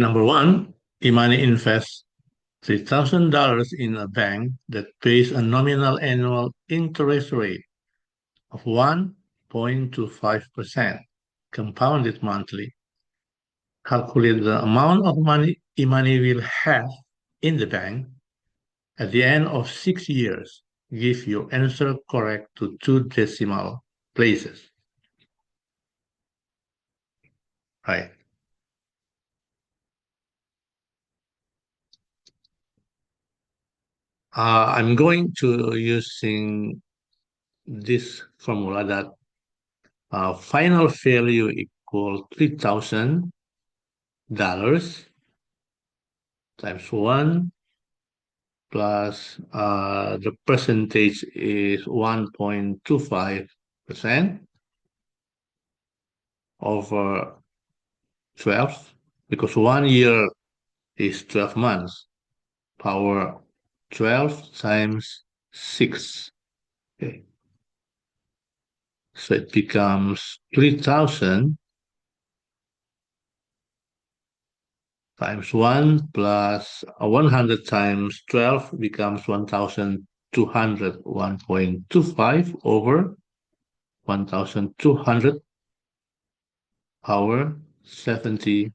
Number one, Imani invests $3,000 in a bank that pays a nominal annual interest rate of 1.25%, compounded monthly. Calculate the amount of money Imani will have in the bank at the end of 6 years. Give your answer correct to 2 decimal places. Right. I'm going to using this formula that final value equal $3,000 times 1 plus the percentage is 1.25% over 12 because 1 year is 12 months. Power 12 times 6. Okay. So it becomes 3,000 times 1 plus 100 times 12 becomes 1,200, 1.25 over 1,200 power 72.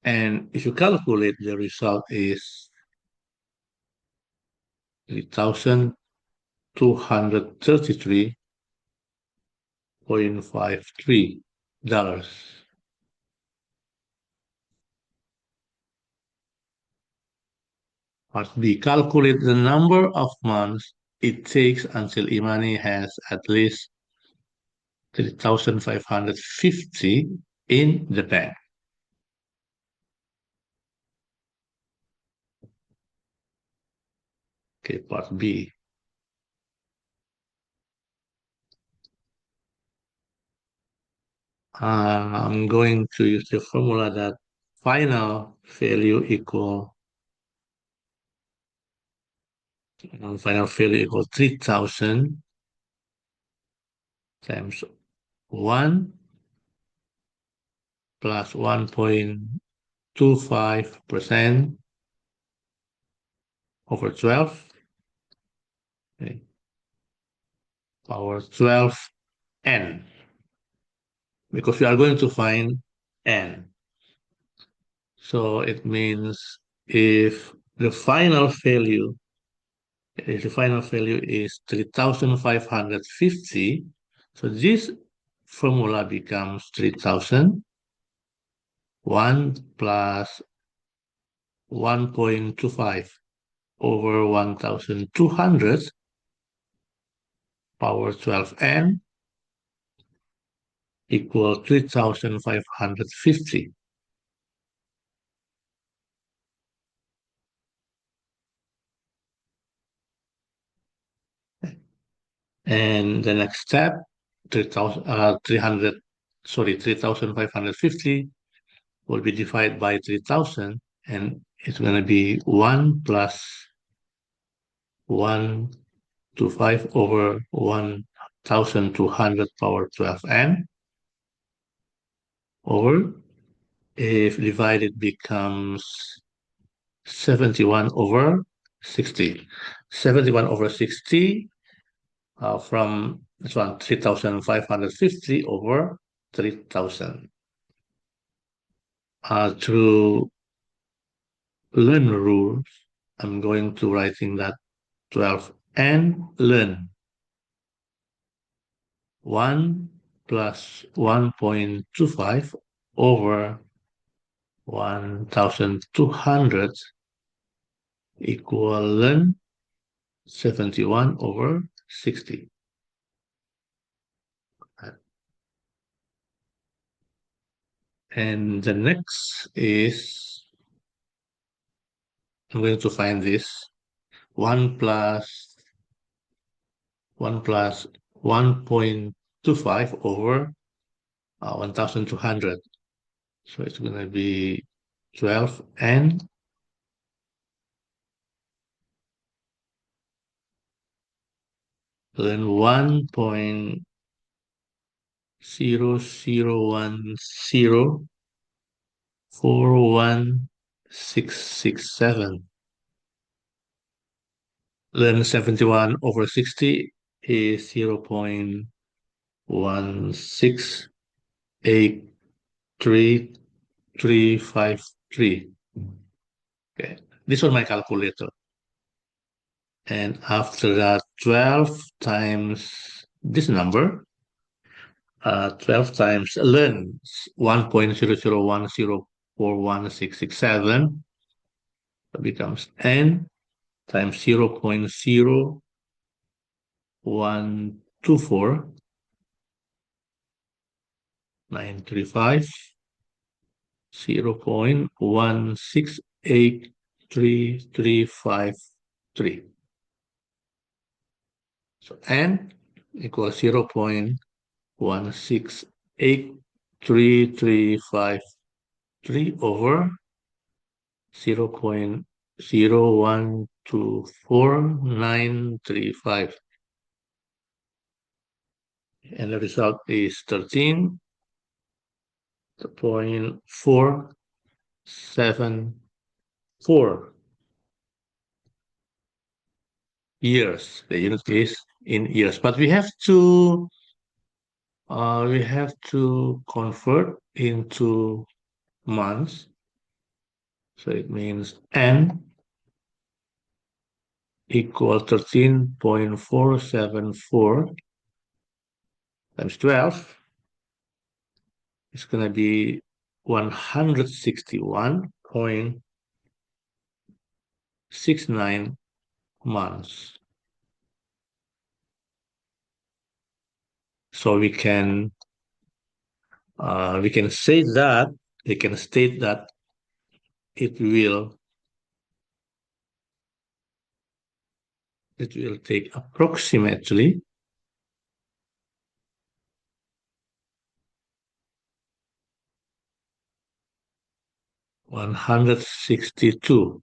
And if you calculate, the result is $3,233.53. Part B, calculate the number of months it takes until Imani has at least 3,550 in the bank. Okay, part B. I'm going to use the formula that final value equal 3,000 times 1 plus 1.25% over 12, okay, power 12n, because we are going to find n. So it means if the final value is 3,550, so this formula becomes 3,000, 1 plus 1.25 over 1,200 power 12n equal 3,550. And the next step, 3,550 will be divided by 3,000, and it's going to be 1 plus 125 over 1,200 power 12n over, if divided becomes 71 over 60. 71 over 60 from this one, 3,550 over 3,000. To learn rules, I'm going to writing that 12 and learn 1 plus 1.25 over 1,200 equal 71 over 60. And the next is, I'm going to find this 1 plus 1.25 over 1,200. So it's going to be 12 and then 1.25 0.000416667. Then 71 over 60 is 0.1683353. Okay, this was my calculator. And after that, 12 times this number, 12 times learn 1.001041667 becomes n times 0.00124,935, 0.1683353. So n equals 0.1683353 over 0.0124935. And the result is 13.474 years. The unit is in years, but we have to convert into months. So it means n equal 13.474 times 12. It's going to be 161.69 months. So we can say that we can state that it will take approximately 162.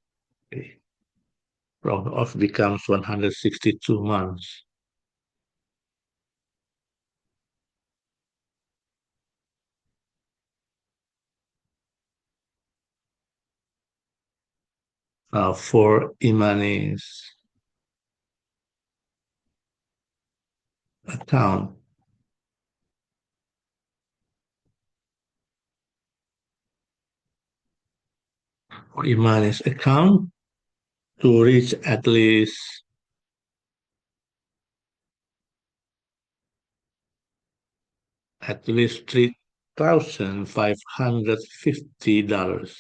Okay. Round off becomes 162 months. For Imani's account, to reach at least $3,550.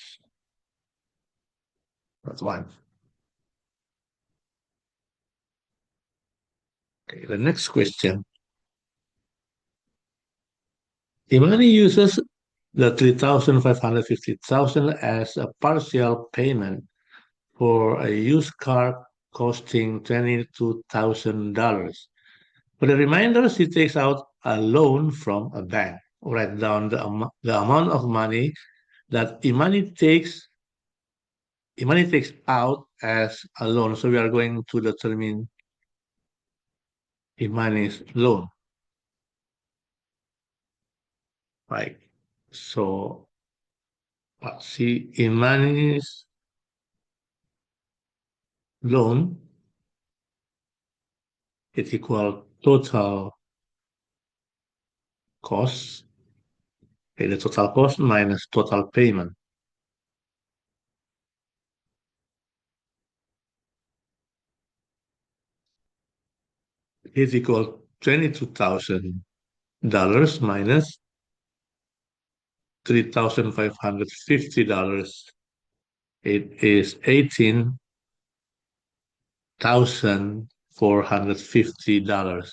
That's one. Okay, the next question. Imani uses the 3,550,000 as a partial payment for a used car costing $22,000. For the remainder, she takes out a loan from a bank. Write down the amount of money that Imani takes out as a loan. So we are going to determine Imani's loan. Right. So let's see, Imani's loan is equal total cost. Okay, the total cost minus total payment. Is equal $22,000 minus $3,550. It is $18,450.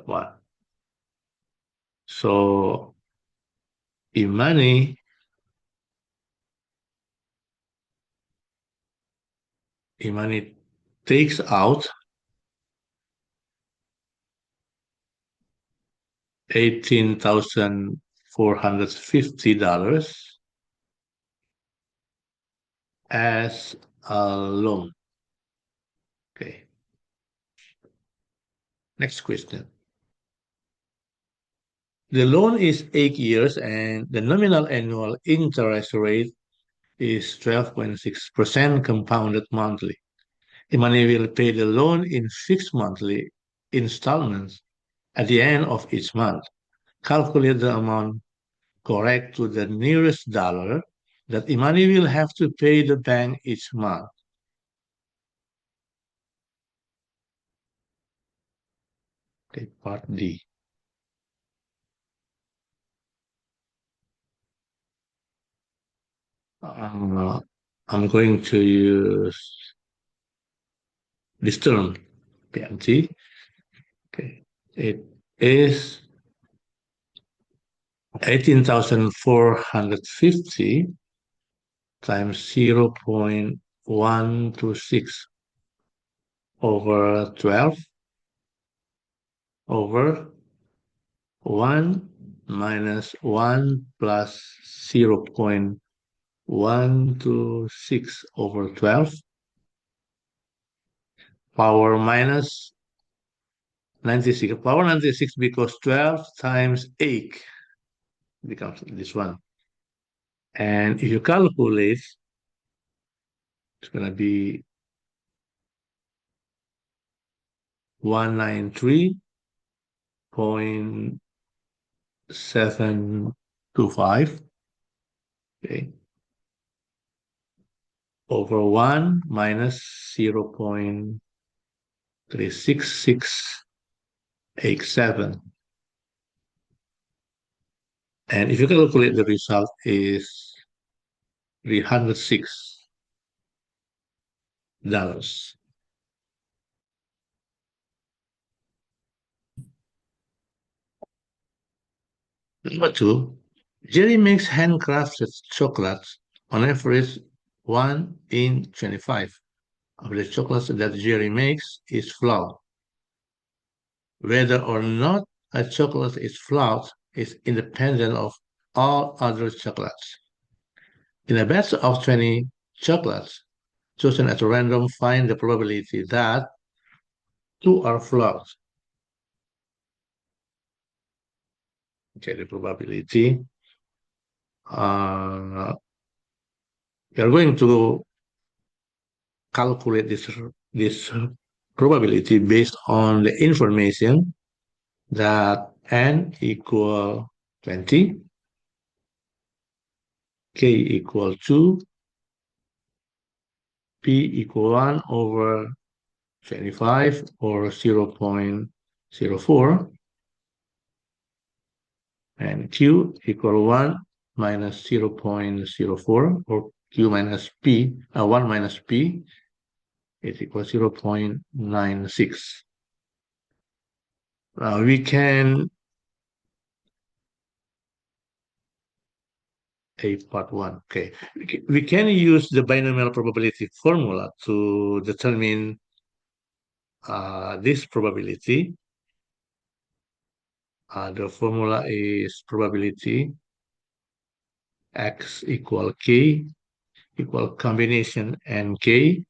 What? So Imani takes out $18,450 as a loan. Okay. Next question. The loan is 8 years and the nominal annual interest rate is 12.6% compounded monthly. Imani will pay the loan in fixed monthly installments at the end of each month. Calculate the amount correct to the nearest dollar that Imani will have to pay the bank each month. Okay, part D. Uh, I'm going to use this term, PMT. Okay, it is 18,450 times 0.126 over 12 over 1 minus 1 plus 0.126 over 12 power minus 96. Power 96 because 12 times 8 becomes this one. And if you calculate, it's going to be 193.725, okay, over 1 minus 0.36687. And if you calculate, the result is $306. Number two, Jerry makes handcrafted chocolates on average 1 in 25 of the chocolates that Jerry makes is flawed. Whether or not a chocolate is flawed is independent of all other chocolates. In a batch of 20 chocolates chosen at random, find the probability that 2 are flawed. Okay, the probability. We are going to calculate this probability based on the information that n equal 20, k equal 2, p equal 1 over 25 or 0.04, and q equal 1 minus 0.04 or q minus p, 1 minus p is equal 0.96. We can part 1. Okay, we can use the binomial probability formula to determine this probability. The formula is probability x equal k equal combination nk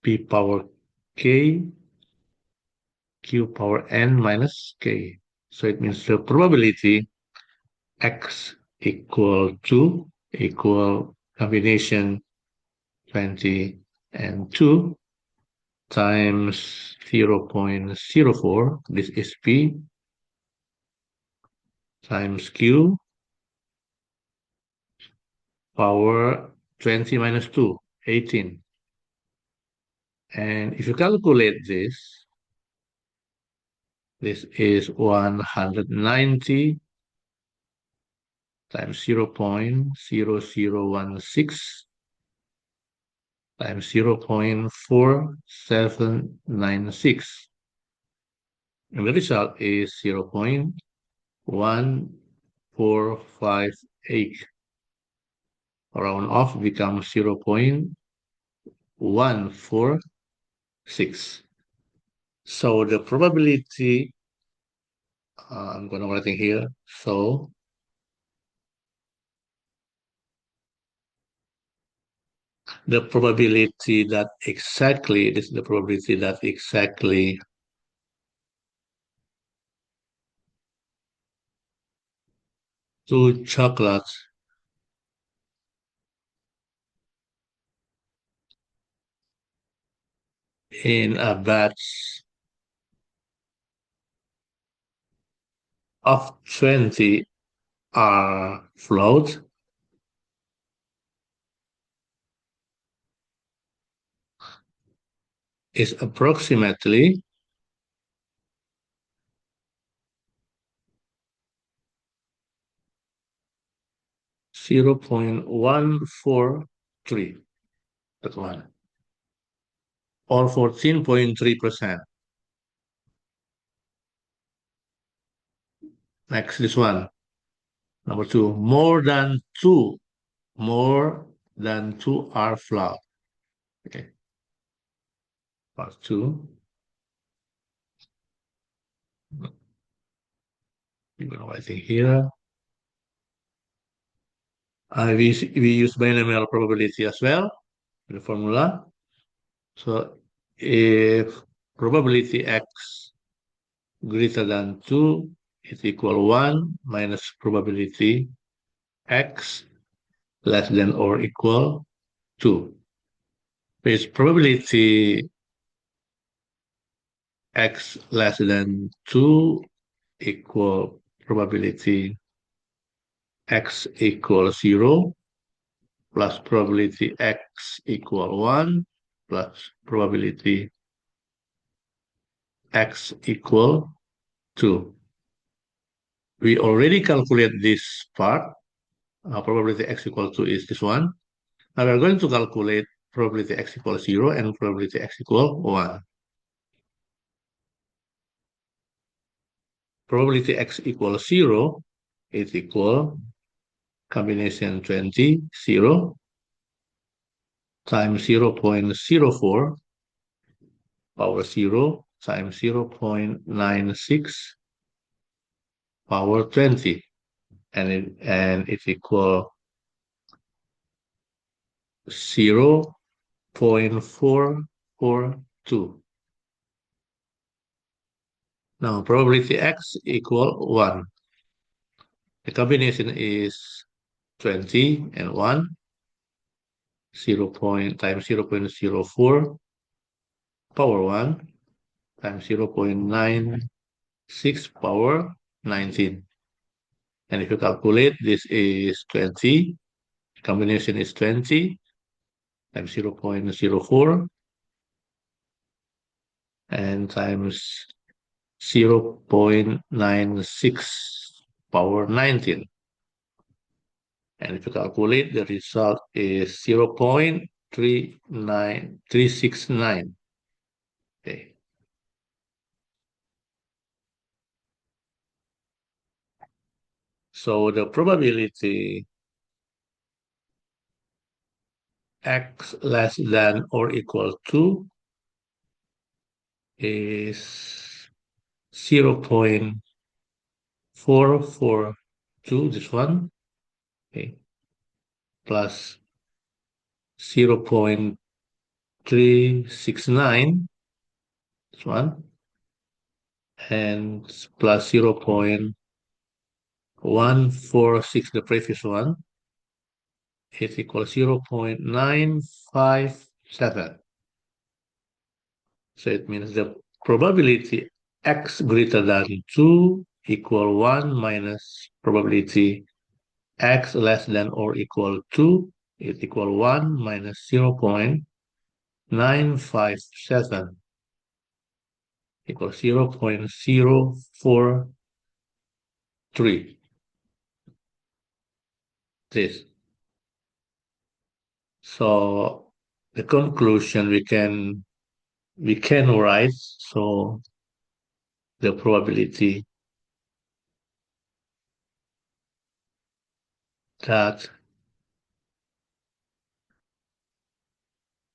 p power k q power n minus k. So it means the probability x equal 2 equal combination 20 and 2 times 0.04, this is p, times q power 20 minus 2, 18. And if you calculate this is 190 times 0.0016 times 0.4796. And the result is 0.1458. Round off becomes 0.146. So the probability, I'm going to write here, so the probability that exactly, this is the probability that exactly two chocolates in a batch of 20 are flawed is approximately 0.143. That one. Or 14.3%. Next, this one. Number two, more than two are flawed. Okay, part two. Even writing here. We use binomial probability as well in the formula. So if probability x greater than 2 is equal 1 minus probability x less than or equal 2. With probability x less than 2 equal probability x equals 0 plus probability x equal 1 plus probability x equal 2. We already calculate this part. Probability x equal 2 is this one. Now we're going to calculate probability x equals 0 and probability x equal 1. Probability x equals 0 is equal combination 20, 0 times 0.04 power 0 times 0.96 power 20, and it's equal 0.442. Now probability x equal 1. The combination is 20 and 1, 0 times 0.04 power 1 times 0.96 power 19. And if you calculate, this is 20, combination is 20 times 0.04 and times 0.96 power 19. And if you calculate, the result is 0.39369. Okay. So the probability x less than or equal to is 0.442, this one, okay, plus 0.369, this one, and plus 0.146, the previous one, is equal 0.957. So it means the probability x greater than 2 equal 1 minus probability x less than or equal 2 is equal 1 minus 0.957 equals 0.043. This. So the conclusion we can write, so the probability that,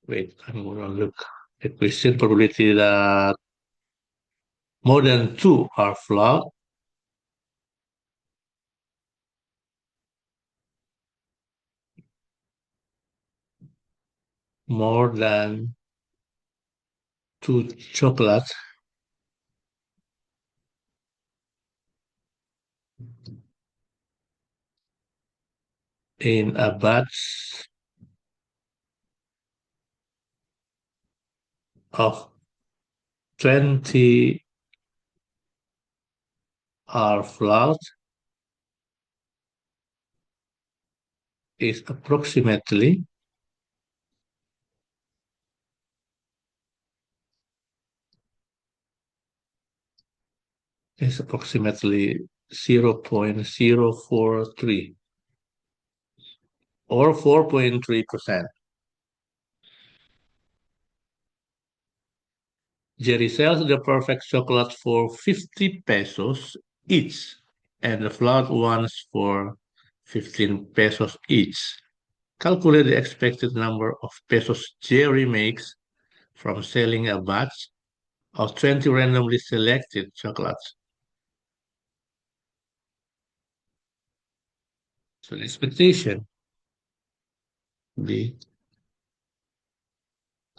wait, I'm gonna look the question, probability that more than 2 are flawed more than 2 chocolates in a batch of 20 are flawed is approximately 0.043 or 4.3%. Jerry sells the perfect chocolate for 50 pesos each and the flawed ones for 15 pesos each. Calculate the expected number of pesos Jerry makes from selling a batch of 20 randomly selected chocolates. So the expectation, the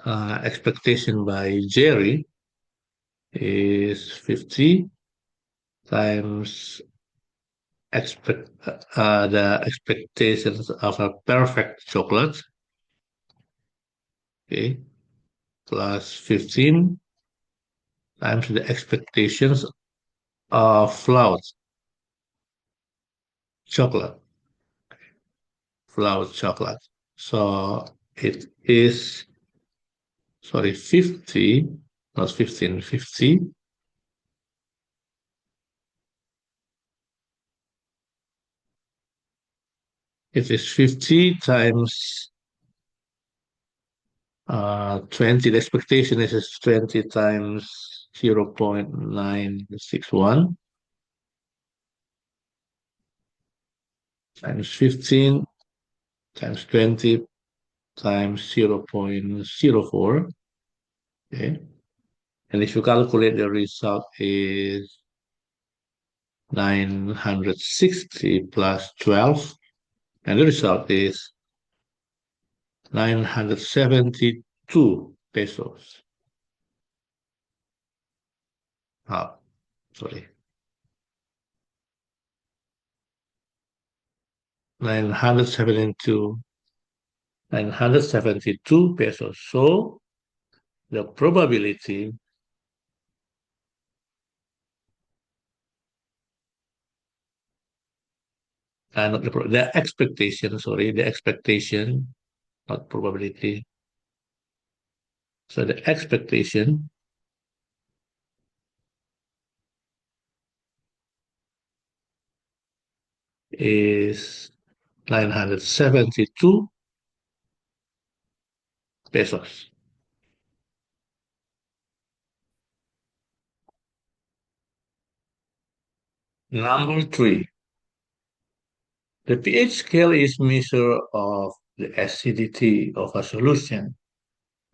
expectation by Jerry is 50 times the expectations of a perfect chocolate, okay, plus 15 times the expectations of flawed chocolate, flawed chocolate. So it is, sorry, 50, not 15, 50. It is 50 times 20. The expectation is 20 times 0.961 times 15 times 20 times 0.04. Okay. And if you calculate, the result is 960 plus 12. And the result is 972 pesos. Ah, sorry. 972, 972 pesos. So the probability, not the expectation, sorry, the expectation, not probability. So the expectation is 972 pesos. Number three, the pH scale is measure of the acidity of a solution.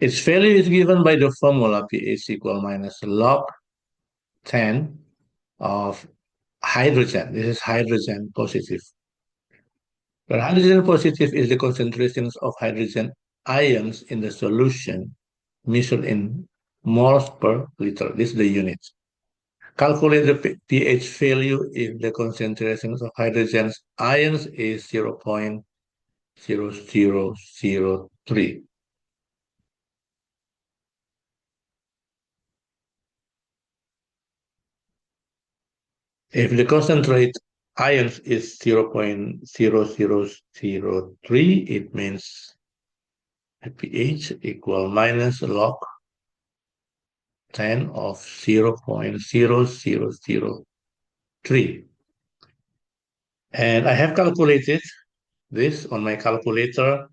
Its value is given by the formula pH equal minus log 10 of hydrogen. This is hydrogen positive. Where hydrogen positive is the concentrations of hydrogen ions in the solution measured in moles per liter. This is the unit. Calculate the pH value if the concentrations of hydrogen ions is 0.0003. If the concentrate ions is 0.0003, it means the pH equal minus log 10 of 0.0003. And I have calculated this on my calculator.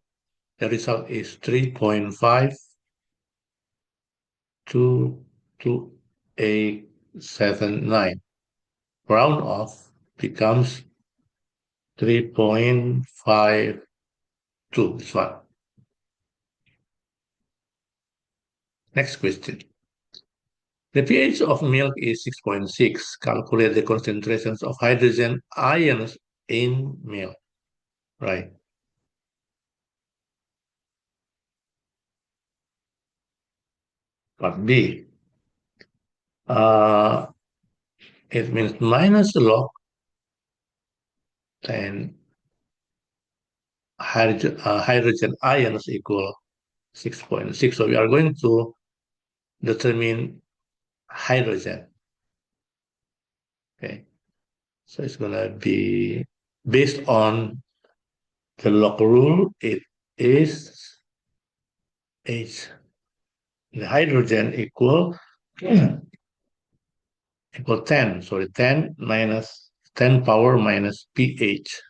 The result is 3.5227879. Round off becomes 3.52. This one. Next question. The pH of milk is 6.6. Calculate the concentrations of hydrogen ions in milk. Right. Part B. It means minus log 10 hydrogen ions equal 6.6. So we are going to determine hydrogen. Okay, so it's gonna be based on the log rule. It is H. The hydrogen equal 10. Sorry, 10 minus 10 power minus pH.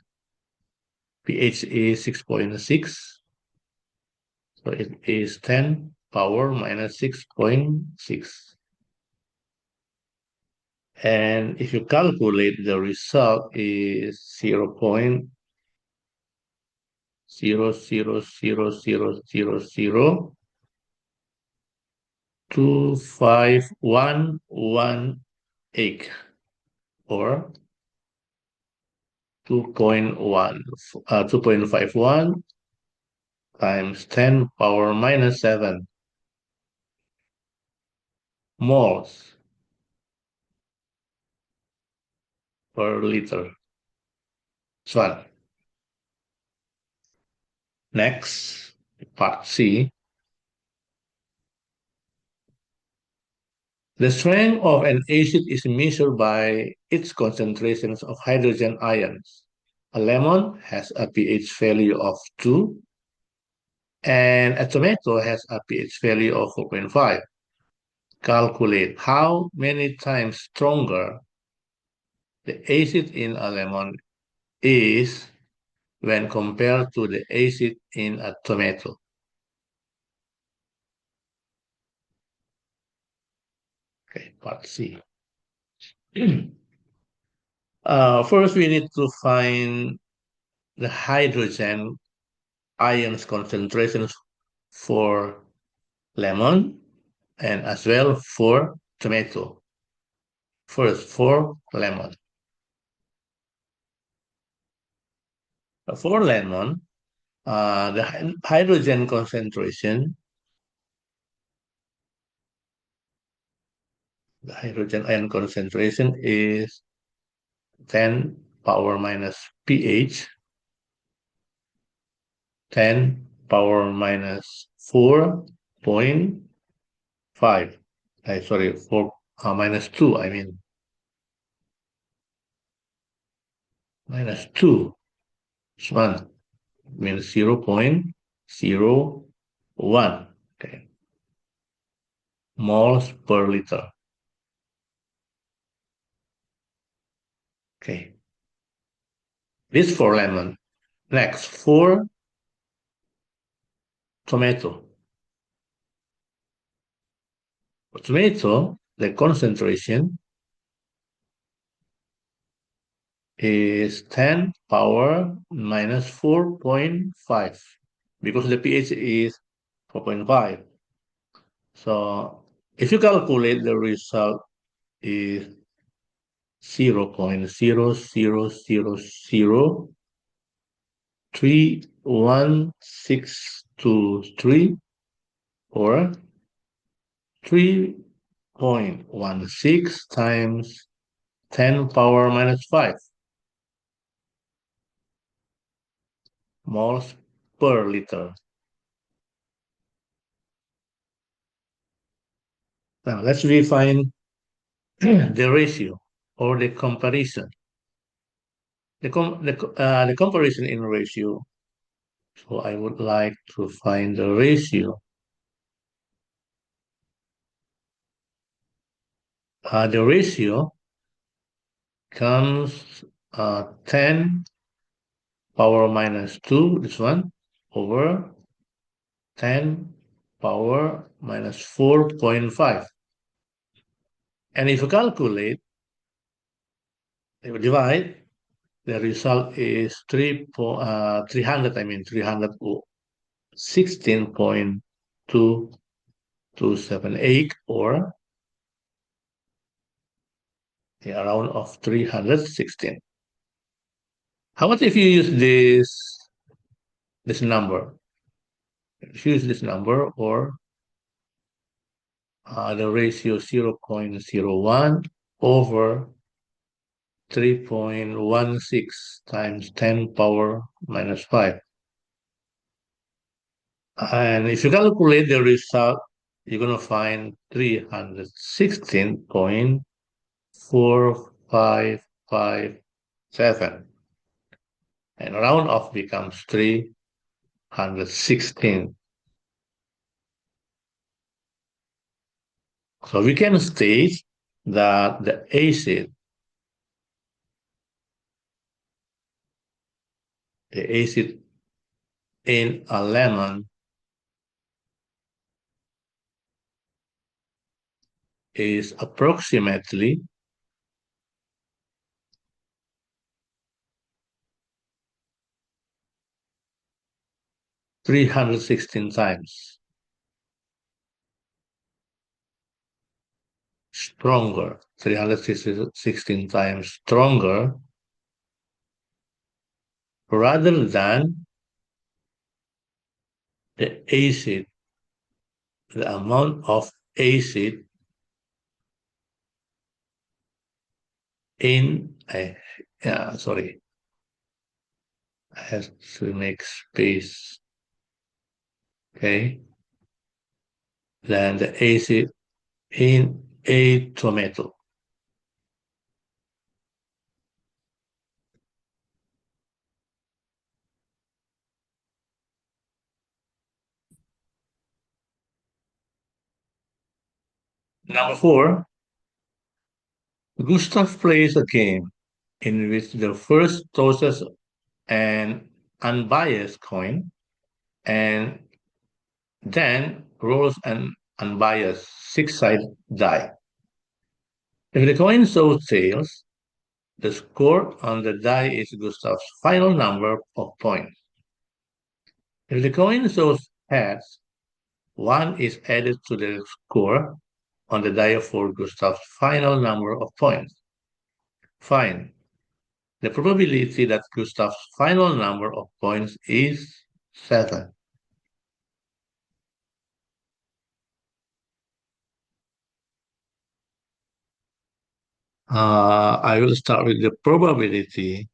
pH is 6.6. So it is 10 power minus 6.6. And if you calculate, the result is 0.000002518 or 2.51 times 10 power minus 7 moles per liter. This one. Next, part C. The strength of an acid is measured by its concentrations of hydrogen ions. A lemon has a pH value of 2, and a tomato has a pH value of 4.5. Calculate how many times stronger the acid in a lemon is when compared to the acid in a tomato. Okay, part C. First, we need to find the hydrogen ions concentrations for lemon and as well for tomato. First, for lemon. For lemon, the hydrogen concentration, the hydrogen ion concentration is 10 power minus pH, 10 power minus 4.5. Sorry, 4 minus 2, I mean. Minus 2 is 1, means 0.01. Okay, moles per liter. Okay, this for lemon. Next, for tomato. For tomato, the concentration is 10 power minus 4.5 because the pH is 4.5. So if you calculate, the result is 0.0003163 or 3.16 times 10 power minus 5 moles per liter. Now let's define the ratio or the comparison. The comparison in ratio. So I would like to find the ratio. The ratio comes 10 power minus 2, this one, over 10 power minus 4.5. And if you calculate, you divide, the result is 300, I mean 316.2278 or the around of 316. How about if you use this number? If you use this number or the ratio 0.01 over 3.16 times 10 power minus 5. And if you calculate the result, you're going to find 316.4557. And round off becomes 316. So we can state that the acid in a lemon is approximately 316 times stronger, 316 times stronger rather than the acid, the amount of acid in a, sorry, I have to make space, okay, than the acid in a tomato. Number four, Gustav plays a game in which the first tosses an unbiased coin and then rolls an unbiased six-sided die. If the coin shows tails, the score on the die is Gustav's final number of points. If the coin shows heads, one is added to the score on the die for Gustav's final number of points. Fine. The probability that Gustav's final number of points is 7. I will start with the probability.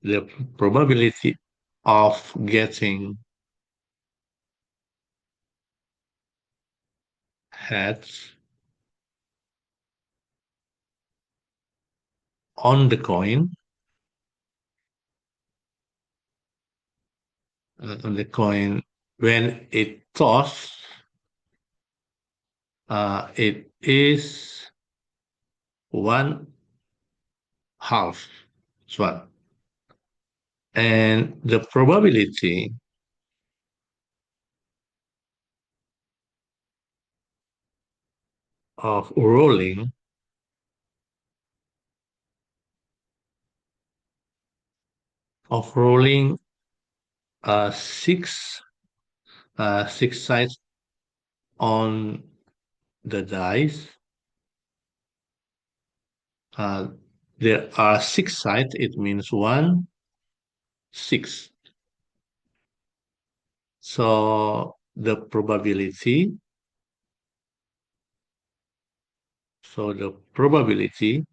The probability of getting heads on the coin, when it tossed, it is 1/2. It's one. And the probability of rolling of rolling uh, six six sides on the dice. Uh, there are six sides. It means 1, 6. So the probability. So the probability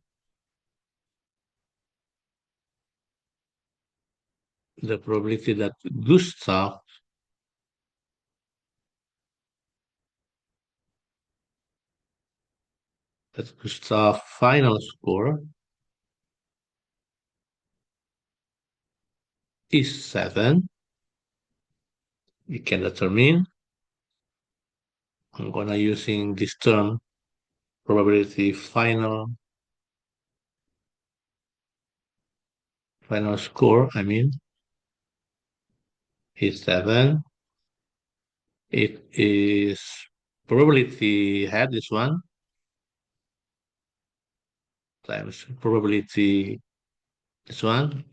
Gustav final score is 7. We can determine. I'm gonna using this term probability final score. I mean is 7. It is probability had this one times probability this one.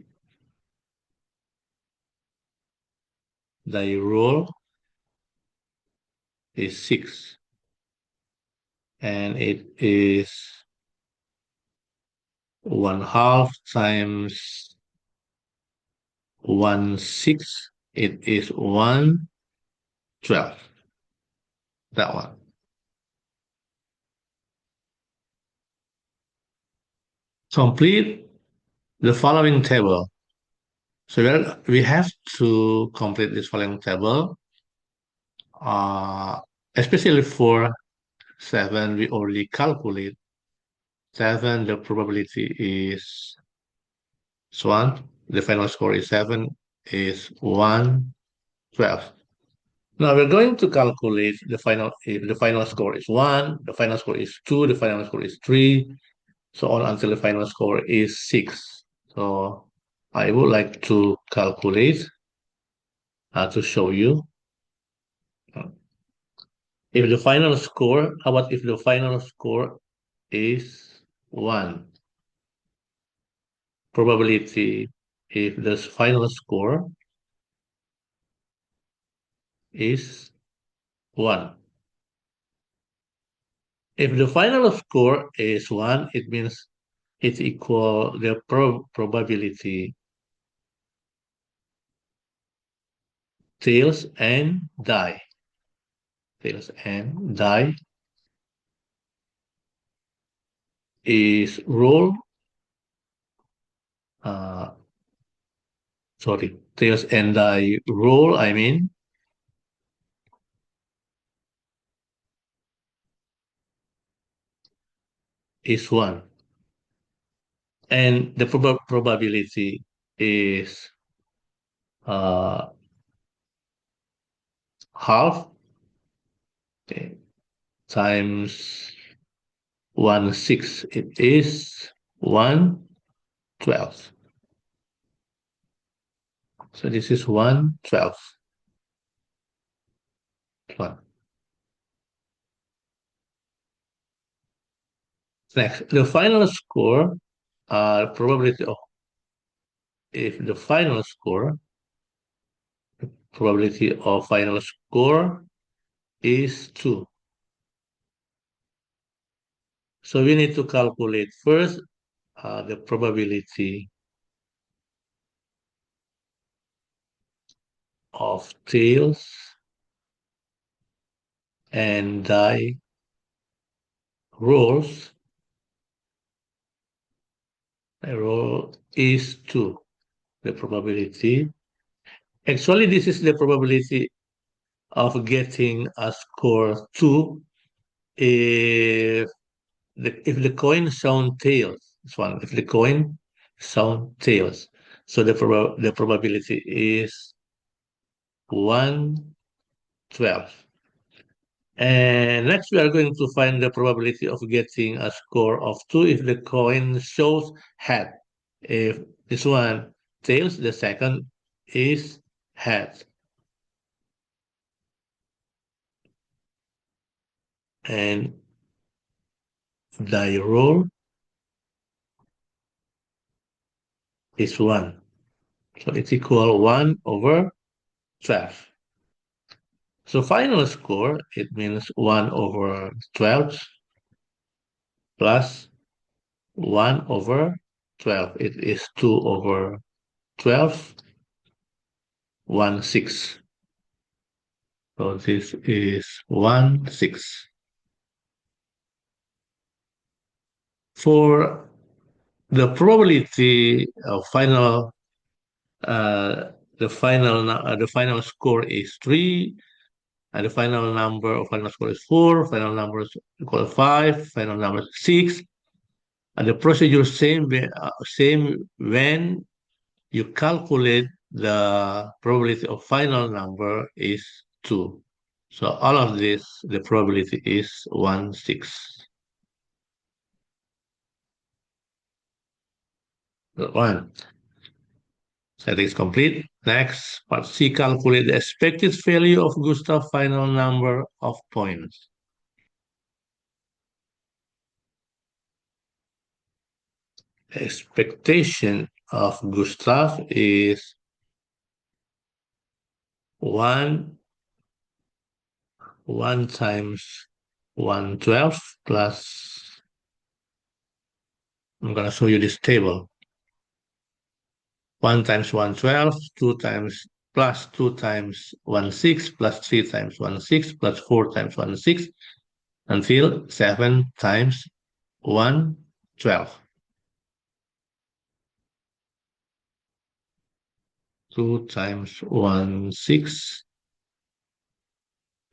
The roll is 6, and it is 1/2 times 1/6. It is 1/12. That one. Complete the following table. So we have to complete this following table. Uh, Especially for 7, we already calculate 7. The probability is 1. The final score is 7 is 112. Now we're going to calculate the final if the final score is 1, the final score is 2, the final score is 3, so on until the final score is 6. So I would like to calculate to show you if the final score, how about if the final score is 1? Probability if the final score is 1. If the final score is 1, it means it's equal the probability tails and die. Tails and die is roll, uh, sorry, tails and die roll, I mean, is 1. And the probability is uh, half, okay, times 1/6. It is 1/12. So this is 1/12. 1. Next, the final score, probability of if the final score, probability of final score is 2. So we need to calculate first the probability of tails and die rolls. A roll is 2. The probability. Actually, this is the probability of getting a score 2 if the coin sound tails. This one, if the coin sound tails. So the probability is 1/12. And next we are going to find the probability of getting a score of 2 if the coin shows head. If this one tails, the second is head. And die roll is 1. So it's equal 1/12. So final score, it means 1/12 plus 1/12. It is 2/12, 1/6. So this is 1/6. For the probability of uh, the final score is 3, and the final number of final score is 4, final number is equal to 5, final number is 6, and the procedure same when you calculate the probability of final number is 2. So all of this, the probability is 1/6. 1. Set is complete. Next, part C, calculate the expected value of Gustav's final number of points. The expectation of Gustav is 1 times 1/12 plus, I'm going to show you this table. 1 times 1/12, 2 times plus 2 times 1/6 plus 3 times 1/6 plus 4 times 1/6 until 7 times 1/12. 12. 2 times 1, 6.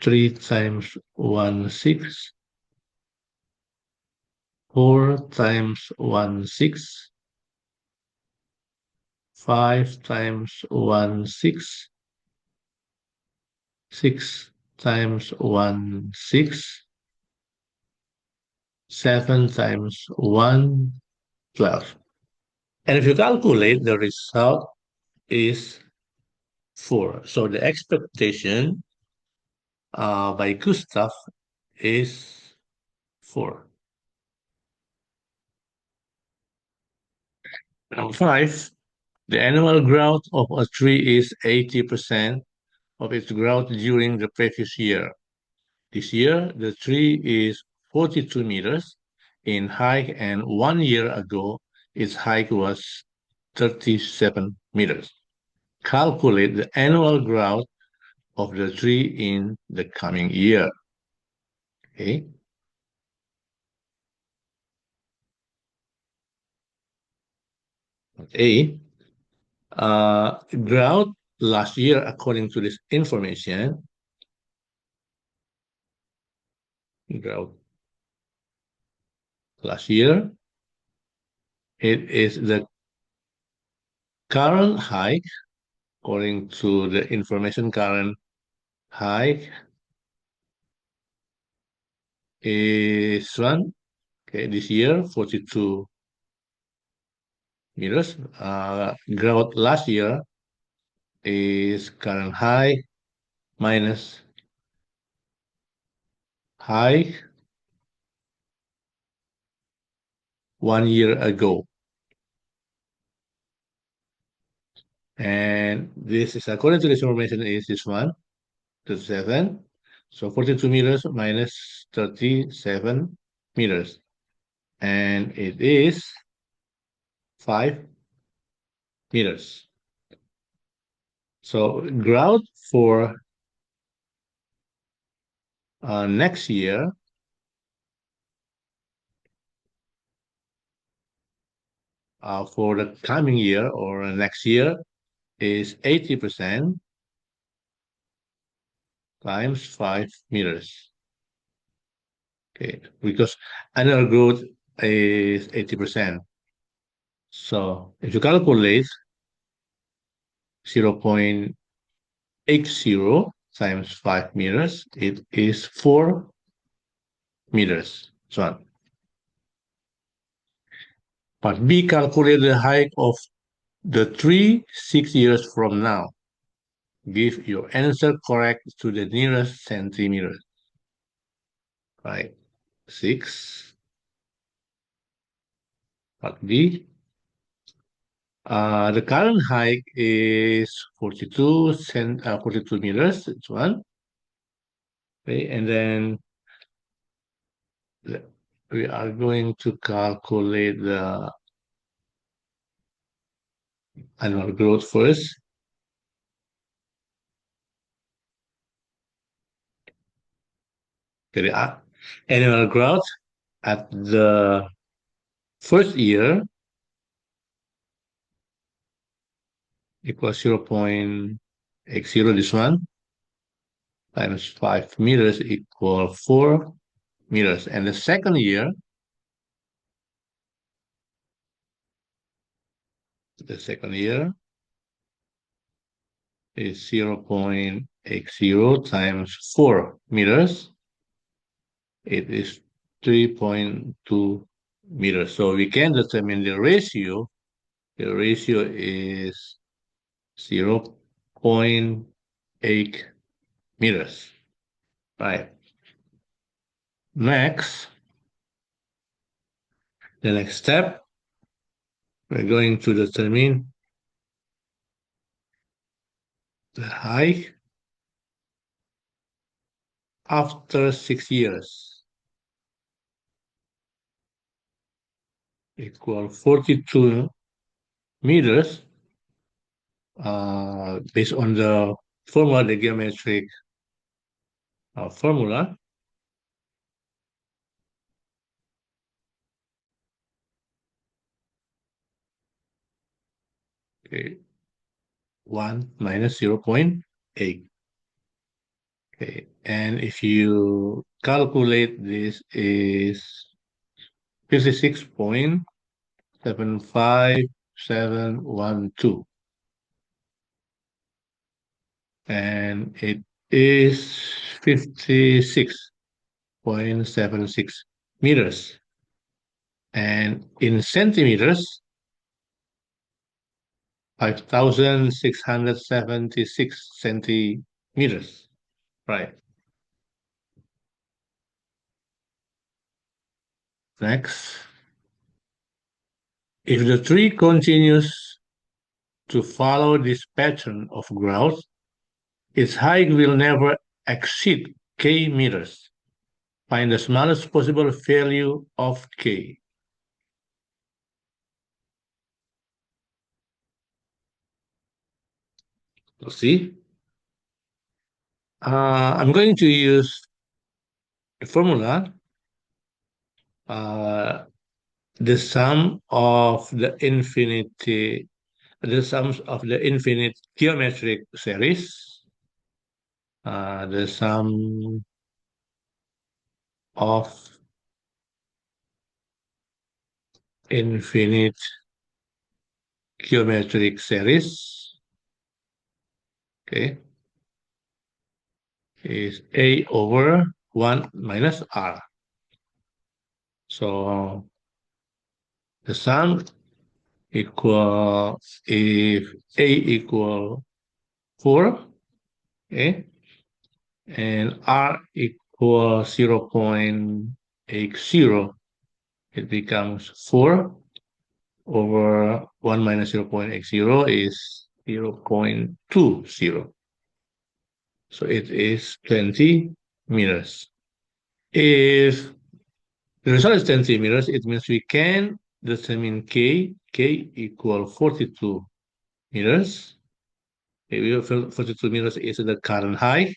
3 times 1, 6. 4 times 1, 6. 5 times 1, 6. 6 times 1, 6. 7 times 1, 12. And if you calculate, the result is 4. So the expectation by Gustav is 4. Now 5, the annual growth of a tree is 80% of its growth during the previous year. This year, the tree is 42 meters in height, and 1 year ago, its height was 37 meters. Calculate the annual growth of the tree in the coming year. Okay. A. Growth last year, according to this information, growth last year, it is the current height, according to the information, current height is 1. Okay, this year, 42 meters. Growth last year is current high minus high 1 year ago. And this is, according to this information, is this one, 37. So 42 meters minus 37 meters. And it is 5 meters. So growth for next year, for the coming year or next year, is 80% times 5 meters. Okay, because annual growth is 80%. So if you calculate 0.80 times 5 meters, it is 4 meters. So part B, calculate the height of the tree 6 years from now. Give your answer correct to the nearest centimeter. Right, 6. Part B. The current height is 42 meters. It's one. Okay, and then we are going to calculate the annual growth first. Okay, the annual growth at the first year equals 0.80, this one, times 5 meters equal 4 meters. And the second year, is 0.80 times 4 meters. It is 3.2 meters. So we can determine the ratio. The ratio is 0.8 meters. Right. Next, the next step, we're going to determine the height after 6 years, equal 42 meters, based on the formula, the geometric formula. Okay. 1 minus 0.8. Okay, and if you calculate this is 56.75712, and it is 56.76 meters. And in centimeters, 5,676 centimeters. Right. Next, if the tree continues to follow this pattern of growth, its height will never exceed k meters. Find the smallest possible value of k. Let's see. I'm going to use a formula, uh, the sum of the sums of the infinite geometric series, the sum of infinite geometric series, okay, is A over 1 minus R. So the sum equal, if A equal 4, okay, and R equals 0.80, it becomes 4 over 1 minus 0.80 is 0.20. So it is 20 meters. If the result is 20 meters, it means we can determine K equal 42 meters. Okay, 42 meters is the current height,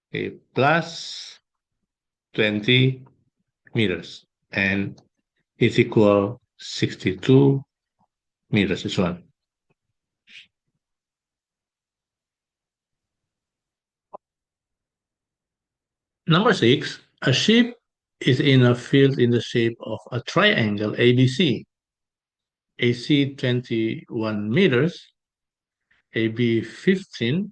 okay, plus 20 meters, and it's equal 62 meters, this one. Number 6, a ship is in a field in the shape of a triangle ABC. AC 21 meters, AB 15,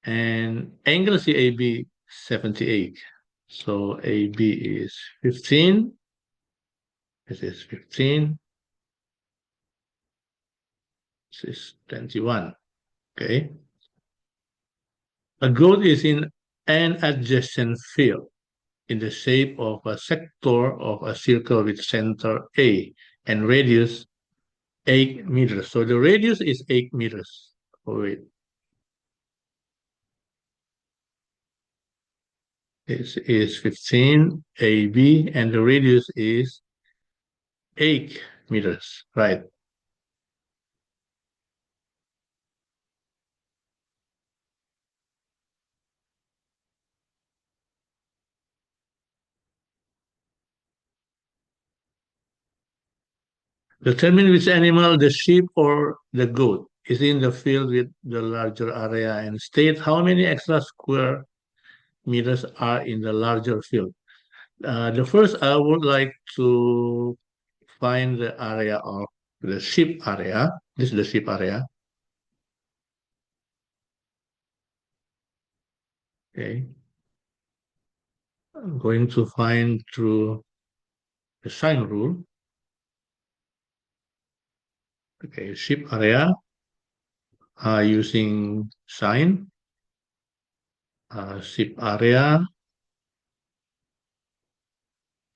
and angle CAB 78. So AB is 15, this is 15, this is 21, okay? A goat is in an adjacent field in the shape of a sector of a circle with center A and radius 8 meters. So the radius is 8 meters. Oh, wait. This is 15 AB and the radius is 8 meters, right? Determine which animal, the sheep or the goat, is in the field with the larger area and state how many extra square meters are in the larger field. The first, I would like to find the area of the sheep area. This is the sheep area. Okay. I'm going to find through the sign rule. Okay, sheep area using sign. Sheep area.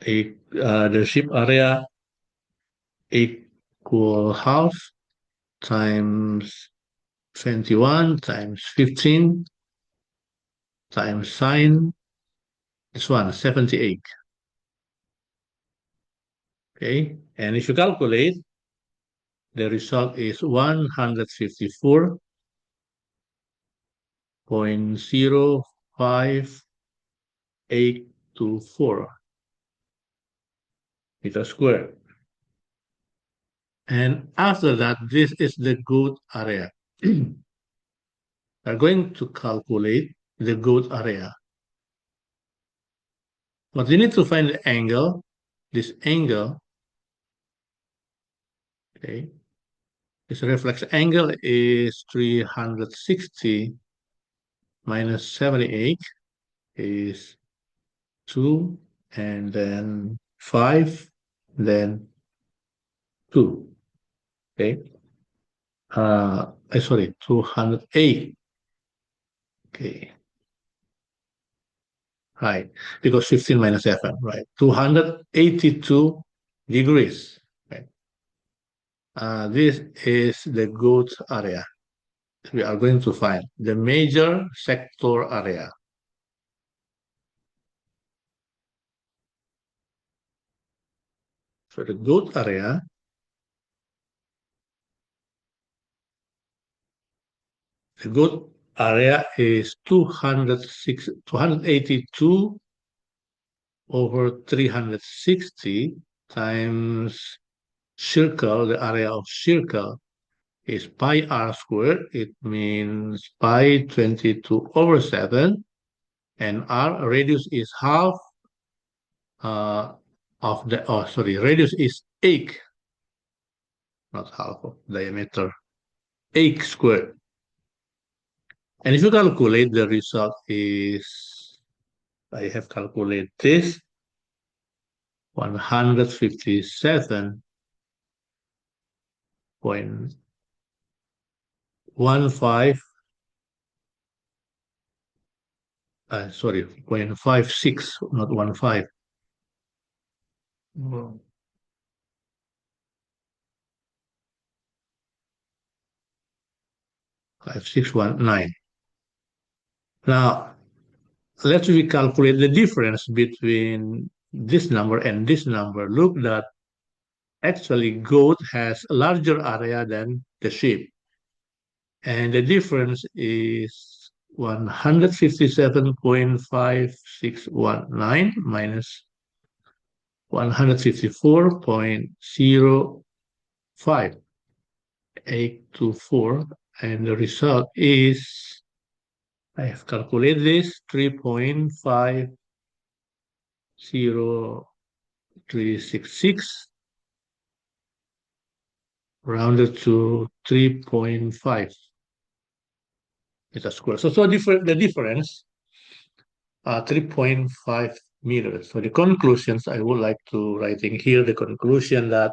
The sheep area equal half times 21 times 15 times sine, this one, 78. Okay, and if you calculate, the result is 154.05824 meters squared. And after that, this is the good area. We're going to calculate the growth area. But we need to find the angle. This angle, okay, this reflex angle is 360 minus 78 is 2, and then 5, then 2. Okay. Sorry, 208. Okay. Right. Because 15 minus 7, right? 282 degrees. Right. This is the growth area. We are going to find the major sector area. So the growth area, is 282 over 360 times circle. The area of circle is pi r squared. It means pi 22 over 7, and r radius is half of the, oh sorry, radius is 8, not half of diameter, 8 squared. And if you calculate, the result is, I have calculated this, 157.15, sorry, 0.56, not 15. 5619. Now, let's recalculate the difference between this number and this number. Look that actually goat has a larger area than the sheep. And the difference is 157.5619 minus 154.05,824. And the result is, I have calculated this, 3.50366 rounded to 3.5 meters squared. So the difference, 3.5 meters. So the conclusions, I would like to writing here the conclusion that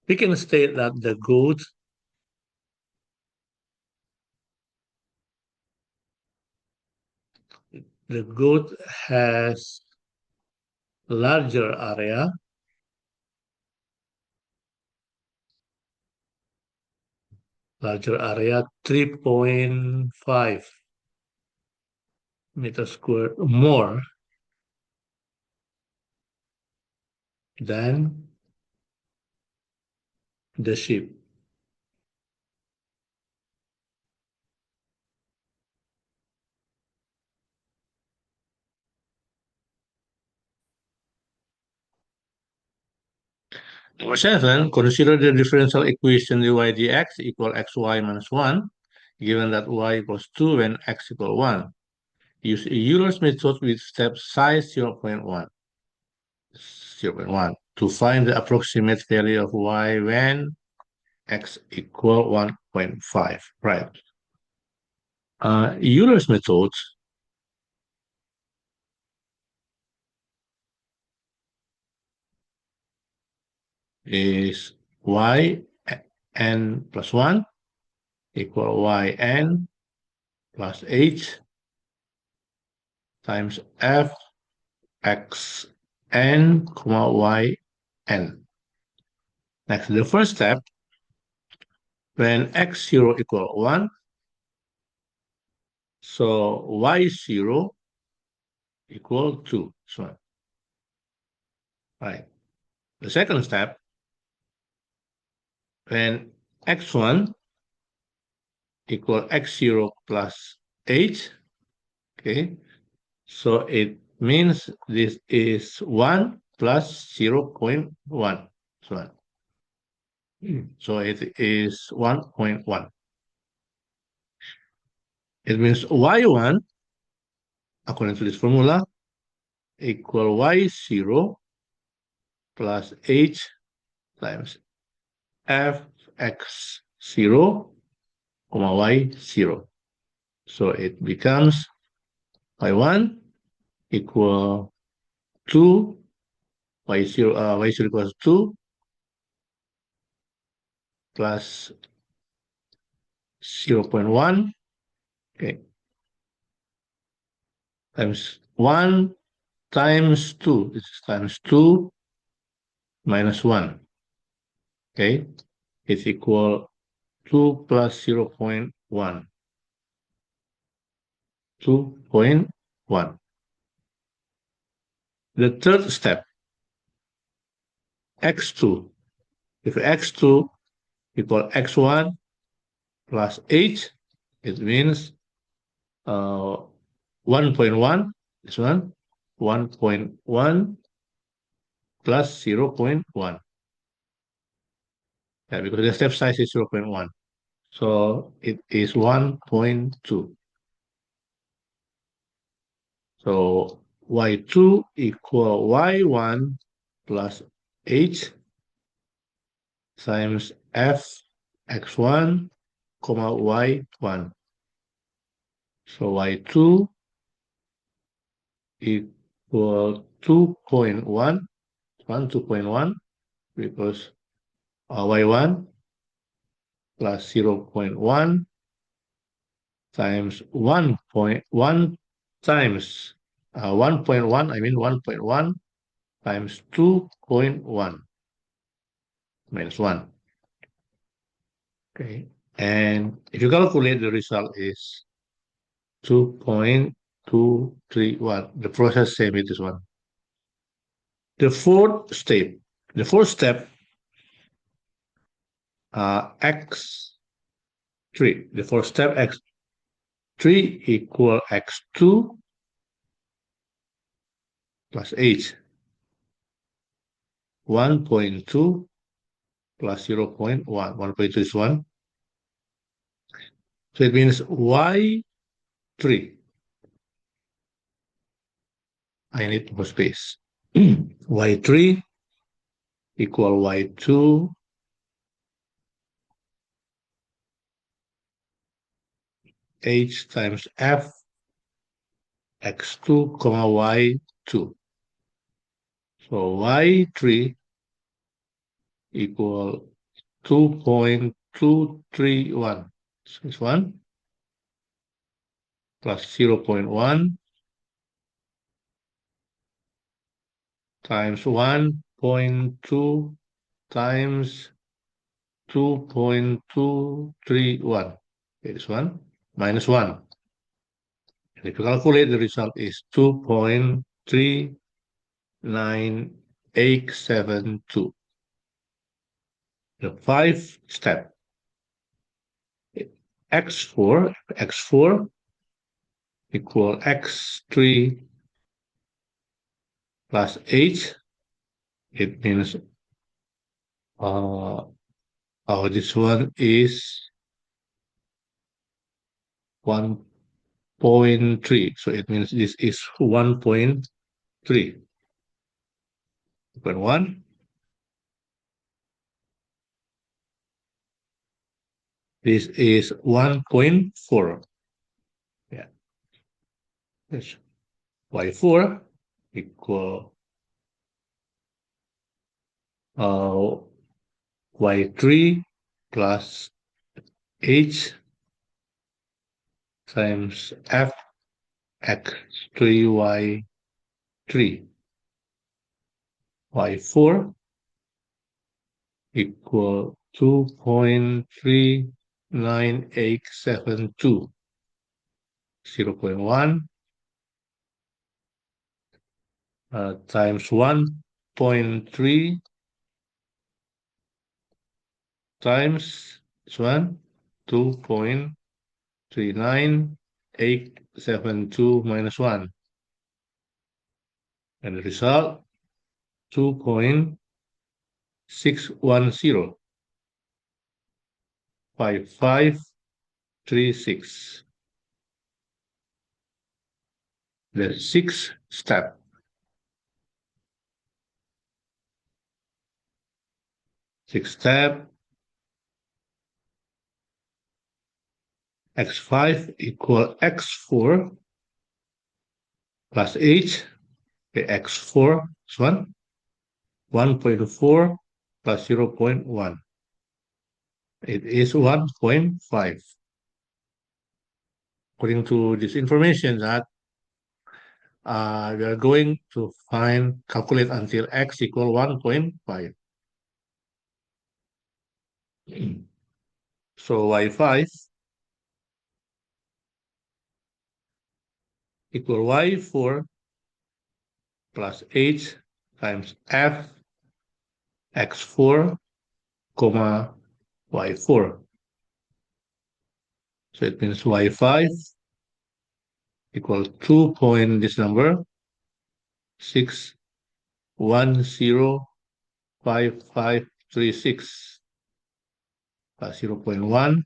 we can state that the goat has larger area, 3.5 meters squared more than the sheep. Number 7, consider the differential equation dy dx equal xy minus 1, given that y equals 2 when x equals 1. Use a Euler's method with step size 0.1 to find the approximate value of y when x equal 1.5. Right. Euler's method is y n plus 1 equal y n plus h times f x n comma y n. Next, the first step, when x0 equal 1, so y0 equal 2. So, right. The second step, when x1 equal x0 plus h, okay, so it means this is 1 plus 0.1. So it is 1.1. It means y1, according to this formula, equal y0 plus h times fx0, y0. So it becomes y1 equal 2, y0 equals 2 plus 0.1, okay, times 1 times 2, this is times 2 minus 1, okay, it's equal 2 plus 0.1, 2.1. The third step, x2. If x2 equal x1 plus h, it means 1.1, this one, 1.1 plus 0.1. Yeah, because the step size is 0.1. So it is 1.2. So y2 equal y1 plus h times f x1 comma y1. So y2 equal 2.1, 2.1, because y1 plus 0.1 times 1.1 times 1.1, I mean 1.1 times 2.1 minus 1. Okay, and if you calculate, the result is 2.231. The process same with this one. The fourth step, x3. The fourth step, x3 equal x2 plus h. 1.2 plus 0.1. 1.2 is 1. So it means y3. I need more space. y3 equal y2 h times f x2 comma y2. So y3 equal 2.231. So it's 1 plus 0.1 times 1.2 times 2.231. It is 1 minus 1. And if you calculate, the result is 2.39872. The fifth step, x4 equal x3 plus h. It means this one is 1.3. So it means this is 1.3. 1. This is 1.4. Yeah. Yes. Y4 equal y3 plus h times f x3y3. Y4 equal 2.39872. 0.1 times 1.3 times this one, 2.39872 minus 1. And the result, 2.610. 5536. the sixth step. Sixth step, x5 equal x4 plus h, the x4 is 1, 1.4 plus 0.1. It is 1.5. According to this information that we are going to calculate until x equal 1.5. So y5 equal y4 plus h times f x4 comma y4. So it means y5 equal 2 point this number 6105536 plus 0.1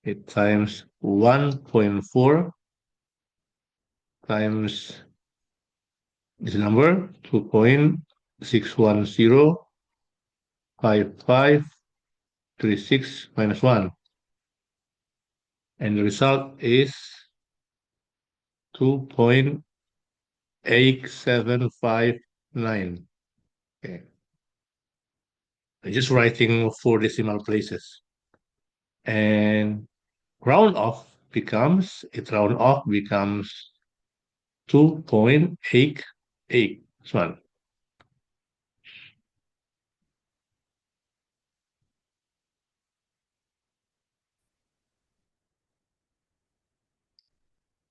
it times 1.4 times this number 2.6105536 minus 1, and the result is 2.8759. Okay. I'm just writing 4 decimal places. And round off becomes 2.88.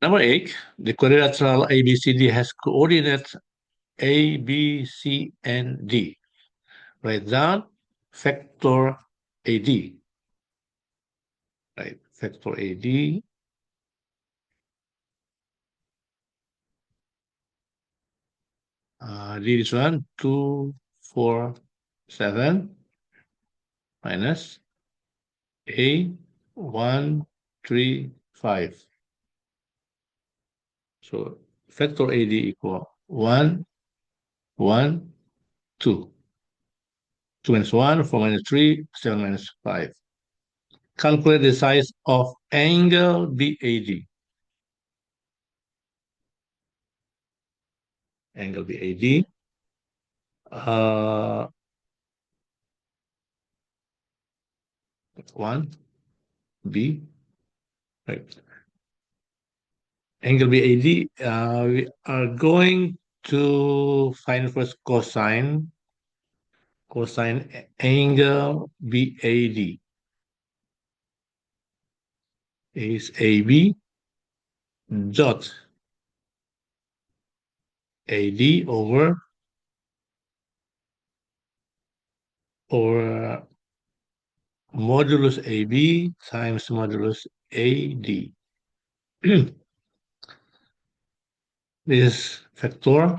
Number 8, the quadrilateral ABCD has coordinates A, B, C, and D. Write down factor AD. Right, factor AD. This one, 2, 4, 7 minus A, 1, 3, 5. So factor AD equal 1, 1, 2. 2 minus 1, 4 minus 3, 7 minus 5. Calculate the size of angle BAD. Angle BAD. 1, B, right. Angle BAD, we are going to find first cosine angle BAD is AB dot AD over modulus AB times modulus AD. This factor,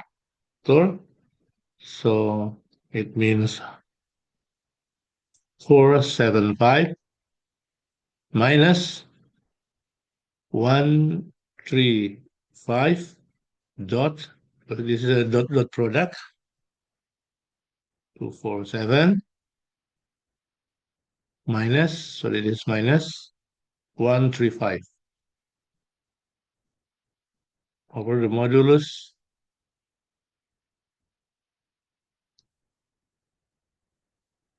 so it means 475 minus 135 dot, this is a dot product, 247 minus, so it is minus 135 over the modulus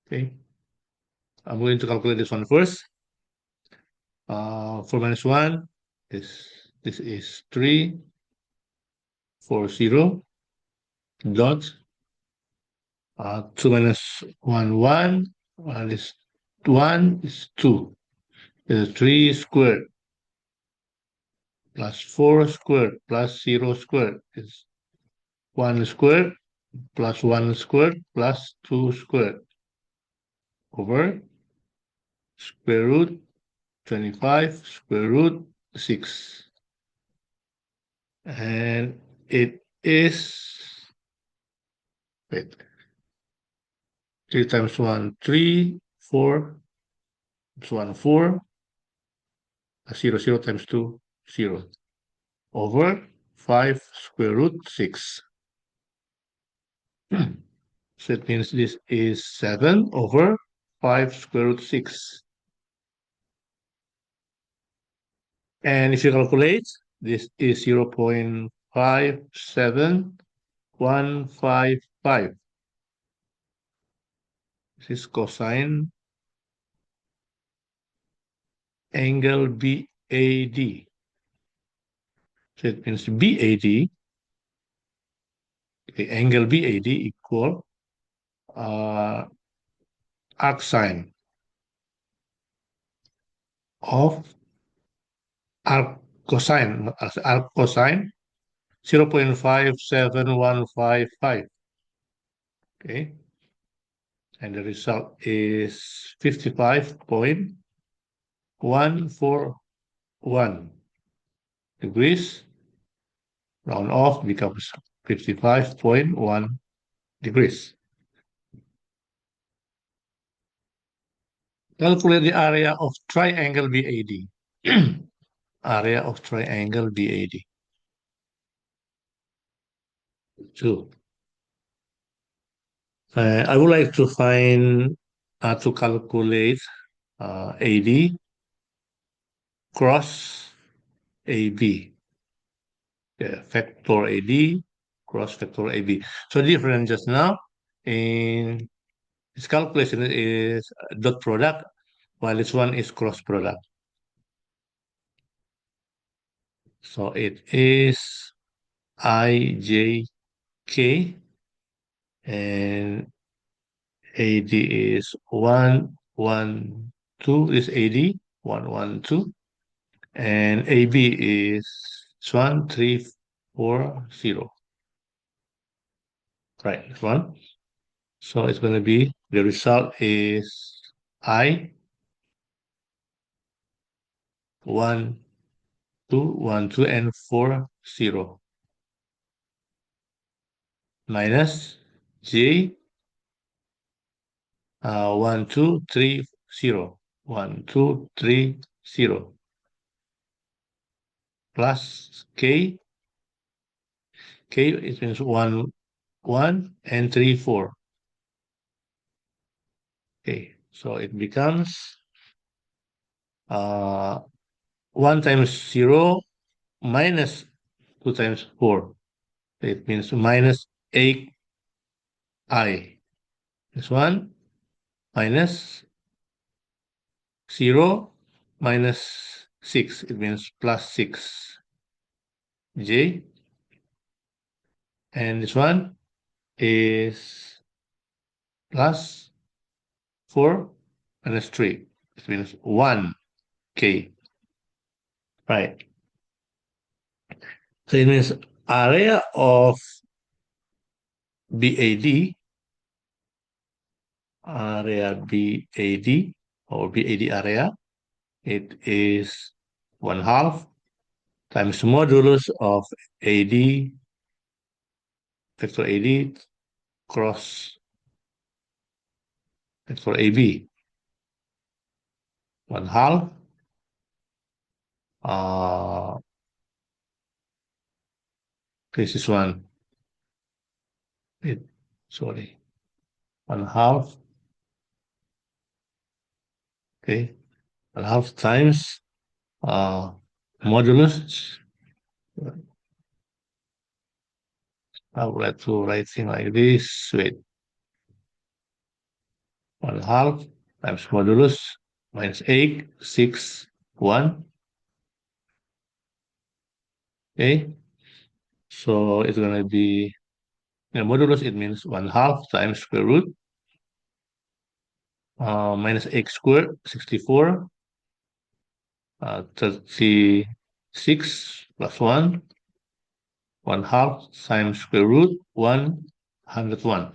okay. I'm going to calculate this one first. 4 minus 1 is this is 340 dot 2 minus 1 1 is 1 is 2 is 3 squared plus 4 squared plus 0 squared is 1 squared plus 1 squared plus 2 squared over square root 25 square root 6. And it is, wait, 3 times 1, 3, 4, it's 1, 4, 0, 0 times 2, 0, over 5 square root 6. So it means this is 7 over 5 square root 6. And if you calculate, this is 0.57155. This is cosine angle BAD. So it means BAD, the angle BAD equal arc sine of arc cosine 0.57155. Okay, and the result is 55.141 degrees. Round off becomes 55.1 degrees. Calculate the area of triangle BAD. Area of triangle BAD. 2. I would like to calculate AD cross AB. Yeah, factor AD cross factor AB. So different just now in this calculation is dot product, while this one is cross product. So it is IJK and AD is 112 is AD 112 and AB is 1340. Right, this one. So it's going to be the result is I 1 2 1 2 and 4 0 minus J 1 2 3 0 1 2 3 0 plus K it means 1 1 and 3 4. Okay, so it becomes 1 times 0 minus 2 times 4. It means minus 8i. This one minus 0 minus 6. It means plus 6j. And this one is plus 4 minus 3. It means 1k. Right. So it means area of BAD or BAD area, it is 1/2 times modulus of AD factor AD cross factor AB. 1/2 this is one. Sorry. 1/2. Okay. 1/2 times modulus. I would like to write things like this. Wait. 1/2 times modulus minus 8, 6, 1. Okay. So it's going to be modulus, it means 1/2 times square root minus x squared, 64, 36 plus 1, 1/2 times square root 101.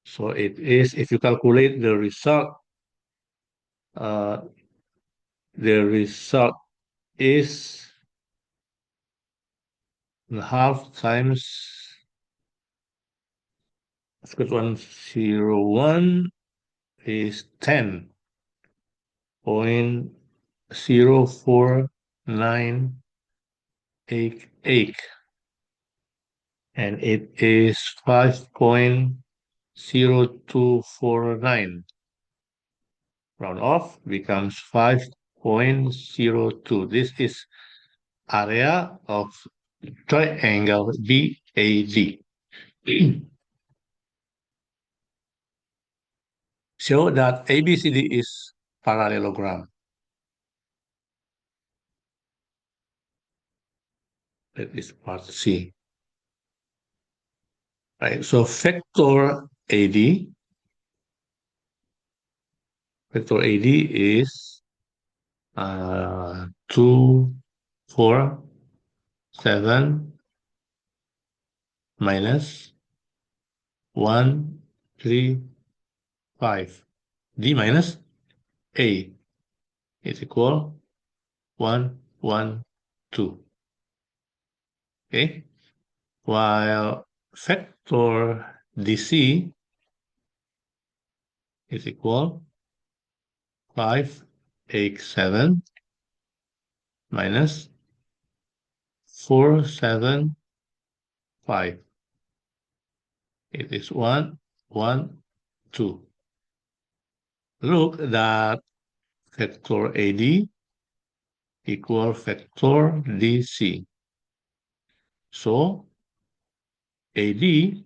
So it is, if you calculate the result is 1/2 times square root 101 is 10.046 988, and it is 5.0249. Round off becomes 5.02. This is area of triangle BAD. Show that ABCD is parallelogram. That is part C. Right. So vector AD is 2, 4, 7 minus 1, 3, 5. D minus A is equal 1, 1, 2. Okay. While vector DC is equal 5, 8, 7 minus 4, 7, 5. It is 1, 1, 2. Look that vector AD equal vector DC. So AD,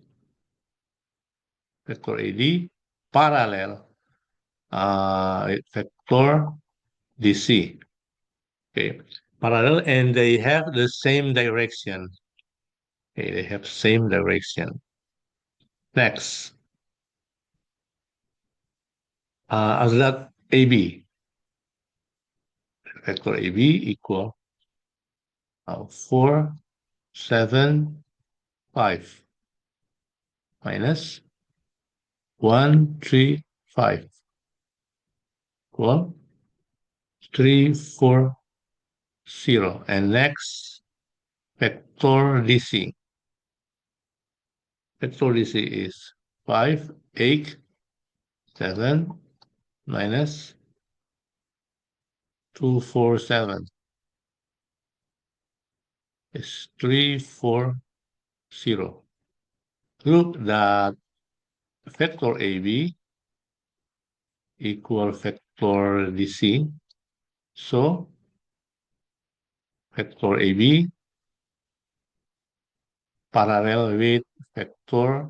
vector AD parallel vector DC. Okay, parallel, and they have the same direction. Okay, they have same direction. Next, as that AB, vector AB equal 4, 7, 5 minus 1, 3, 5 equal 3, 4, 0. And next, vector DC. Vector DC is 5, 8, 7 minus 2, 4, 7 is 3, 4, 0. Look that vector AB equal vector DC. So vector AB parallel with vector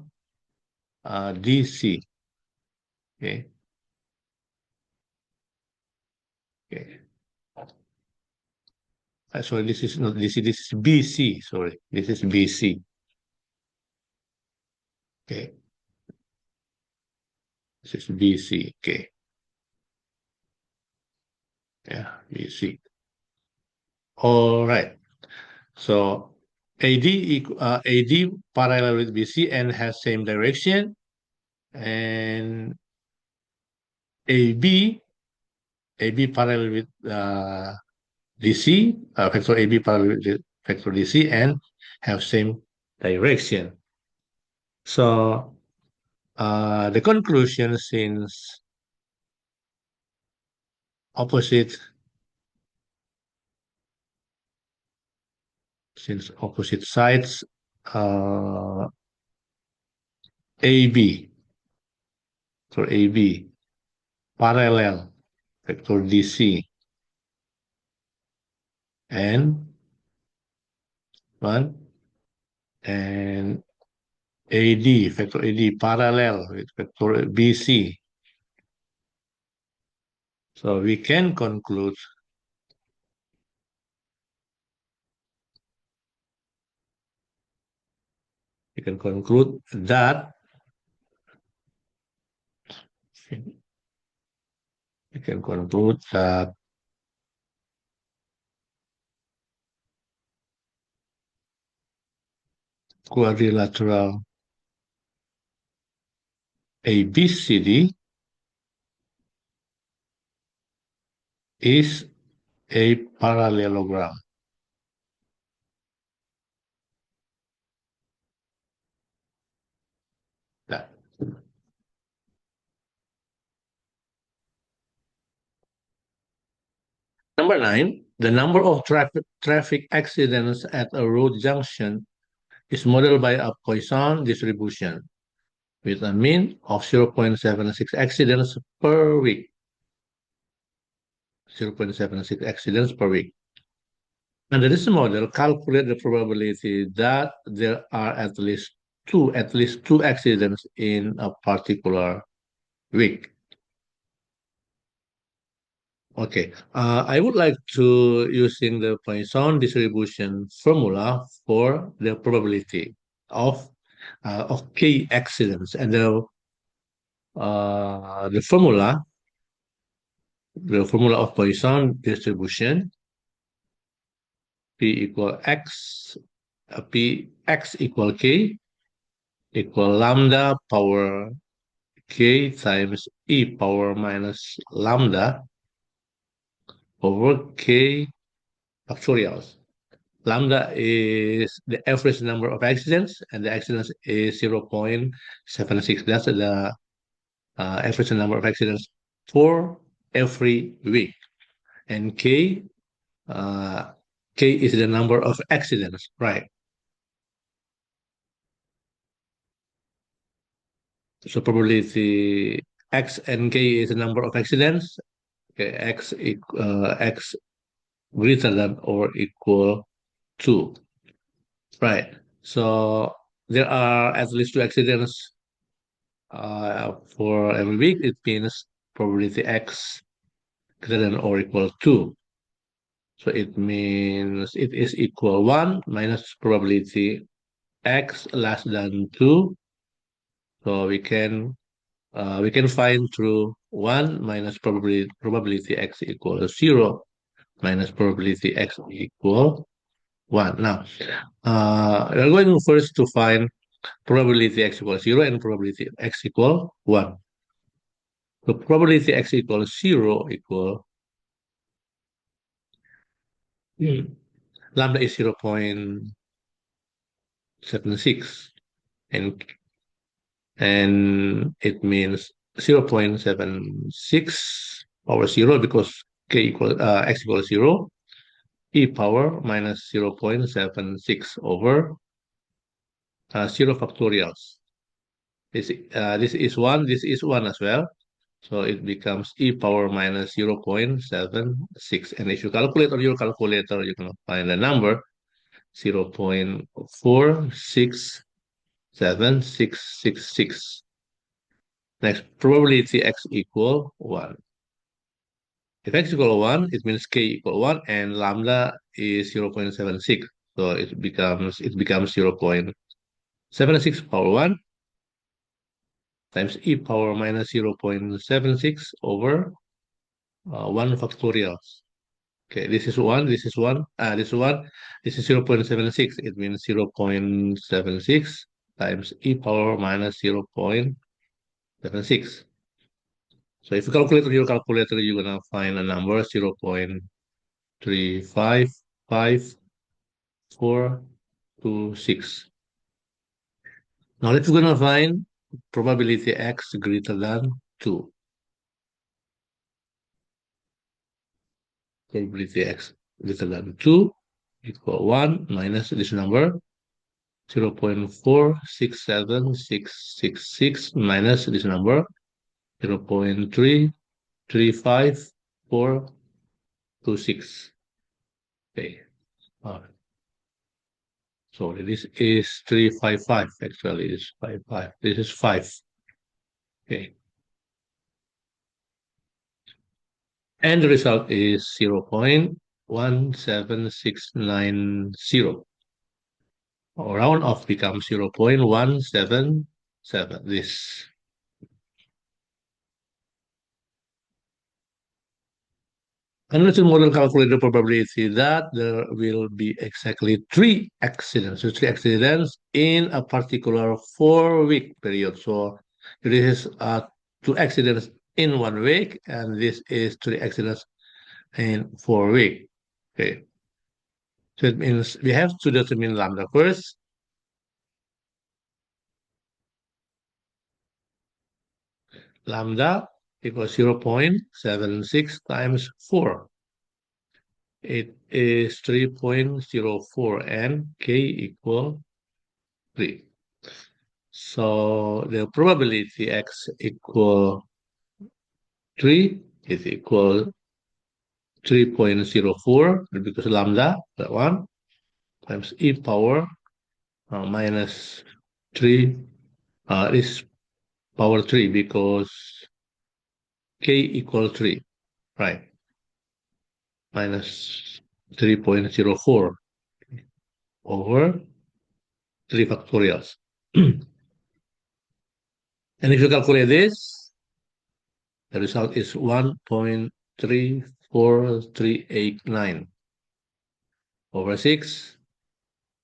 DC. Okay. Okay. Sorry, this is not DC, this is BC. Sorry, this is BC. Okay. This is BC. Okay. Yeah, BC. All right. So AD parallel with BC and has same direction, and AB parallel with DC, vector AB parallel with vector DC and have same direction. So the conclusion, since opposite sides AB for AB parallel vector DC and one and AD vector AD parallel with vector BC. So we can conclude that quadrilateral ABCD is a parallelogram. That. Number 9, The number of traffic accidents at a road junction is modeled by a Poisson distribution with a mean of 0.76 accidents per week. 0.76 accidents per week. Under this model, calculate the probability that there are at least two accidents in a particular week. Okay, I would like to using the Poisson distribution formula for the probability of k accidents, and the formula of Poisson distribution p equal x p x equal k equal lambda power k times e power minus lambda over k factorials. Lambda is the average number of accidents, and the accidents is 0.76. That's the average number of accidents for every week. And uh, K is the number of accidents, right? So probability X and K is the number of accidents. Okay, X greater than or equal to, right? So there are at least two accidents for every week. It means probability X greater than or equal to. So it means it is equal 1 minus probability X less than 2. So we can find through 1 minus probability X equal 0 minus probability X equal 1. Now, we're going first to find probability X equals 0 and probability X equal 1. So probability X equals 0 equal lambda is 0.76, and it means 0.76 power 0 because x equals 0, e power minus 0.76 over 0 factorials. This is 1, this is 1 as well. So it becomes e power minus 0.76. And if you calculate on your calculator, you can find the number 0.46766. Next, probability x equal 1. If x equal 1, it means k equal 1, and lambda is 0.76. So it becomes 0.76 power 1 times e power minus 0.76 over 1 factorial. Okay, this is 1, this is 1, this is 1, this is 0.76. It means 0.76 times e power minus 0.76. So if you calculate with your calculator, you're gonna find a number 0.3552426. Now let's gonna find probability x greater than 2. Probability x greater than 2 equal 1 minus this number 0.467666 minus this number 0.3352426. Okay. So this is 355. Actually, it's 55. This is 5. Okay. And the result is 0.17690. Round off becomes 0.177. This. Analytic model calculate the probability that there will be exactly 3 accidents. So 3 accidents in a particular 4-week period. So this is 2 accidents in 1 week, and this is 3 accidents in 4 weeks. Okay. So it means we have to determine lambda first. Lambda equals 0.76 times 4. It is 3.04 and k equal 3. So the probability x equal 3 is equal 3.04 because lambda, that one, times e power minus 3 is power 3 because k equal 3, right? Minus 3.04 over 3 factorials. And if you calculate this, the result is 1.34389 over 6,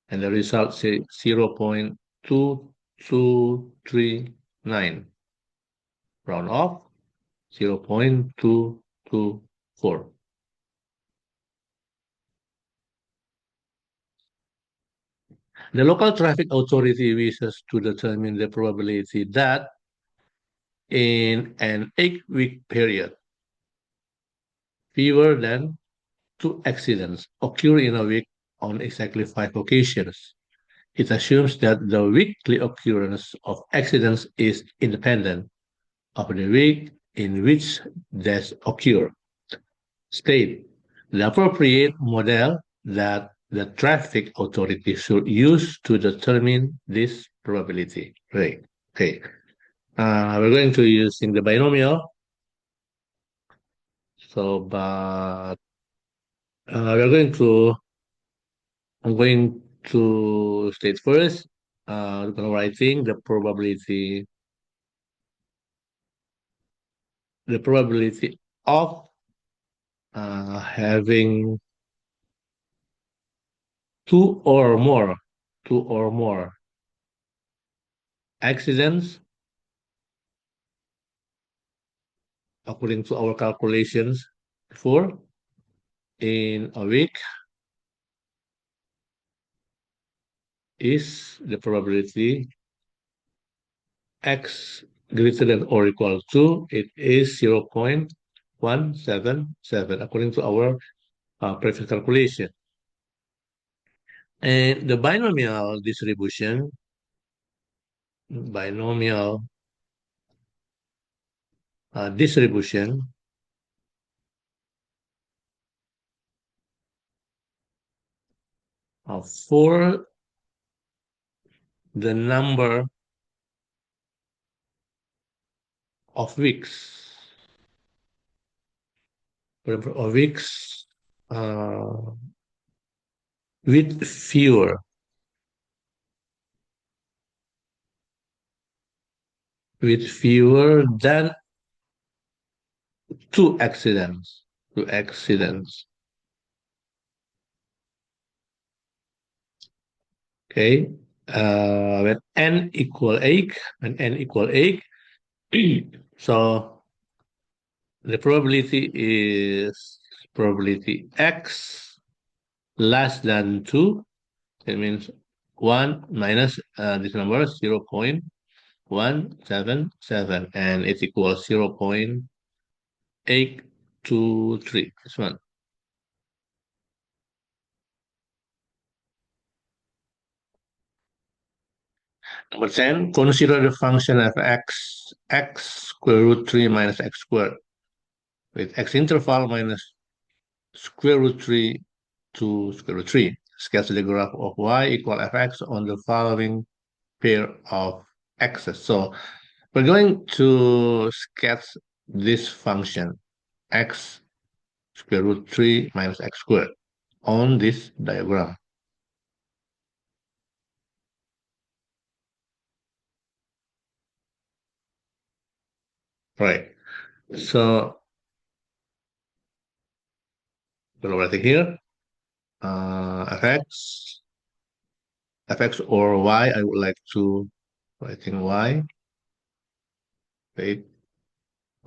and the result is 0.2239, round off 0.224. The local traffic authority wishes to determine the probability that in an 8-week period, fewer than 2 accidents occur in a week on exactly 5 occasions. It assumes that the weekly occurrence of accidents is independent of the week in which deaths occur. State the appropriate model that the traffic authority should use to determine this probability. Right. Okay. We're going to using the binomial. So, but we're going to, I'm going to state first, writing the probability of having two or more, two or more accidents according to our calculations before in a week is the probability x greater than or equal to, it is 0.177 according to our previous calculation. And the binomial distribution, binomial distribution for the number of weeks, number of weeks uh, with fewer than two accidents. Okay, when n equal 8, so the probability is probability x less than 2. It means 1 minus this number 0.177, and it equals 0.823. This one. Number 10, consider the function of x square root 3 minus x squared with x interval minus square root 3 to square root 3. Sketch the graph of y equal fx on the following pair of x's. So we're going to sketch this function x square root 3 minus x squared on this diagram. Right. So we're writing here fx or y. I would like to writing y. Wait.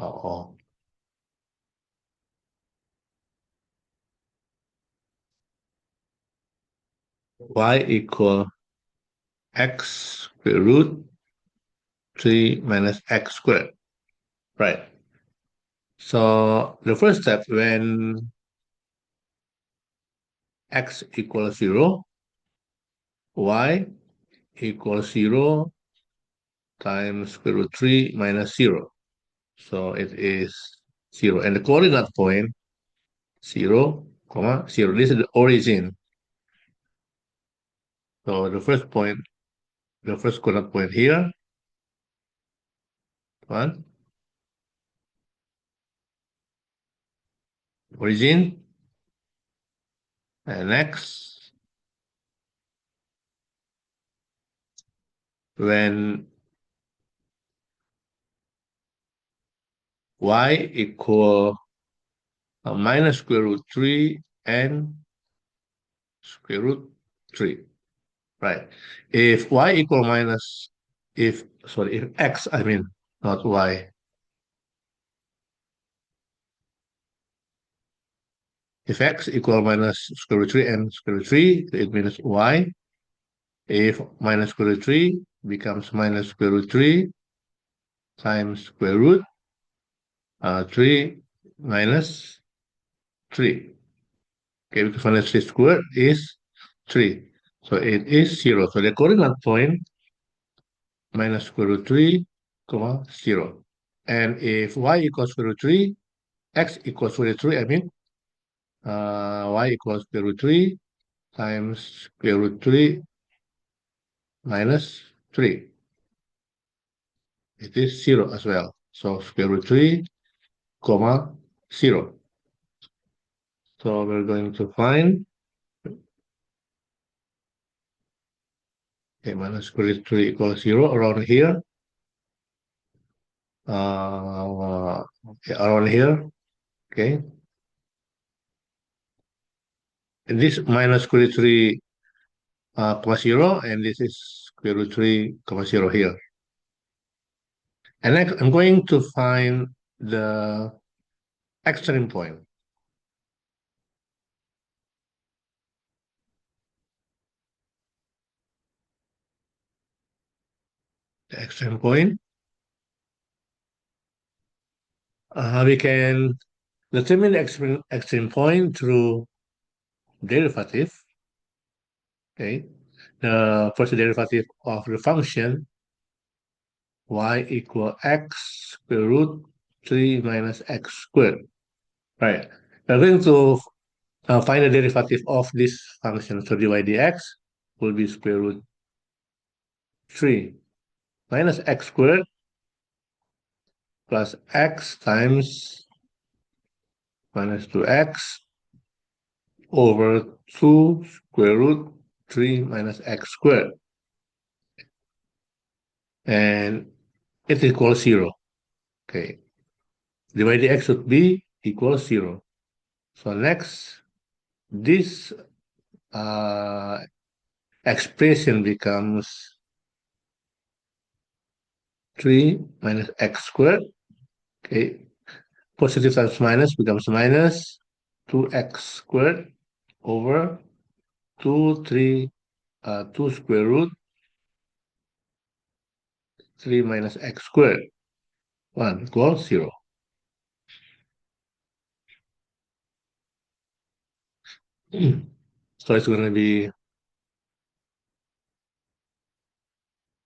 Oh, y equal x square root 3 minus x squared. Right. So the first step, when x equals 0, y equals 0 times square root 3 minus 0. So it is 0. And the coordinate point, 0, comma, 0. This is the origin. So the first point, the first coordinate point here, 1, origin, and next, when y equal minus square root 3 and square root 3, right? If y equal minus, if, sorry, if x, I mean, not y. If x equal minus square root 3 and square root 3, it means y. If minus square root 3 becomes minus square root 3 times square root 3 minus 3. Okay, because minus 3 squared is 3. So it is 0. So the coordinate point minus square root 3, comma, 0. And if y equals square root 3, x equals square root 3, I mean, y equals square root 3 times square root 3 minus 3. It is 0 as well. So square root 3, comma, 0. So we're going to find minus square root 3 equals 0 around here. Okay, around here. Okay. And this minus square root 3 comma 0, and this is square root 3 comma 0 here. And next, I'm going to find the extreme point. The extreme point. We can determine the extreme point through derivative. Okay. The first derivative of the function y equal x square root 3 minus x squared. Right. We're going to find the derivative of this function. So dy dx will be square root 3 minus x squared plus x times minus 2x over 2 square root 3 minus x squared. And it equals 0. Okay. Dy dx should be equals 0. So next, this expression becomes 3 minus x squared. Okay. Positive times minus becomes minus 2x squared over 2 square root 3 minus x squared. 1 equals 0. So it's going to be,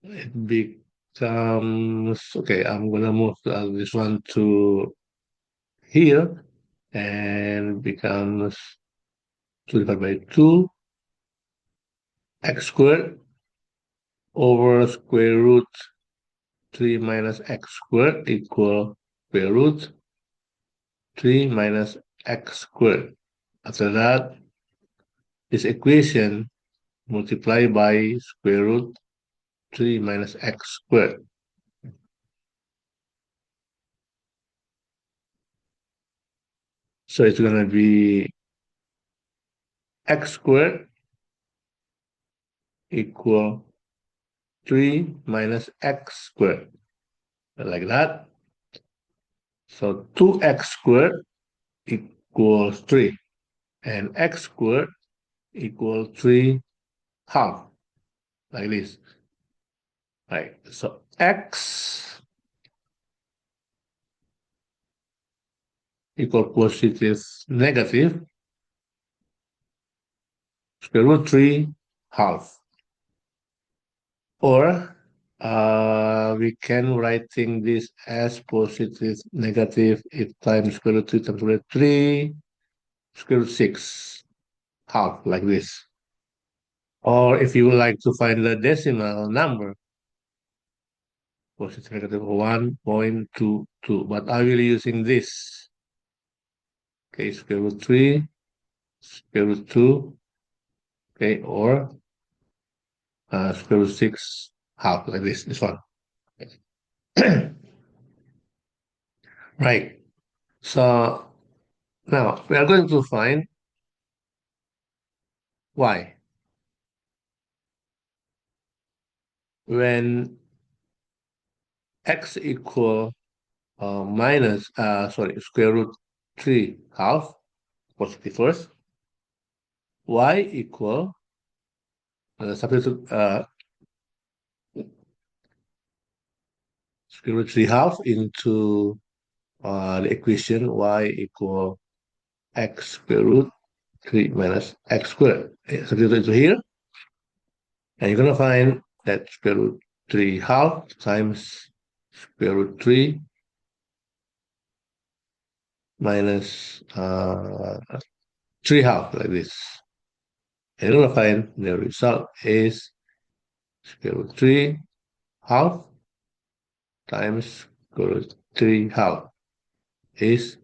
it becomes, okay, I'm going to move this one to here, and becomes 2 divided by 2 x squared over square root 3 minus x squared equal square root 3 minus x squared. After that, this equation multiplied by square root 3 minus x squared. So it's going to be x squared equal 3 minus x squared, like that. So 2x squared equals 3, and x squared equals 3 half, like this. Right, so x equal positive negative square root 3 half. Or we can writing this as positive negative if times square root 3 times square root 3 square root 6 half like this. Or if you would like to find the decimal number, positive negative 1.22. But I will using this. Okay, square root 3, square root 2, okay, or square root 6 half like this one. Right. So now we are going to find y. When x equal square root 3 half, positive first, y equal, substitute square root 3 half into the equation y equal x square root 3 minus x squared. Substitute into here, and you're going to find that square root 3 half times square root 3 minus 3 half like this. And you're going to find the result is square root 3 half times square root 3 half is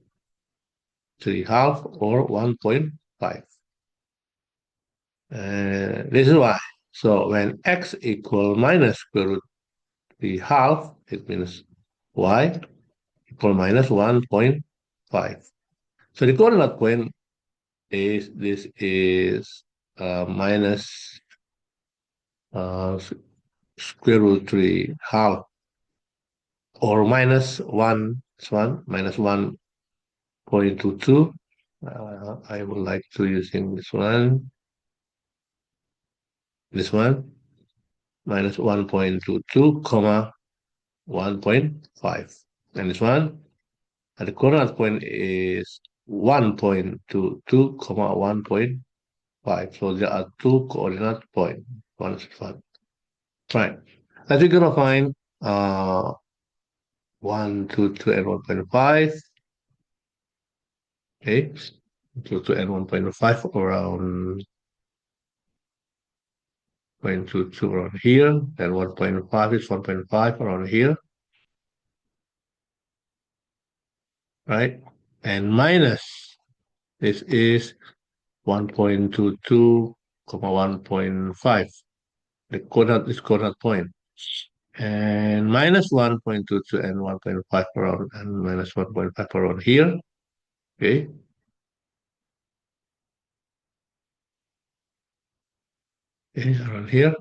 3 half or 1.5. This is why. So when x equal minus square root 3 half, it means y equal minus 1.5. So the coordinate point is this is minus square root 3 half or minus 1, this one, minus 1.22. I would like to using this one, minus 1.22, comma 1.5. And this one, and the coordinate point is 1.22, comma 1.5. So there are two coordinate points. One is 1. Right. As we're gonna find 1, 2, 2, and 1.5. Okay. 2, 2, and 1.5 around 0.22 around here, then 1.5 is 1.5 around here, right? And minus this is 1.22, 1.5. The coordinate is coordinate point. And minus 1.22 and 1.5 around, and minus 1.5 around here. Okay. Okay, around here.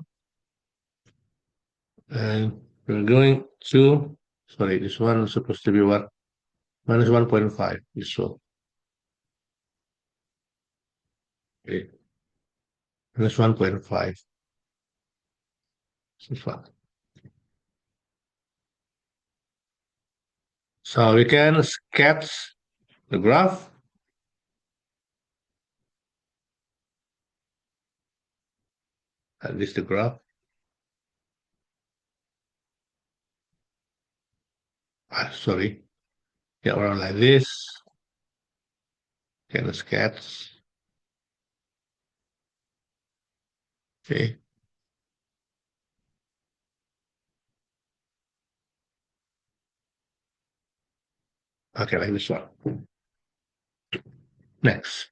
And we're going to, sorry, this one is supposed to be what? Minus 1.5, this one. Okay. Minus 1.5. This one. So we can sketch the graph. And this is the graph. Sorry. Yeah, around like this. Can sketch. Okay. Okay, like this one. Next.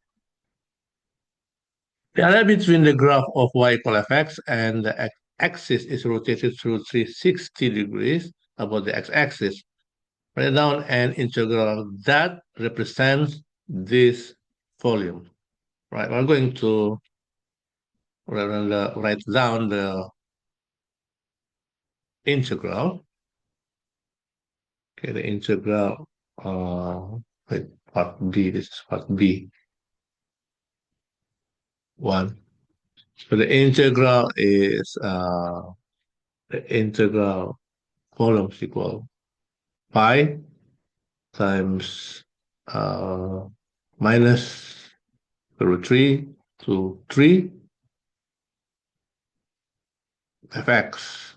The area between the graph of y equal fx and the x-axis is rotated through 360 degrees about the x-axis. Write down an integral that represents this volume. Right, we're going to write down the integral. Okay, the integral, part B, this is part B. 1. So the integral is the integral volume is equal pi times minus root 3 to 3 fx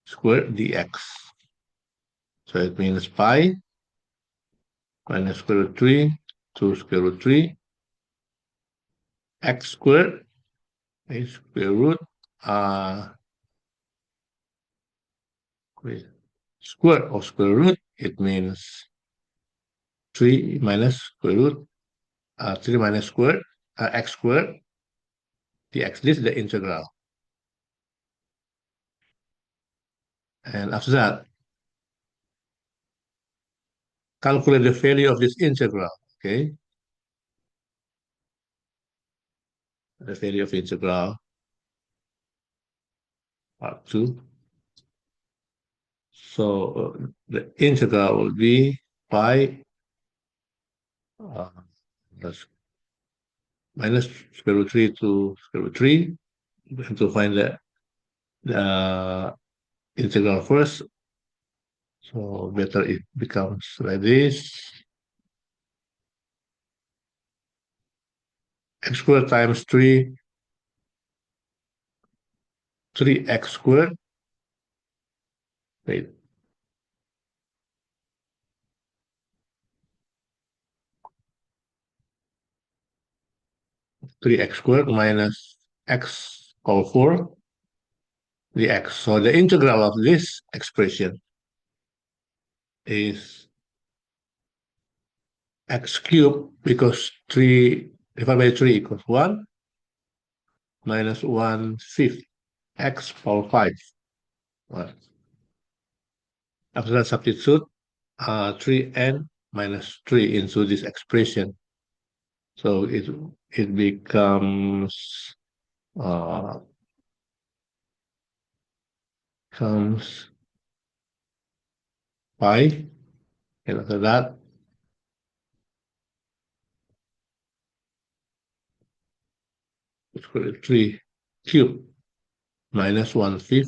squared dx. So it means pi minus square root 3 to square root 3 x squared is square root square of square root. It means 3 minus square root 3 minus squared x squared dx. This is the integral. And after that, calculate the value of this integral. Okay, the value of integral part 2. So the integral will be pi uh, minus square root 3 to square root 3. We have to find the integral first. So better it becomes like this. X squared times 3x squared. Wait. 3x squared minus x all 4 dx. So the integral of this expression is x cubed, because 3 divided by 3 equals 1, minus 1/5 x power 5. Right. After that, substitute 3n minus 3 into this expression. So it becomes uh, comes pi, and after that, square root 3 cubed minus 1/5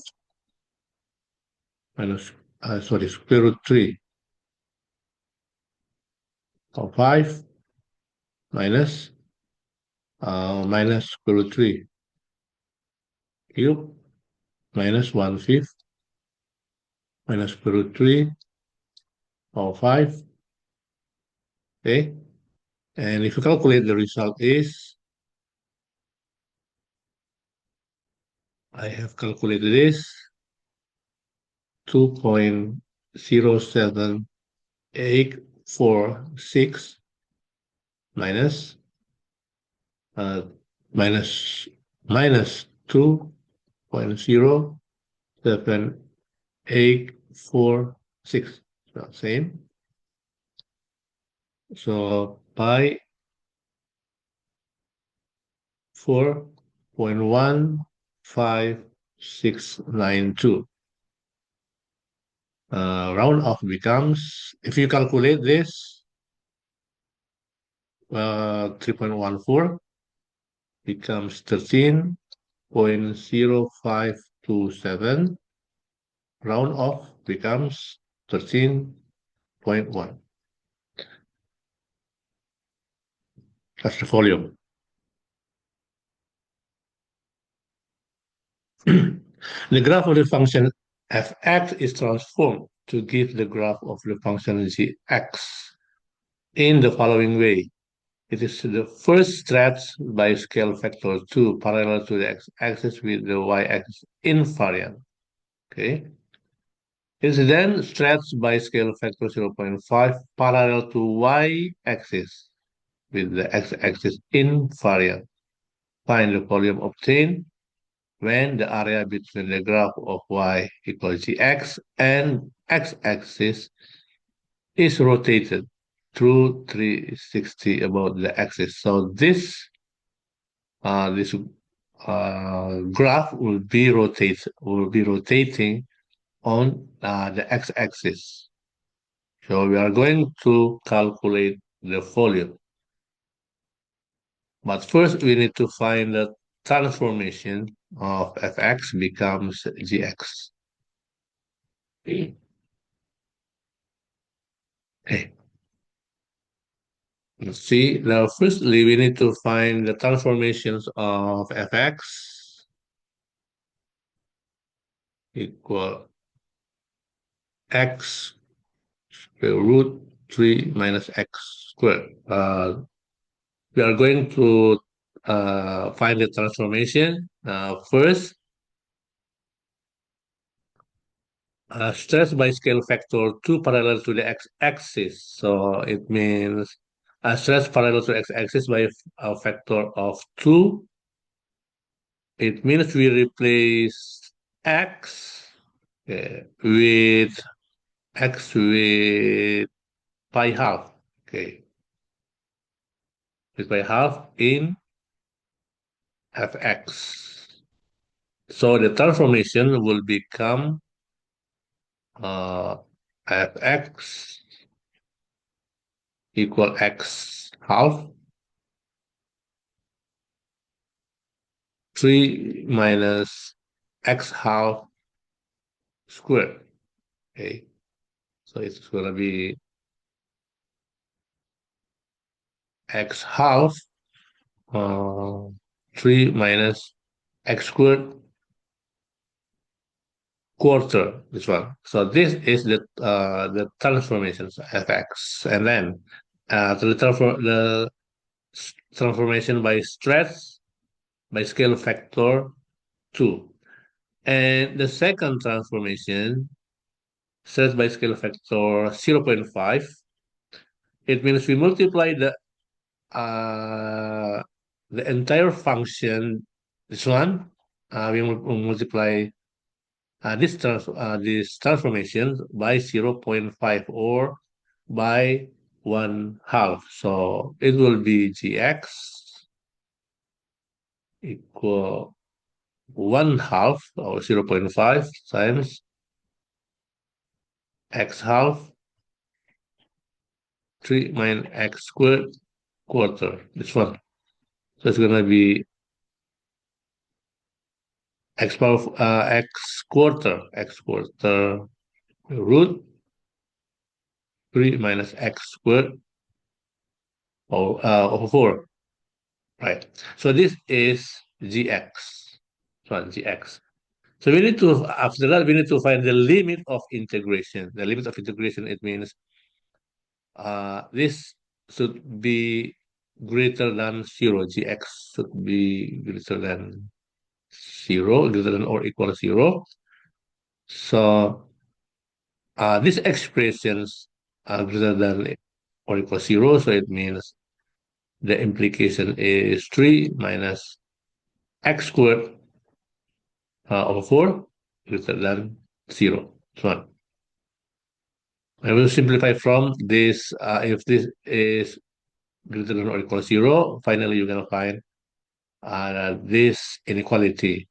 minus square root 3 of 5 minus minus square root 3 cubed minus 1/5 minus square root 3 of 5. Okay, and if you calculate, the result is, I have calculated this, 2.07846 minus uh, minus minus 2.07846. So same. So pi 4.15692. Round off becomes, if you calculate this, 3.14 becomes 13.0527. Round off becomes 13.1. That's the volume. The graph of the function fx is transformed to give the graph of the function gx in the following way. It is the first stretch by scale factor 2 parallel to the x-axis with the y-axis invariant. Okay. It is then stretched by scale factor 0.5 parallel to y-axis with the x-axis invariant. Find the volume obtained when the area between the graph of y equals gx and x-axis is rotated through 360 about the axis. So this graph will be rotating on the x-axis. So we are going to calculate the volume. But first, we need to find the transformation of fx becomes gx. Okay. Let's see. Now, firstly, we need to find the transformations of fx. equal x square root 3 minus x squared. We are going to find the transformation. First, stress by scale factor 2 parallel to the x-axis. So it means stress parallel to x-axis by a factor of 2. It means we replace x with x with pi half. Okay, with pi half in fx. So the transformation will become fx equal x half 3 minus x half squared. Okay, so it's going to be x half uh, 3 minus x squared quarter, this one. So this is the transformations fx, and then the transformation by stress by scale factor 2. And the second transformation, stress by scale factor 0.5, it means we multiply uh, the entire function, this one, we multiply this transformation by 0.5 or by 1/2. So it will be gx equal 1/2 or 0.5 times x half 3 minus x squared quarter. This one. So it's gonna be x power x quarter root 3 minus x squared over 4. Right. So this is gx. So gx. So we need to, after that, we need to find the limit of integration. The limit of integration, it means this should be greater than 0. Gx should be greater than 0, greater than or equal to 0. So these expressions are greater than or equal to 0. So it means the implication is 3 minus x squared over 4 greater than 0. So I will simplify from this. If this is greater than or equal to 0, finally you're going to find this inequality.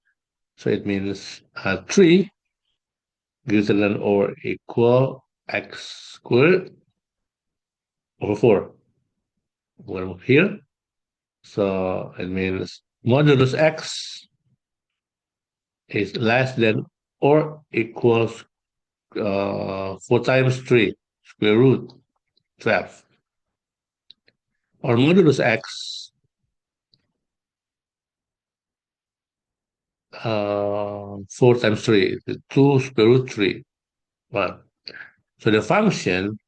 So it means 3 greater than or equal x squared over 4. We're here. So it means modulus x is less than or equals 4 times 3 square root 12. Or modulus x 4 times 3 is 2 square root 3. 1. So the function,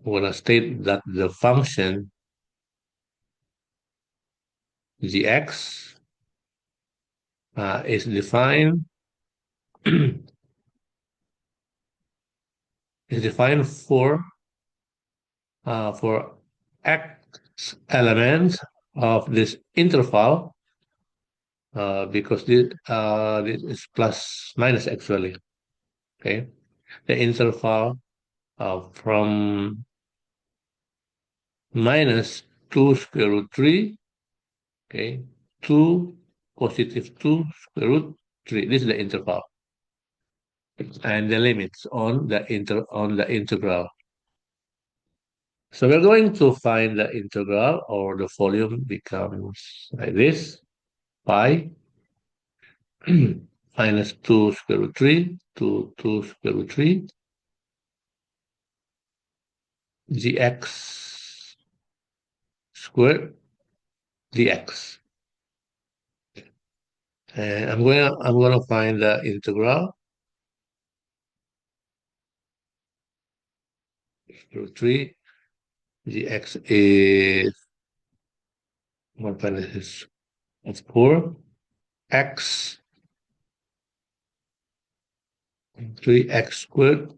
we're going to state that the function gx is defined is defined for x elements of this interval because this is plus minus actually. Okay, the interval from minus 2 square root 3, okay, to positive 2 square root 3. This is the interval. And the limits on the integral. So we're going to find the integral, or the volume becomes like this: pi minus 2 square root 3 to 2 square root 3 gx squared dx. And I'm gonna find the integral. Root 3. Gx is 1 minus of 4. X 3x squared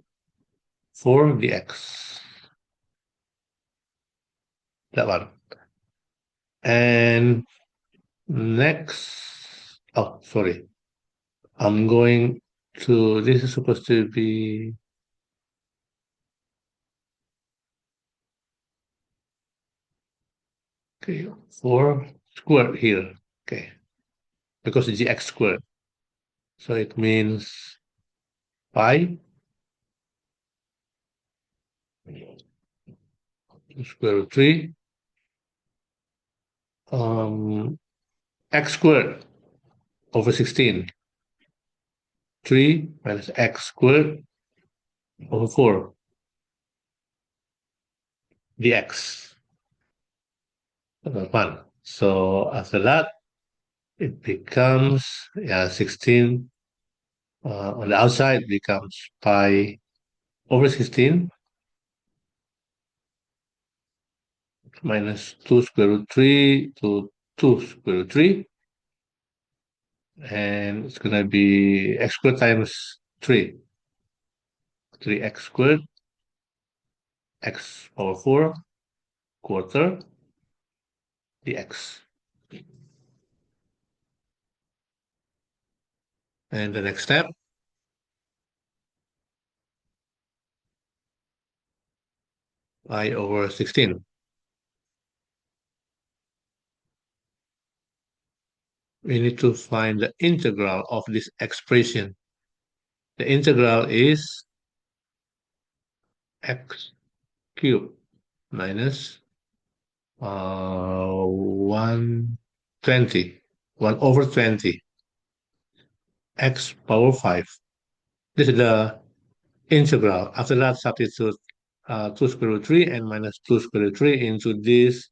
4 dx. That one. And next, oh, sorry. I'm going to, this is supposed to be, okay, 4 squared here. Okay, because it's gx squared. So it means pi square root 3 um, x squared over 16. 3 minus x squared over 4 dx. That's 1. So after that, it becomes, yeah, 16 on the outside becomes pi over 16 minus 2 square root 3 to 2 square root 3. And it's going to be x squared times 3. 3x squared, x power 4, quarter, dx. And the next step, pi over 16. We need to find the integral of this expression. The integral is x cubed minus 120, 1 over 20, x power 5. This is the integral. After that, substitute 2 square root 3 and minus 2 square root 3 into this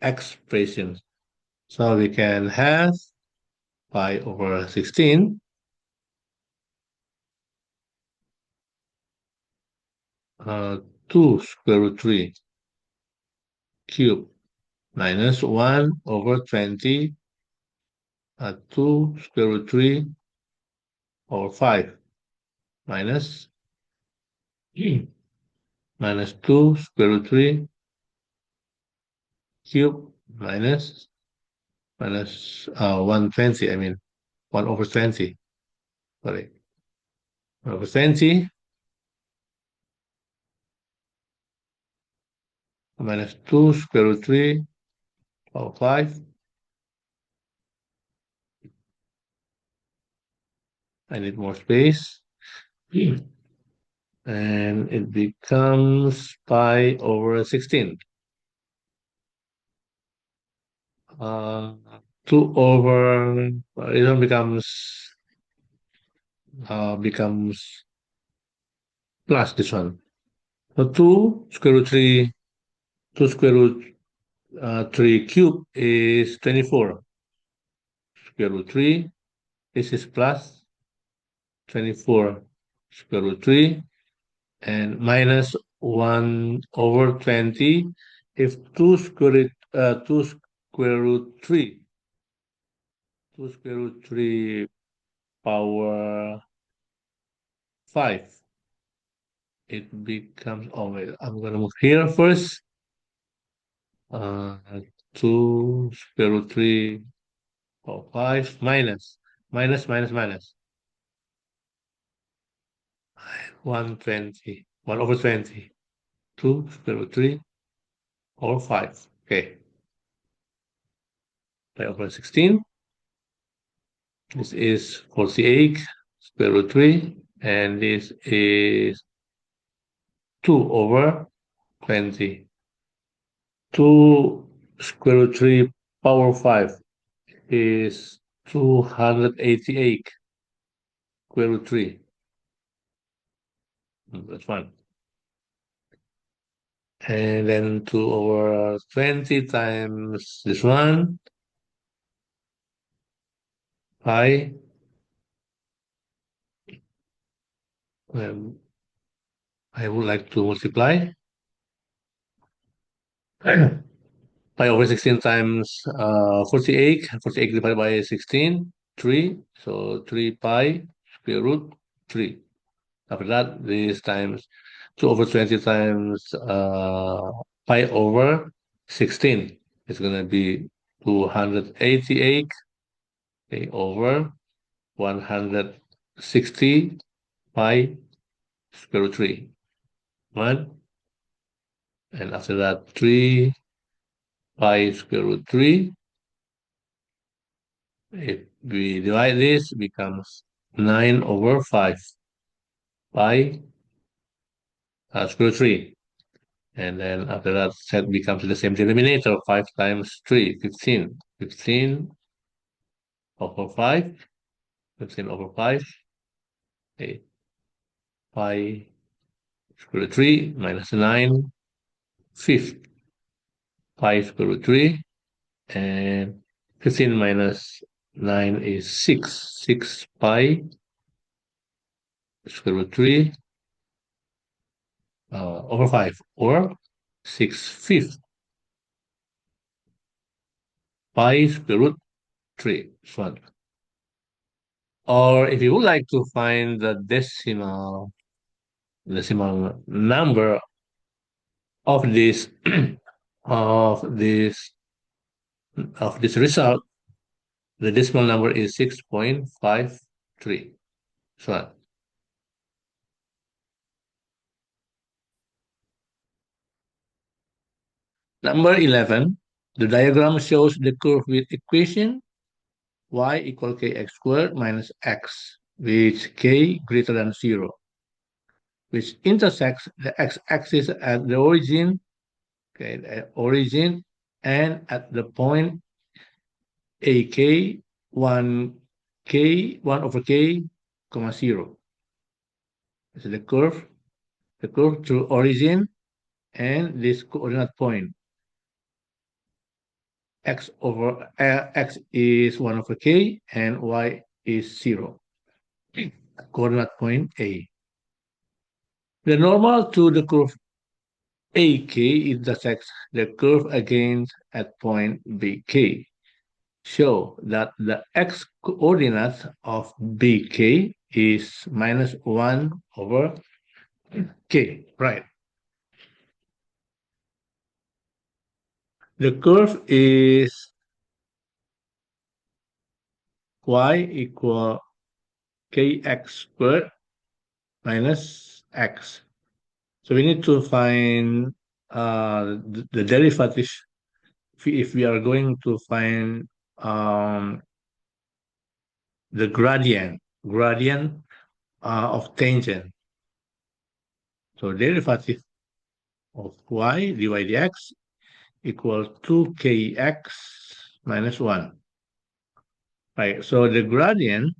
expression. So we can have pi over 16 2 square root 3 cube minus 1 over 20 2 square root 3 over 5 minus minus 2 square root 3 cube minus 120, I mean 1 over 20, sorry, 1 over 20 minus 2 square root 3 over 5. I need more space. And it becomes pi over 16. 2 over, it one becomes plus this one. So 2 square root 3, 2 square root 3 cube is 24. Square root 3, this is plus 24 square root 3 and minus 1 over 20. If 2 square root 3, 2 square root 3 power 5, it becomes, oh wait, I'm gonna move here first. Uh, 2 square root 3 power 5 minus 120, 1 over 20, 2 square root 3 or 5. Okay, pi over 16. This is 48 square root 3, and this is 2 over 20. 2 square root 3 power 5 is 288 square root 3. That's one. And then 2 over 20 times this one, pi, um, I would like to multiply pi over 16 times 48. 48 divided by 16, 3. So 3 pi square root 3. After that, this times 2 over 20 times pi over 16. It's going to be 288, okay, over 160 pi square root 3. 1. And after that, 3 pi square root 3. If we divide this, it becomes 9 over 5 pi square root 3. And then after that, set becomes the same denominator, 5 times 3, 15. 15 over 5, 15 over 5, 8 pi square root 3 minus 9, 5 pi square root 3, and 15 minus 9 is 6. 6 pi square root 3 over 5, or 6 fifths pi square root 3. So, or if you would like to find the decimal number of this of this of this result, the decimal number is 6.53. So number 11, the diagram shows the curve with equation y equal kx squared minus x, with k greater than 0, which intersects the x-axis at the origin, okay, the origin, and at the point ak 1 over k, comma 0. This is the curve through origin and this coordinate point. X is 1 over k and y is 0. Coordinate point A. The normal to the curve AK intersects the curve again at point BK. Show that the x coordinate of BK is minus 1 over k, right? The curve is y equal kx squared minus x. So we need to find the derivative if we are going to find um, the gradient of tangent. So derivative of y dy dx equals 2kx minus 1. Right, so the gradient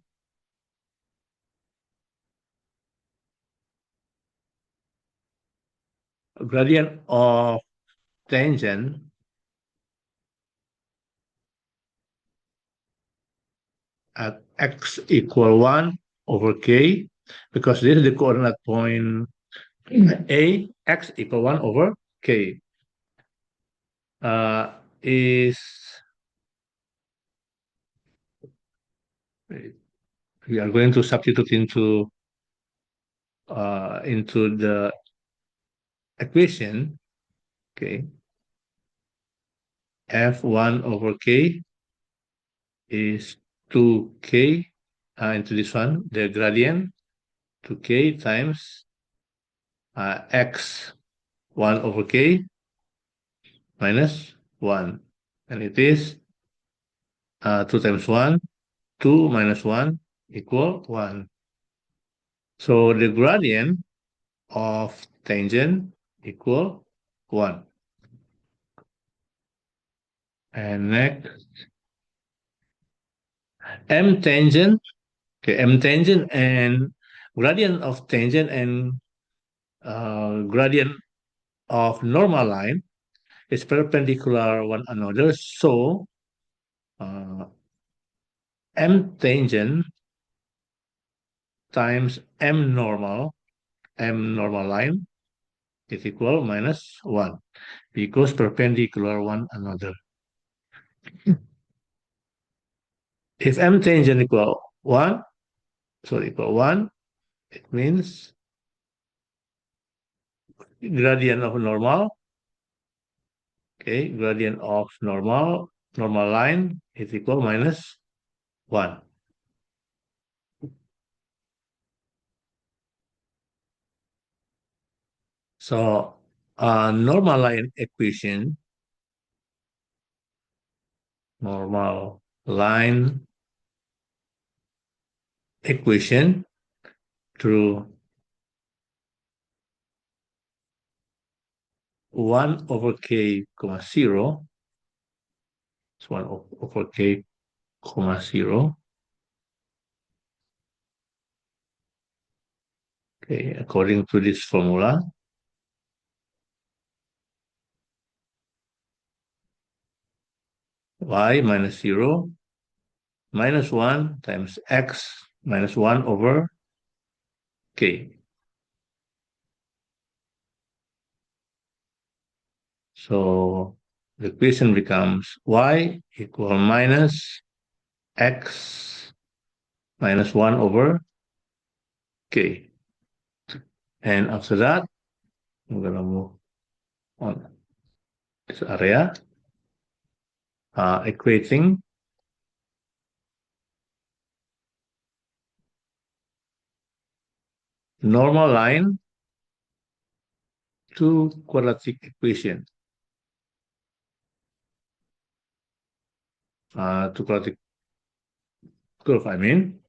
of tangent at x equal 1 over k, because this is the coordinate point A, x equal 1 over k, is, we are going to substitute into the equation, okay, f1 over k is 2k, into this one, the gradient, 2k times x 1 over k minus 1. And it is 2 times 1, 2 minus 1 equal 1. So the gradient of tangent equal 1. And next, m tangent, okay, m tangent and gradient of tangent and gradient of normal line is perpendicular one another. So uh, m tangent times m normal line is equal minus 1 because perpendicular one another. If m tangent equal 1, equal 1, it means gradient of normal, okay, gradient of normal line is equal minus 1. So normal line equation, normal line equation through 1 over k comma 0, it's 1 over k comma 0, okay, according to this formula, y minus 0 minus 1 times x minus 1 over k. So the equation becomes y equal minus x minus 1 over k. And after that, I'm going to move on this area, equating normal line to quadratic equation. To quadratic curve, I mean,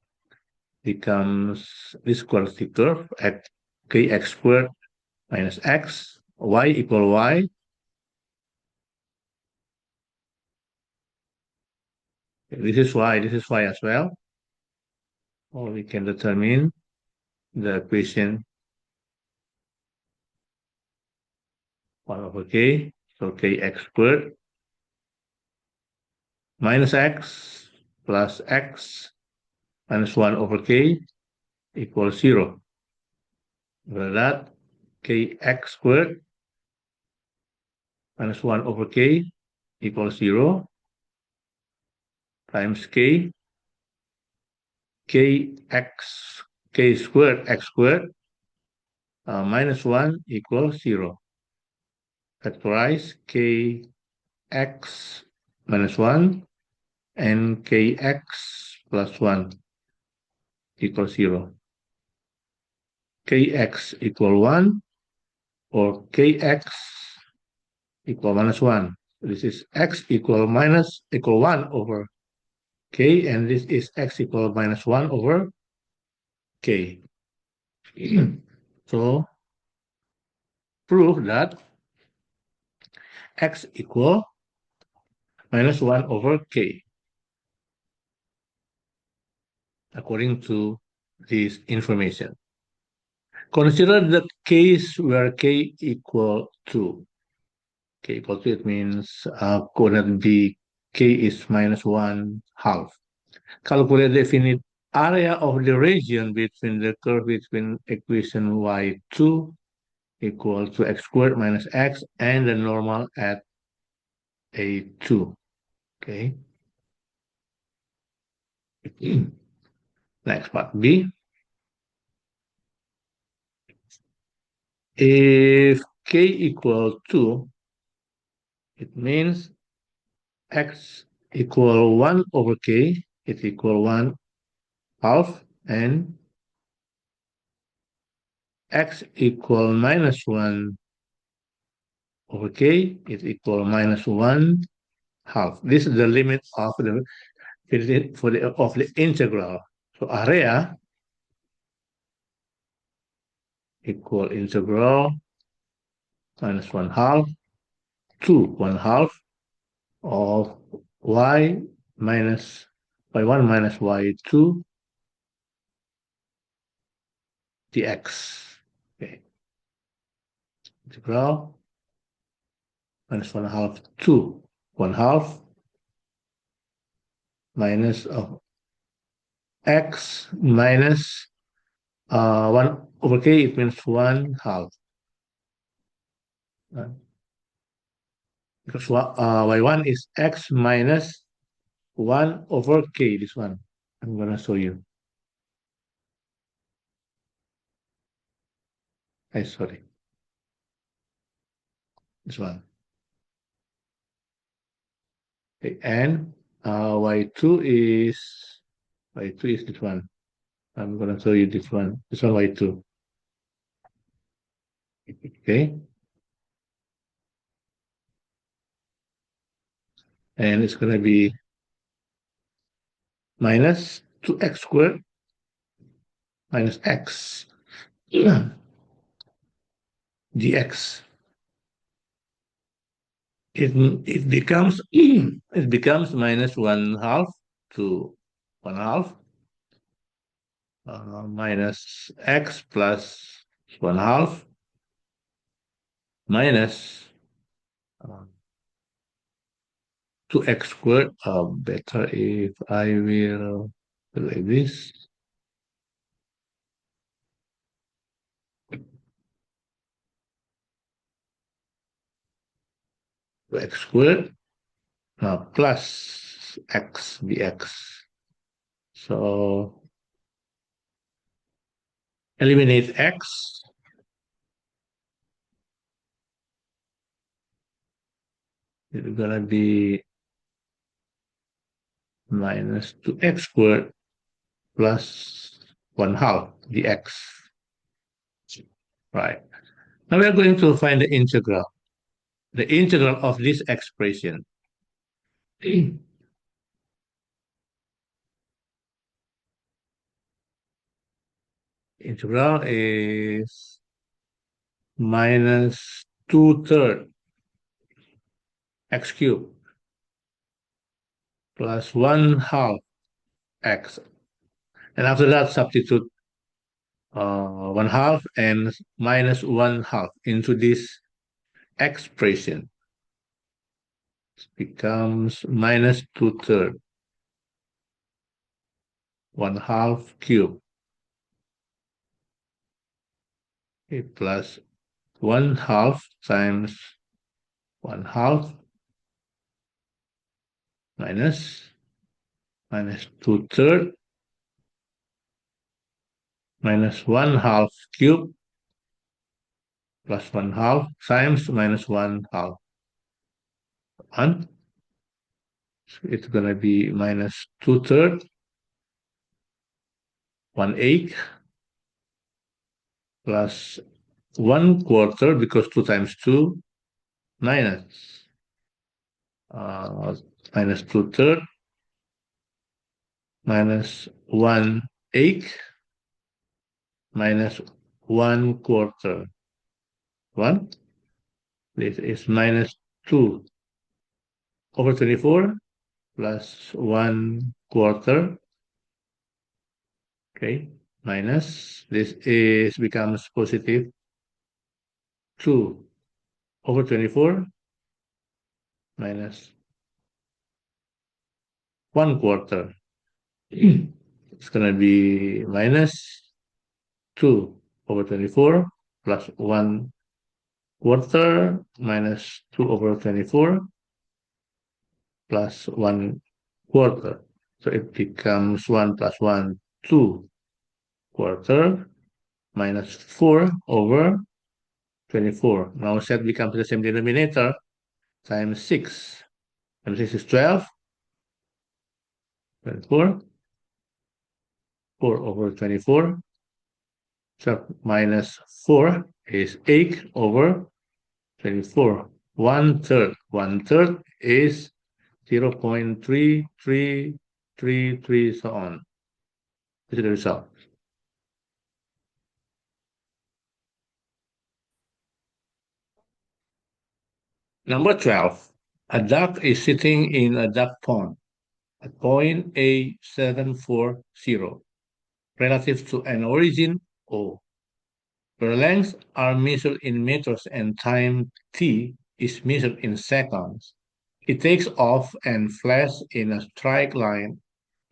becomes this quadratic curve at kx squared minus x, y equal y. This is y as well. Or we can determine the equation 1 over k, so kx squared minus x plus x minus 1 over k equals 0. For that, kx squared minus 1 over k equals 0 times k squared x squared minus 1 equals 0. Factorize kx minus 1 and kx plus 1 equals 0. Kx equal 1 or kx equal minus 1. This is x equal 1 over k, and this is x equal minus 1 over k. So prove that x equal minus 1 over k according to this information. Consider the case where k equal 2. K equal 2, it means coordinate b, k is minus 1 half. Calculate the definite area of the region between the curve between equation y2 equal to x squared minus x and the normal at a2. Okay. Next part B. If k equal 2, it means x equal 1 over k, it equal 1 half, and x equal minus 1 over k, it equal minus 1 half. This is the limit of the integral. So area equal integral minus 1 half to 1 half of y minus y1 minus y2 dx. Okay. Integral minus 1 half to 1 half minus of x minus 1 over k, it means 1 half. Because y1 is x minus 1 over k, this one. I'm going to show you. Sorry. This one. Okay, and y2 is this one. I'm going to show you this one. This one y2. Okay. And it's going to be minus 2x squared minus x dx. It becomes it becomes minus 1 half to 1 half minus x plus 1 half minus 2x squared. Better if I will do like this. X squared plus x dx. So eliminate x. It's gonna be minus 2x squared plus 1 half dx. Right. Now we are going to find the integral. The integral of this expression. Integral is minus 2/3 x cubed plus 1 half x. And after that, substitute 1 half and minus 1 half into this expression. It becomes minus 2/3 1 half cube, okay, plus 1 half times 1 half minus 2/3 minus 1 half cube plus 1 half times minus 1 half. 1. So it's going to be minus 2/3 1/8 plus 1/4, because 2 times 2 minus minus 2/3 minus 1/8 minus 1/4. 1. This is minus 2 over 24 plus 1/4. Okay, minus this is becomes positive 2 over 24 minus 1/4. It's gonna be minus 2 over 24 plus 1/4 minus 2 over 24 plus 1/4. So it becomes 1 plus 1, 2/4 minus 4 over 24. Now set becomes the same denominator times 6. Times 6 is 12. 24. 4 over 24. So minus 4 is 8 over 24. 1/3. 1/3 is 0.3333, so on. This is the result. Number 12. A duck is sitting in a duck pond at point A740 relative to an origin O. Where lengths are measured in meters and time t is measured in seconds. It takes off and flies in a straight line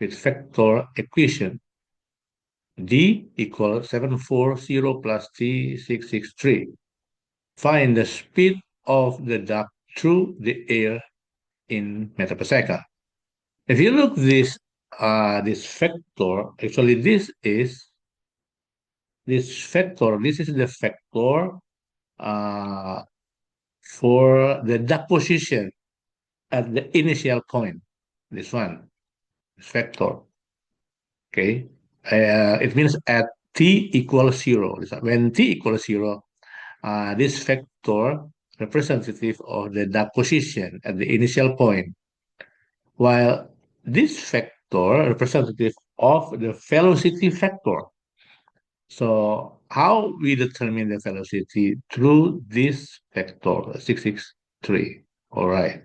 with vector equation. D equals 740 plus T 663. Find the speed of the duck through the air in meter per second. If you look this vector, actually this is the vector uh, for the duck position at the initial point. This one, this vector. Okay, it means at t equals 0. When t equals 0, this vector representative of the duck position at the initial point, while this vector representative of the velocity vector. So how we determine the velocity through this vector 663. All right.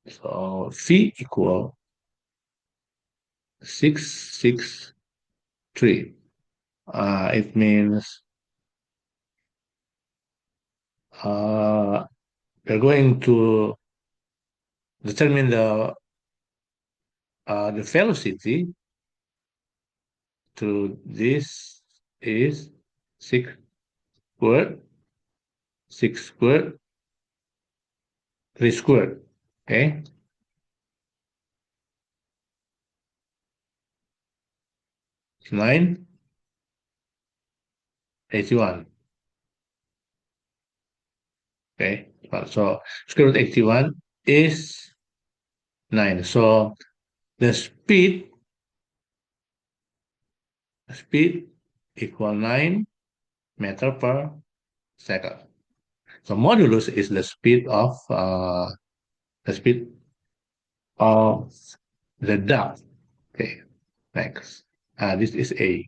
So v equal 663. It means we're going to determine the velocity to this is 6 squared, 6 squared, 3 squared. Okay. It's 981. Okay. So square root 81 is 9. So the speed equal 9 meter per second. So modulus is the speed of the duck. Okay, next. This is A.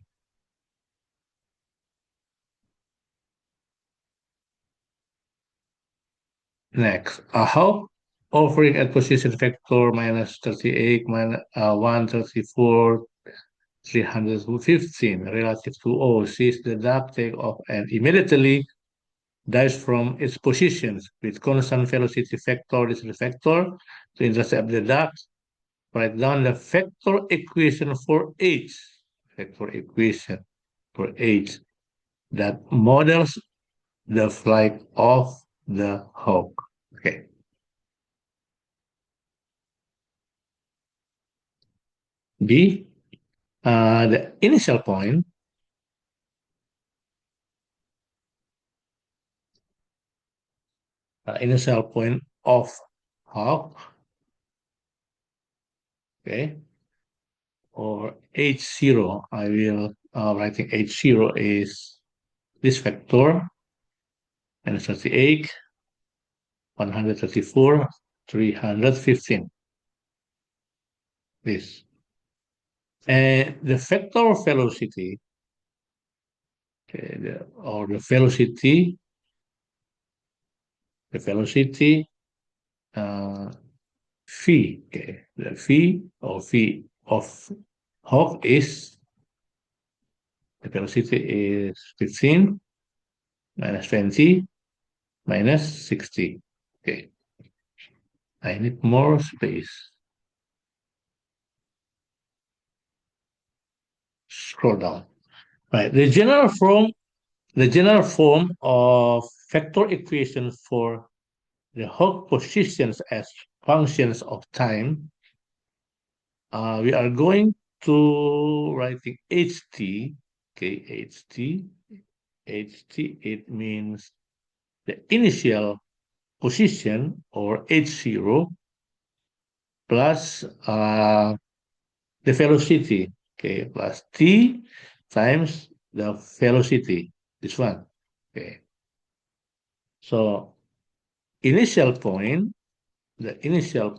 Next, a hawk offering at position vector minus 38, minus 134, 315 relative to O sees the duck take off and immediately dives from its positions with constant velocity vector. This is the vector to intercept the duck. Write down the vector equation for H. Vector equation for H that models the flight of the hawk. Okay. B, the initial point of hawk, okay, or H0. I will writing H0 is this vector, and 38, 134, 315. This. And the vector velocity, okay, the velocity uh, phi, okay, the phi of hawk is, the velocity is 15 minus 20 minus 60. Okay, I need more space. Scroll down. Right, the general form of vector equation for the hawk positions as functions of time. We are going to writing ht. Okay, ht. It means the initial position, or h0, plus the velocity. Okay, plus t times the velocity. This one. Okay. So initial point, the initial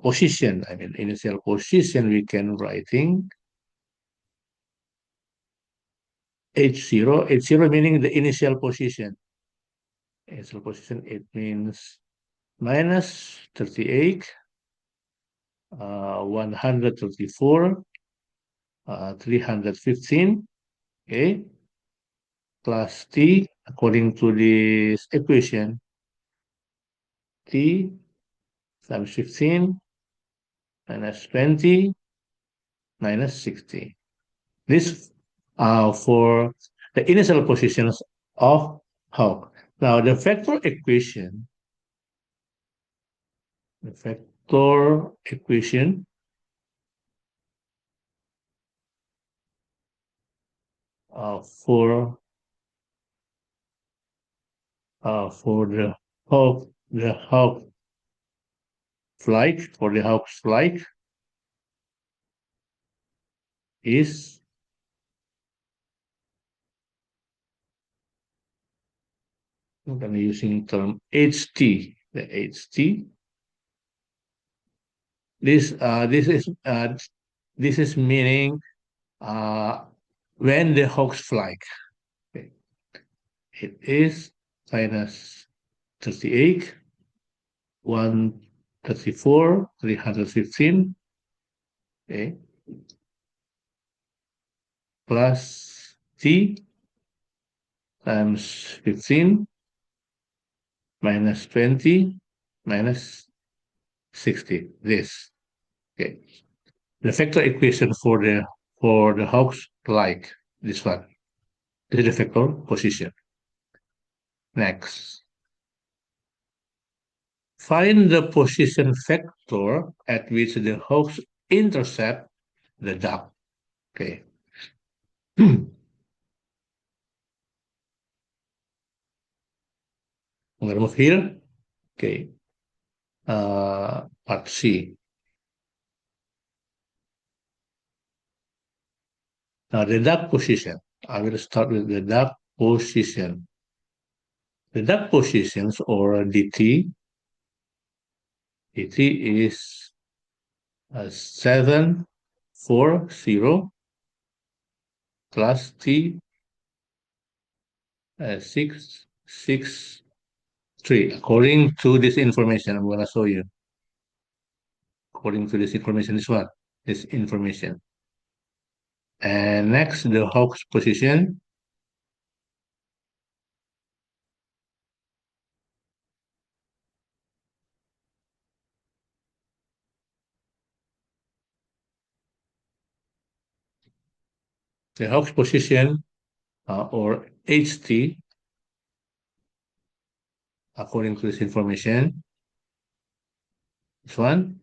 position, I mean initial position, we can writing h0 meaning the initial position. Initial position, it means minus 38, 134, 315, okay, plus t according to this equation t times 15 minus 20 minus 60. This for the initial positions of Hawk. Now the vector equation for the Hawk flight for the Hawk's flight is I'm using term HT. The HT. This this is meaning when the Hawks fly. Okay. It is minus 38, 134, 315, okay, plus t times 15 minus 20 minus 60. This. Okay. The vector equation for the Hawks like this one. This is the vector position. Next. Find the position vector at which the Hawks intercept the duck. Okay. I'm gonna move here. Okay. Part C. Now the duck position. I will start with the duck position. The duck positions or DT is 7, 4, 0 plus T 6, 6, 3. According to this information, I'm going to show you. According to this information, this one, this information. And next, the Hawk's position. The Hawk's position or HT, according to this information, this one,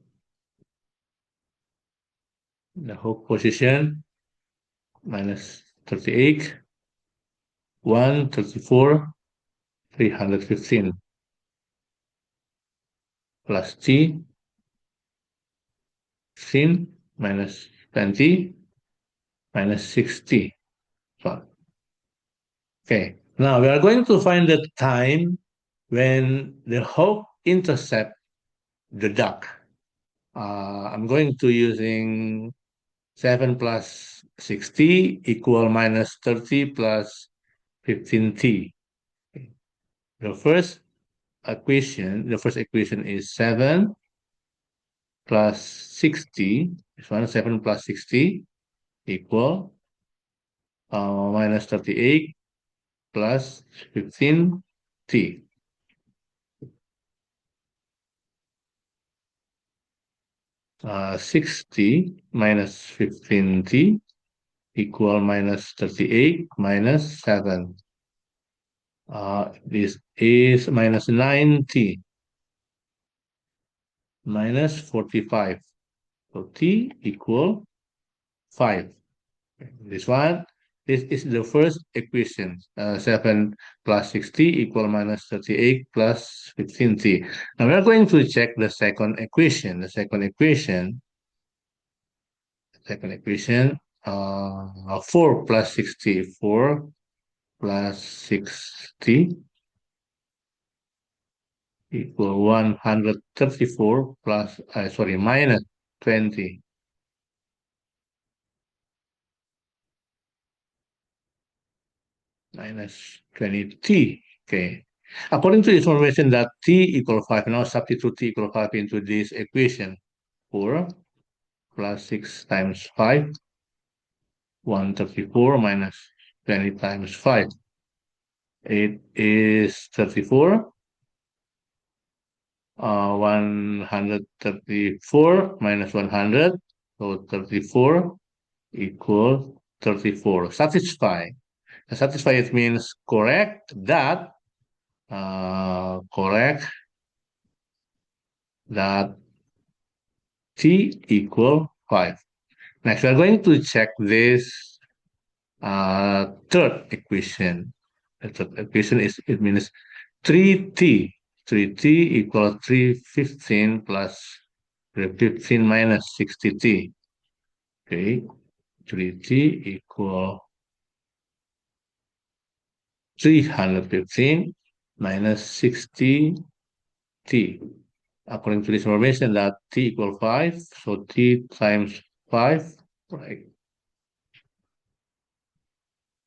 the Hawk position minus 38, 134, 315 plus T, 15 minus 20 minus 60. So, okay, now we are going to find the time when the hawk intercept the duck. I'm going to using 7 plus 60 equal minus 30 plus 15t. Okay. The first equation is 7 plus 60. This one 7 plus 60 equal minus 38 plus 15t. 60 minus 15t equal minus 38 minus 7. This is minus 9t minus 45. So t equal 5. This one, this is the first equation. 7 plus 60 equal minus 38 plus 15t. Now we are going to check the second equation. Second equation, 4 plus 60, 4 plus 60 equal 134 plus, minus 20. Minus 20t. Okay. According to this information that t equal 5, now substitute t equal 5 into this equation. 4 plus 6 times 5, 134 minus 20 times 5. It is 34 134 minus 100, so 34 equal 34. Satisfy. Satisfy, it means correct that t equal 5. Next, we are going to check this third equation. The third equation is, it means 3t. 3t equals 315 plus 315 minus 60t. Okay, 3t equal 315 minus 60t. According to this information, that t equal 5, so t times 5, right?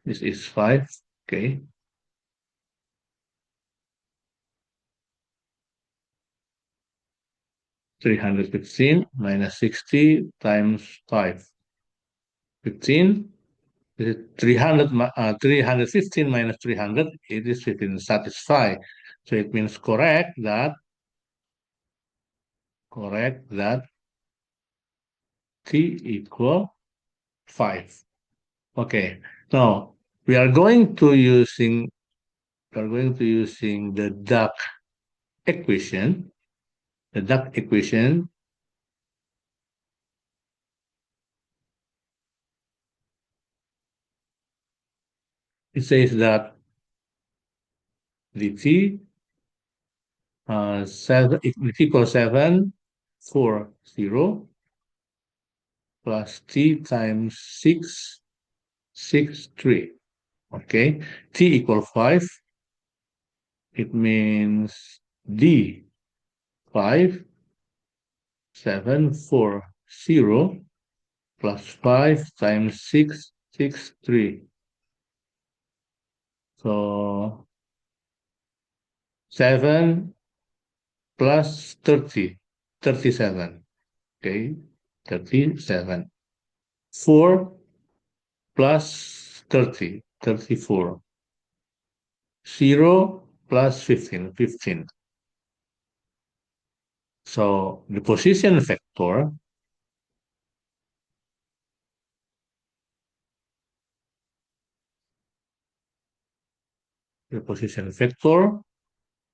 This is 5, okay? 315 minus 60 times 5. 15. This is 315 minus 300. It is 15. Satisfy. So it means correct that t equal 5. Okay. Now we are going to using the duck equation. The duck equation, it says that the t 7 equals 740 plus t times 663. Okay, t equal 5. It means d 5740 plus 5 times 663. So 7 plus 30, 37. Okay, 37. 4 plus 30, 34. 0 plus 15, 15. So the position vector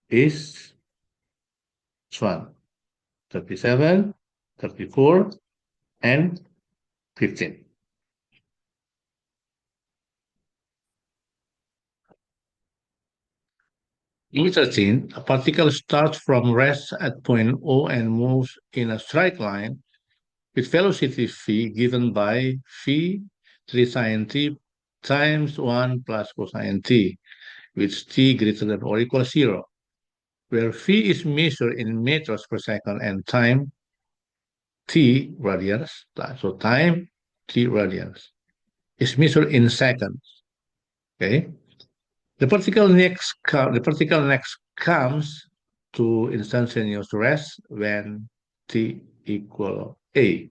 is 1, 37, 34, and 15. In 13, a particle starts from rest at point O and moves in a straight line with velocity phi given by phi 3 sine t times 1 plus cosine t, with t greater than or equal 0, where phi is measured in meters per second and time t radians, so time t radians is measured in seconds. Okay, the particle next comes to instantaneous rest when t equal a.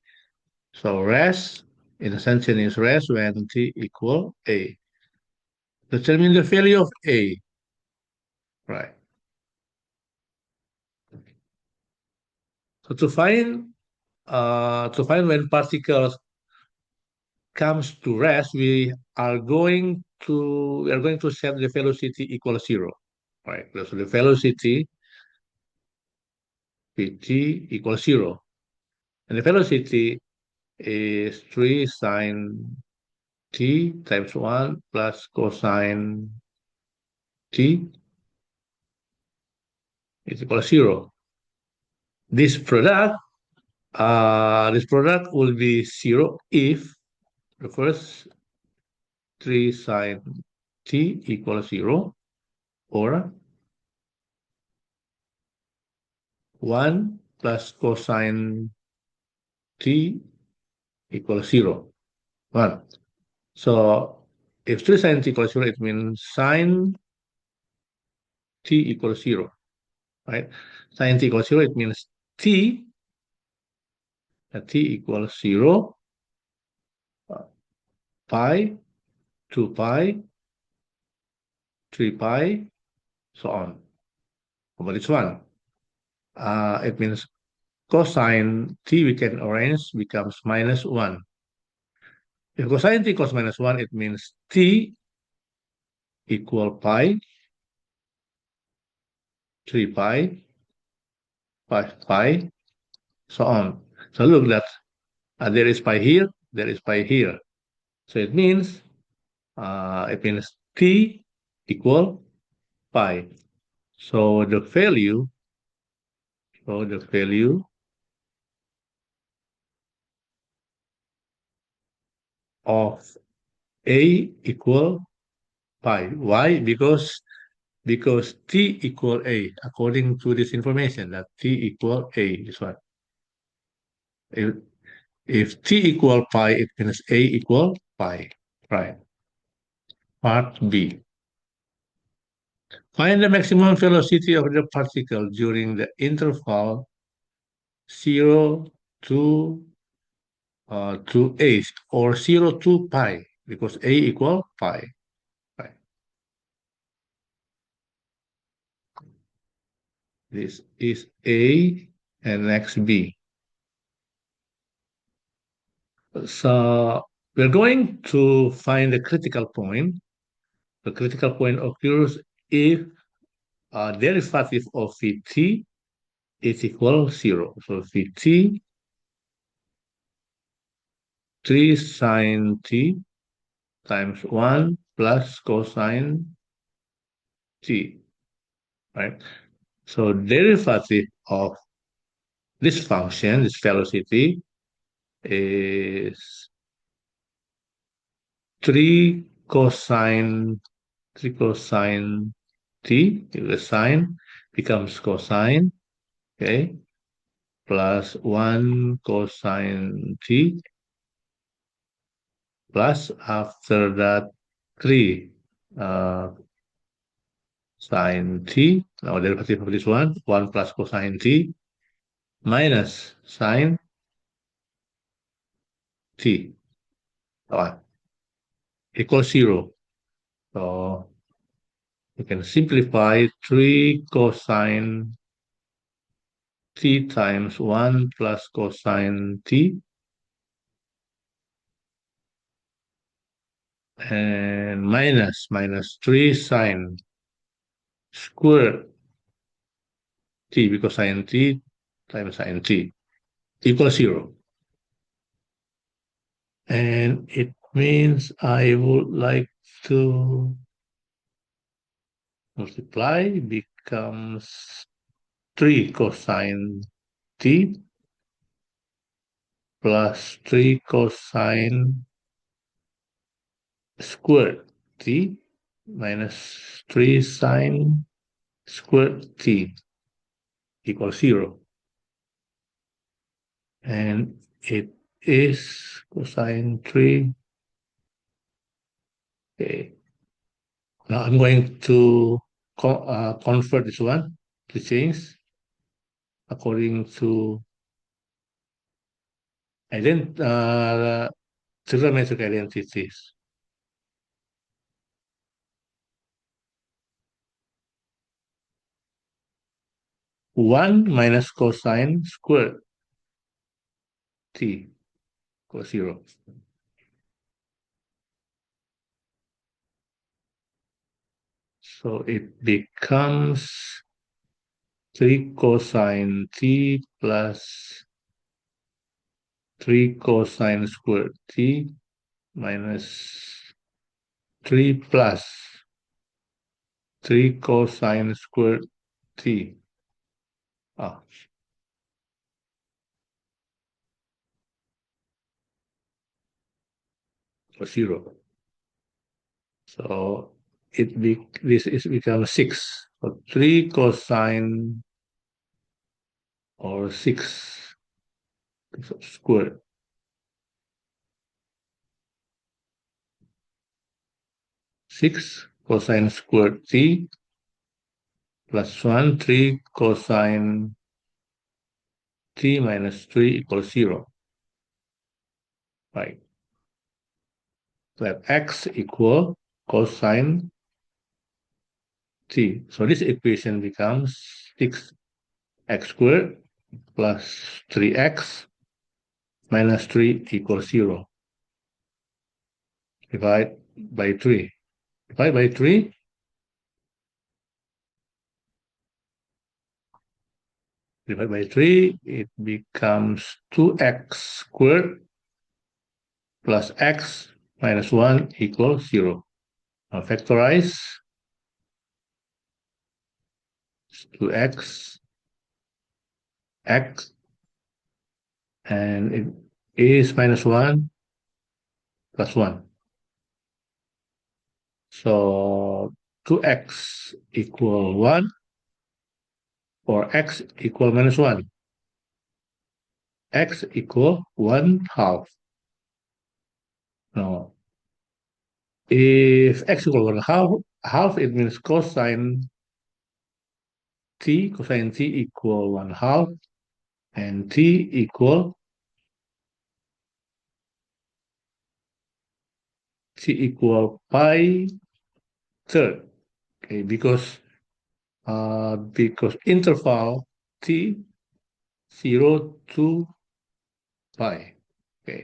So instantaneous rest when t equal a. Determine the value of a. Right. So to find when particles comes to rest, we are going to set the velocity equal 0. Right. So the velocity Vt equals 0. And the velocity is 3 sine t times 1 plus cosine t is equal to 0. This product will be 0 if the first 3 sine t equals 0, or 1 plus cosine t equals 0. 1. So if 3 sine t equals 0, it means sine t equals 0, right? Sine t equals 0, it means t equals 0, pi, 2 pi, 3 pi, so on. But it's 1. it means cosine t we can arrange becomes -1. If cosine t equals -1, it means t equal pi, 3 pi, 5 pi, so on. So look that there is pi here, there is pi here. So it means t equal pi. So the value of a equal pi. Why? Because t equal a, according to this information that t equal a, this one. If, if t equal pi, it means a equal pi, right? Part B. Find the maximum velocity of the particle during the interval 0 to a, or 0 to pi, because a equal pi. Right? This is A and next B. So we're going to find the critical point. The critical point occurs if derivative of Vt is equal 0. So Vt 3 sine t times 1 plus cosine t, right? So derivative of this function, this velocity, is 3 cosine 3 cosine t, the sine becomes cosine, okay, plus 1 cosine t, plus after that 3 uh, sine t. Now derivative of this 1 plus cosine t, minus sine t, uh, equals 0. So you can simplify 3 cosine t times 1 plus cosine t, and minus 3 sine square t, because sine t times sine t equals 0. And it means I would like to multiply, becomes 3 cosine t plus 3 cosine square t minus 3 sine square t equals 0. And it is cosine 3. Okay. Now I'm going to convert this one to change according to trigonometric identities. 1 minus cosine squared t equals 0. So it becomes 3 cosine t plus 3 cosine squared t minus 3 plus 3 cosine squared t. Ah, for 0. So this is become 6. So 3 cosine or 6 squared. 6 cosine squared t plus 1, 3 cosine t minus 3 equals 0. Right. Let x equal cosine t. So this equation becomes 6x x squared plus 3x minus 3 equals 0. Divide by 3. Divide by 3. Divide by 3, it becomes 2x squared plus x minus 1 equals 0. Now factorize 2x, x, and it is minus 1 plus 1. So 2x equal 1 or x equal minus 1. X equal 1/2. Now, if x equal 1/2, it means cosine t equal 1/2, and t equal pi third. Okay, because interval t 0 to pi. Okay.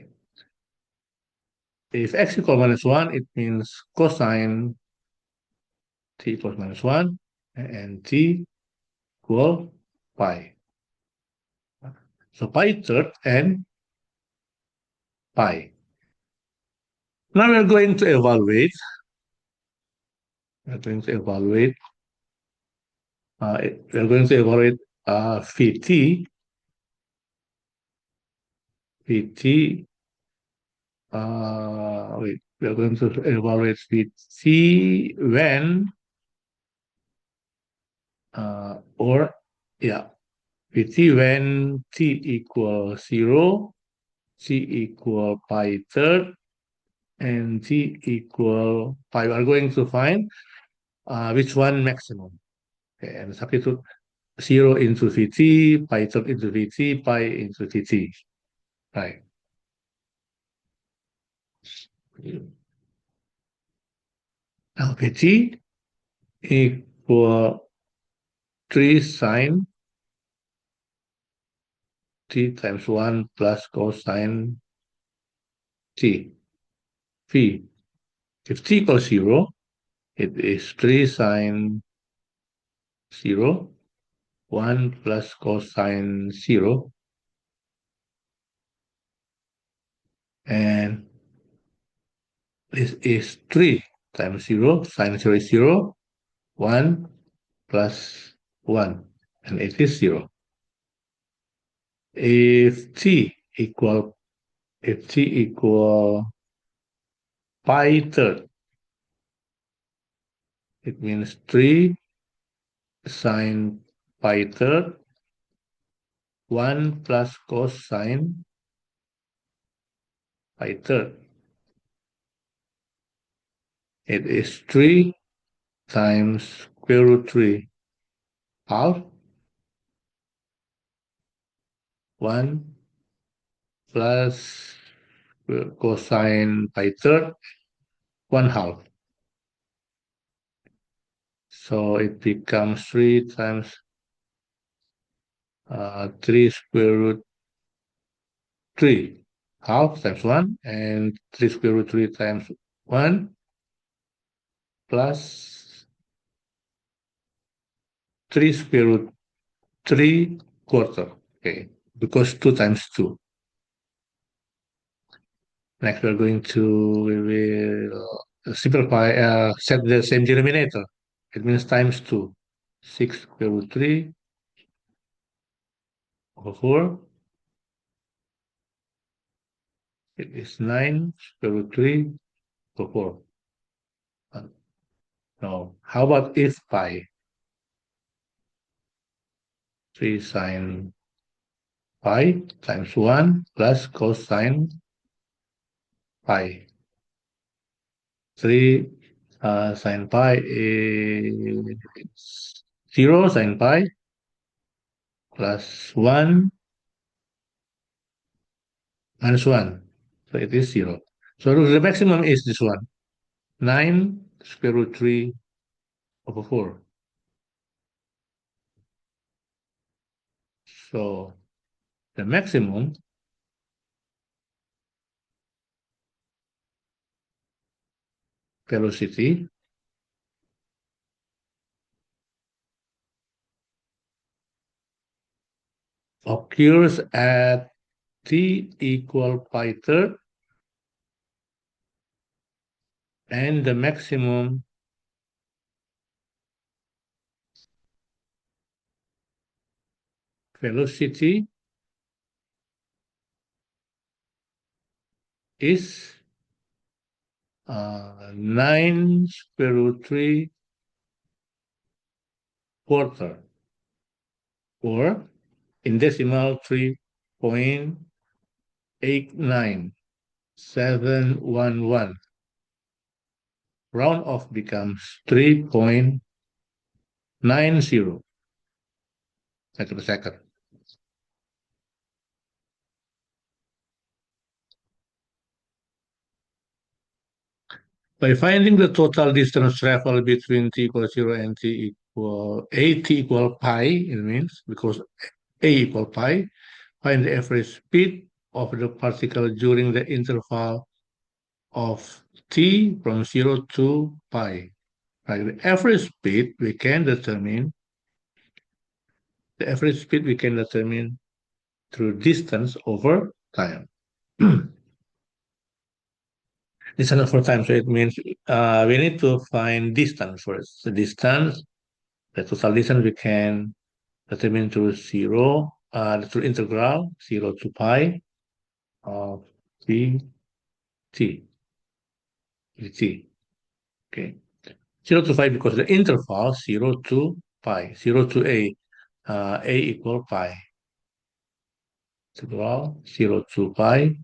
If x equal minus 1, it means cosine t equals minus 1 and t equal pi. So pi third and pi. Now we're going to evaluate. We're going to evaluate. We're going to evaluate phi t. Phi t. We're going to evaluate phi t when phi t when t equals 0, t equal pi third, and t equal pi. We are going to find which one maximum. Okay, and substitute 0 into Vt, pi third into Vt, pi into Vt. Right. Now Vt equal 3 sine t times 1 plus cosine t. Phi. If t equals 0, it is 3 sine 0, 1 plus cosine 0, and this is 3 times 0, sine 0 is 0, 1 plus 1, and it is 0. If t equal pi third, it means 3 sine pi third, 1 plus cosine pi third. It is 3 times square root 3 half, 1 plus cosine pi third, 1/2. So it becomes 3 times 3 square root 3 half times 1, and 3 square root 3 times 1 plus 3 square root 3 quarter. Okay, because 2 times 2. Next, we will simplify, set the same denominator. It means times 2. 6 square root 3 over 4. It is 9 square root 3 over 4. Now, how about if pi? 3 sine pi times 1 plus cosine pi. 3 sine pi is 0 sine pi plus 1 minus 1. So it is 0. So the maximum is this one. 9 square root 3 over 4. So the maximum velocity occurs at t equal pi third, and the maximum velocity is 9 square root 3 quarter, or in decimal 3.89711. Round off becomes 3.90 meter per second. By finding the total distance traveled between t equals 0 and t equal pi, it means, because a equal pi, find the average speed of the particle during the interval of t from 0 to pi. Right? The average speed we can determine through distance over time. Distance over time, so it means we need to find distance first. The distance, the total distance we can determine through through integral 0 to pi of dt. Okay. 0 to pi because the interval 0 to pi, 0 to a equal pi. Integral 0 to pi,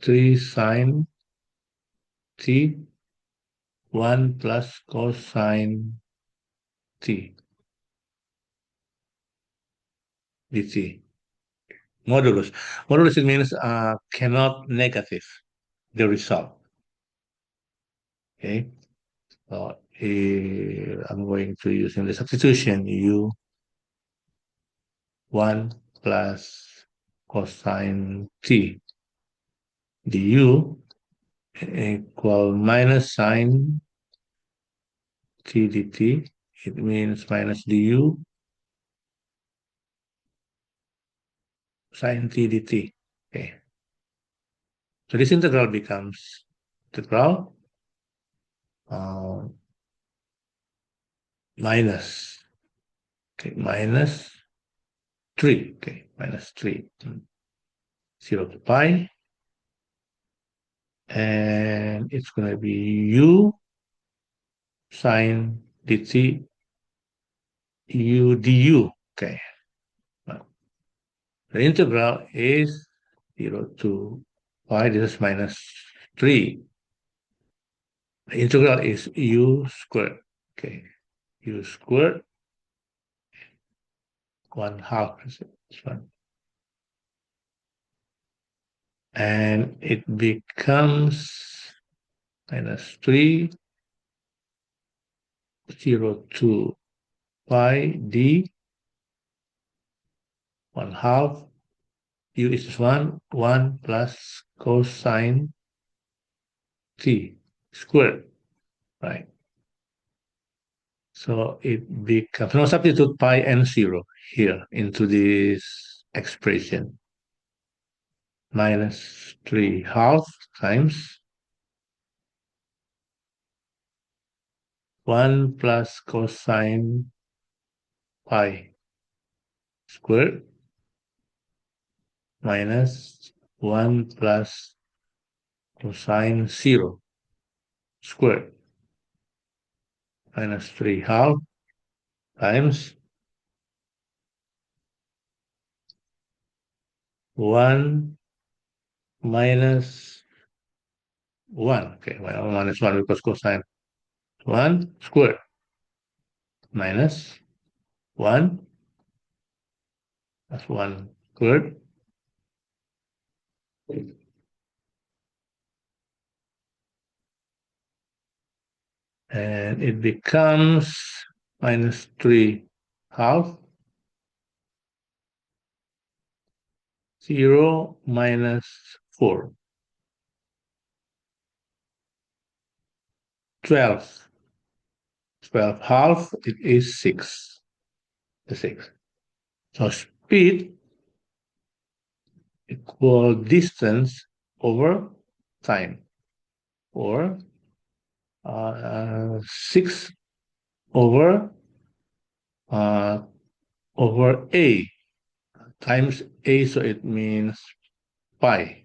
3 sine t, 1 plus cosine t dt. Modulus. Modulus, it means cannot negative the result. Okay. So I'm going to use in the substitution u 1 plus cosine t du equal minus sine t dt. It means minus du sine t dt. Okay. So this integral becomes integral minus, okay, minus 3, okay, minus 3, 0 to pi, and it's going to be u sine dt u du, okay. The integral is 0 to pi, this is minus 3. The integral is u squared, okay, u squared 1/2, this one. And it becomes minus 3, 0 to pi d 1/2 u is 1 plus cosine t squared, right? So it becomes, now substitute pi and 0 here into this expression. Minus 3/2 times 1 plus cosine pi squared minus 1 plus cosine 0 squared minus 3/2 times 1 minus 1. Okay, well, minus 1 because cosine 1 squared minus 1 plus 1 squared and it becomes minus 3 half, 0 minus 4, 12. 12 half, it is 6. The 6. So speed equal distance over time, or 6 over uh, over a times a, so it means pi.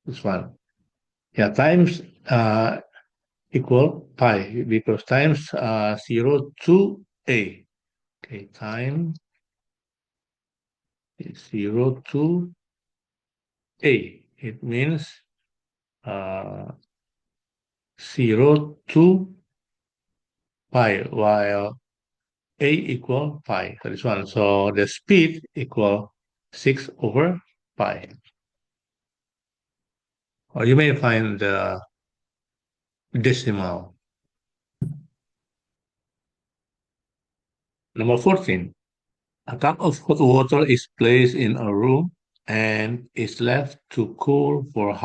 This one, yeah, times equal pi, because times 0 to a. Okay, time is 0 to a. It means uh, 0 to pi, while a equal pi. So this one. So the speed equal 6 over pi. Or you may find the decimal. Number 14. A cup of hot water is placed in a room and is left to cool for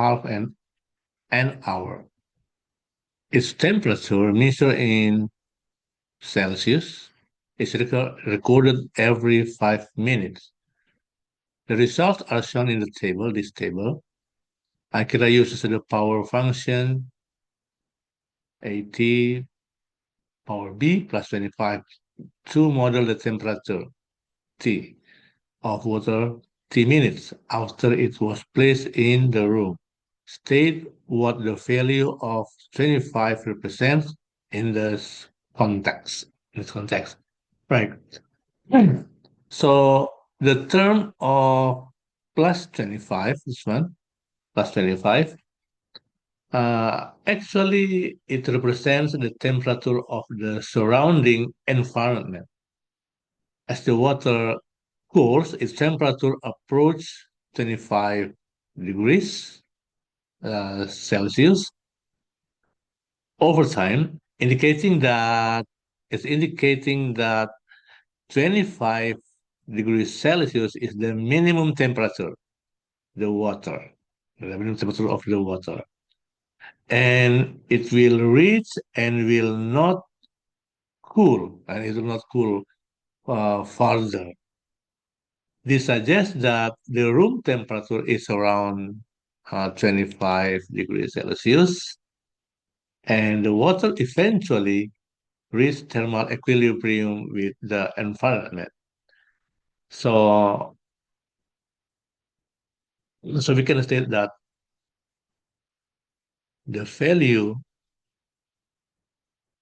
an hour. Its temperature measured in Celsius is recorded every 5 minutes. The results are shown in the table, this table. Akira uses the power function AT power B plus 25 to model the temperature T of water T minutes after it was placed in the room. State what the value of 25 represents in this context. In this context. Right. So the term of plus 25, this one, plus 25, actually it represents the temperature of the surrounding environment. As the water cools, its temperature approaches 25 degrees Celsius over time, indicating that 25 degrees Celsius is the minimum temperature, the water, the minimum temperature of the water. And it will reach and will not cool, and it will not cool further. This suggests that the room temperature is around 25 degrees Celsius, and the water eventually reach thermal equilibrium with the environment. So, so we can state that the value,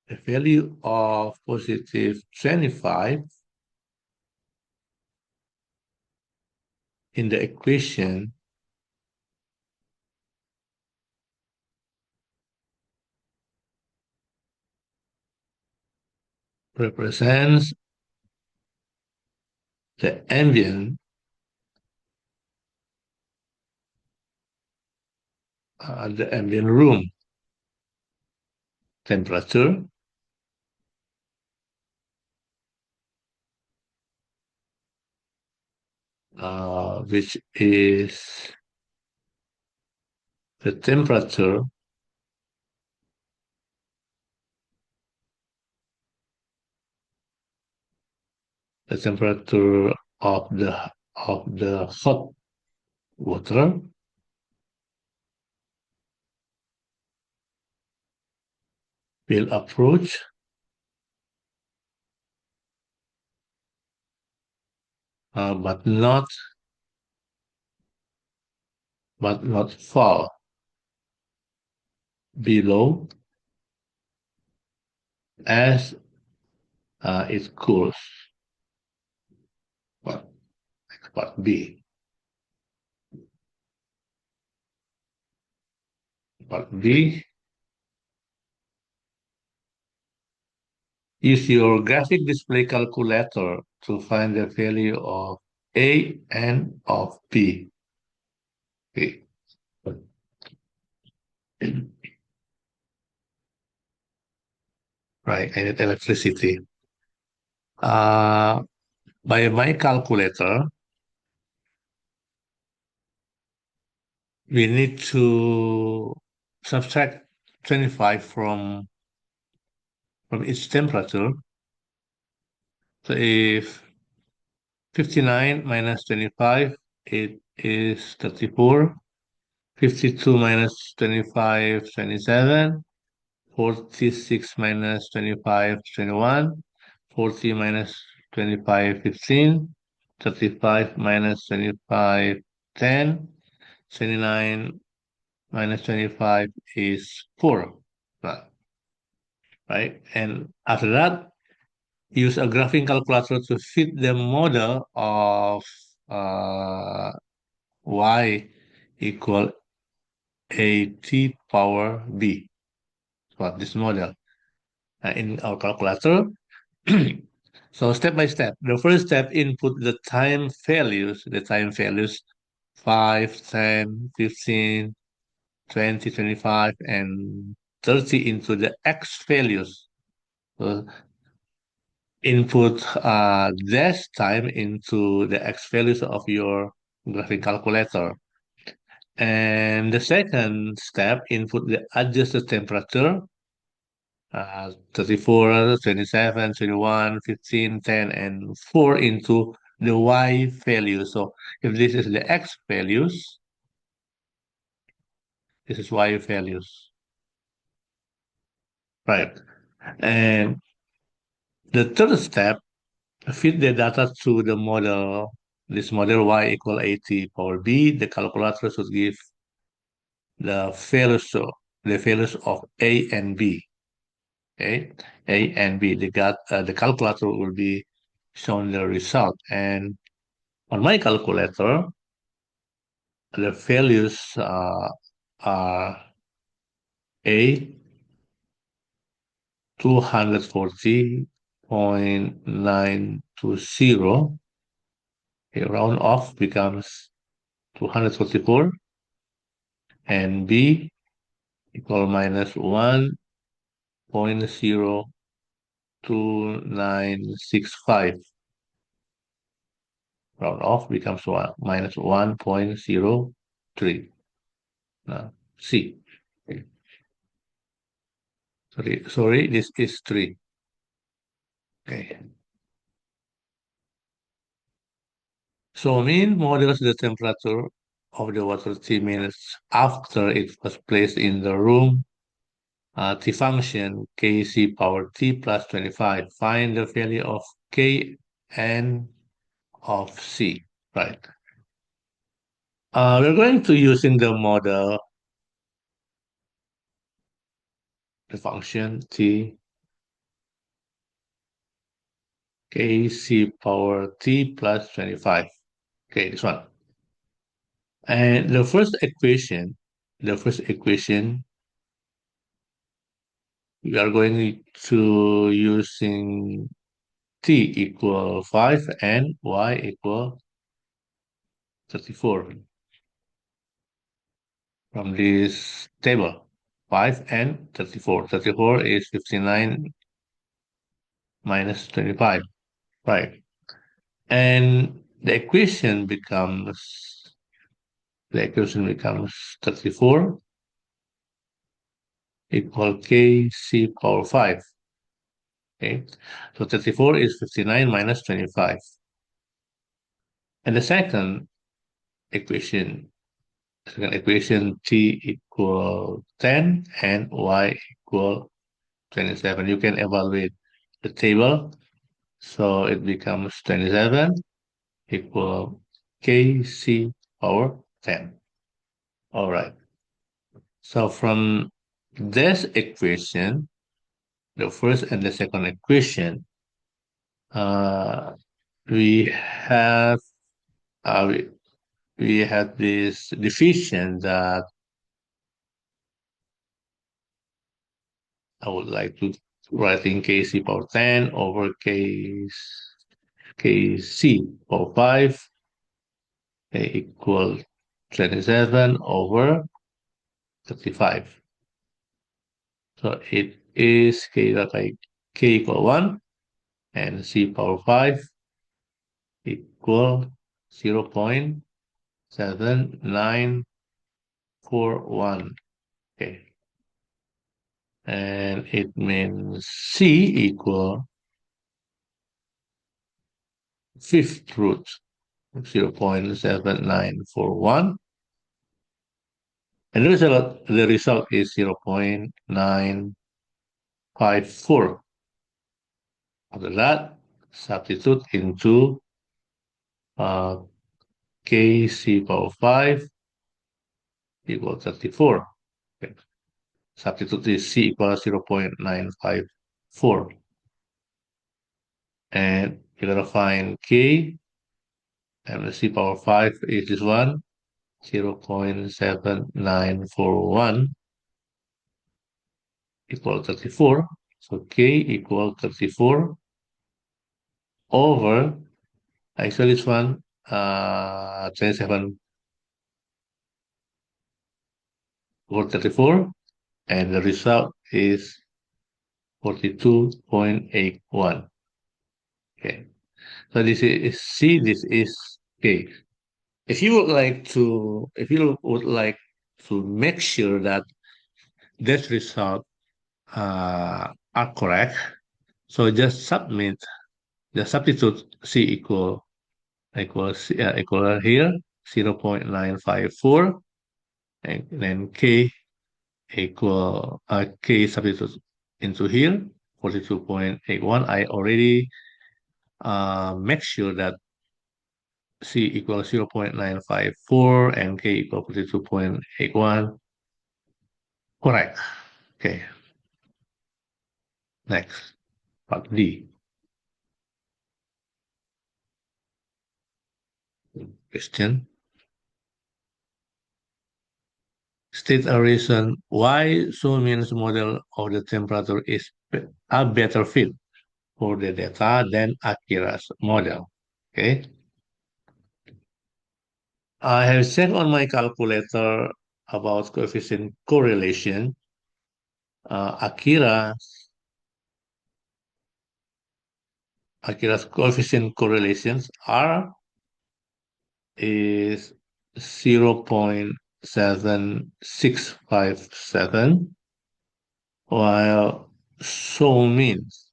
the value of positive 25 in the equation represents the ambient room temperature, which is the temperature the temperature of the hot water will approach but not fall below as it cools. Well, part B. Part B. Use your graphic display calculator to find the value of A and of B. Okay. Right, I need electricity. By my calculator, we need to subtract 25 from each temperature. So if 59 minus 25, it is 34. 52 minus 25, 27. 46 minus 25, 21. 40 minus 25, 15. 35 minus 25, 10. 29 minus 25 is 4. Right? And after that, use a graphing calculator to fit the model of uh, y equal at power b. So this model in our calculator. So step by step, the first step, input the time values 5, 10, 15, 20, 25, and 30 into the x values. So input dash time into the x values of your graphic calculator. And the second step, input the adjusted temperature, 34, 27, 21, 15, 10, and 4 into the y value. So if this is the x values, this is y values, right? And the third step, feed the data to the model. This model y equal at power b. The calculator should give the values, so the values of a and b. Okay, a and b. The calculator will be shown the result. And on my calculator, the values are a 240.920. A round off becomes 244, and b equal minus 1.02965. Round off becomes minus 1.03. Now, C. Sorry, this is 3. Okay. So mean models the temperature of the water 3 minutes after it was placed in the room. T function kc power t plus 25. Find the value of k and of c. Right. We're going to using the model, the function t kc power t plus 25. Okay, this one. And the first equation, we are going to using t equal 5 and y equal 34 from this table. 5 and 34. 34 is 59 minus 25. Right. And the equation becomes 34 equal kc power 5. Okay. So 34 is 59 minus 25. And the equation second equation, t equal 10 and y equal 27. You can evaluate the table. So it becomes 27 equal kc power 10. All right. So from this equation, the first and the second equation, uh, we have uh, we, we have this division that I would like to write in kc power 10 over kc power 5 equal 27 over 35. So it is k equal 1 and c power 5 equal 0.7941. Okay. And it means C equal fifth root, 0.7941. And the result is 0.954. After that, substitute into uh, kc power 5 equals 34. Okay. Substitute this c equals 0.954. And you're going to find k, and the c power 5 is this one, 0.7941 equal 34. So k equal 34 over, actually this one, 27 over 34, and the result is 42.81. Okay, so this is C, this is K. If you would like to make sure that this result are correct, so just substitute C equal here 0.954, and then K substitute into here 42.81. I already make sure that C equals 0.954 and K equal 42.81. Correct. Okay. Next, part D. Question. State a reason why Sumin's model of the temperature is a better fit for the data than Akira's model. Okay. I have checked on my calculator about coefficient correlation. Akira's coefficient correlations is 0.7657, while so means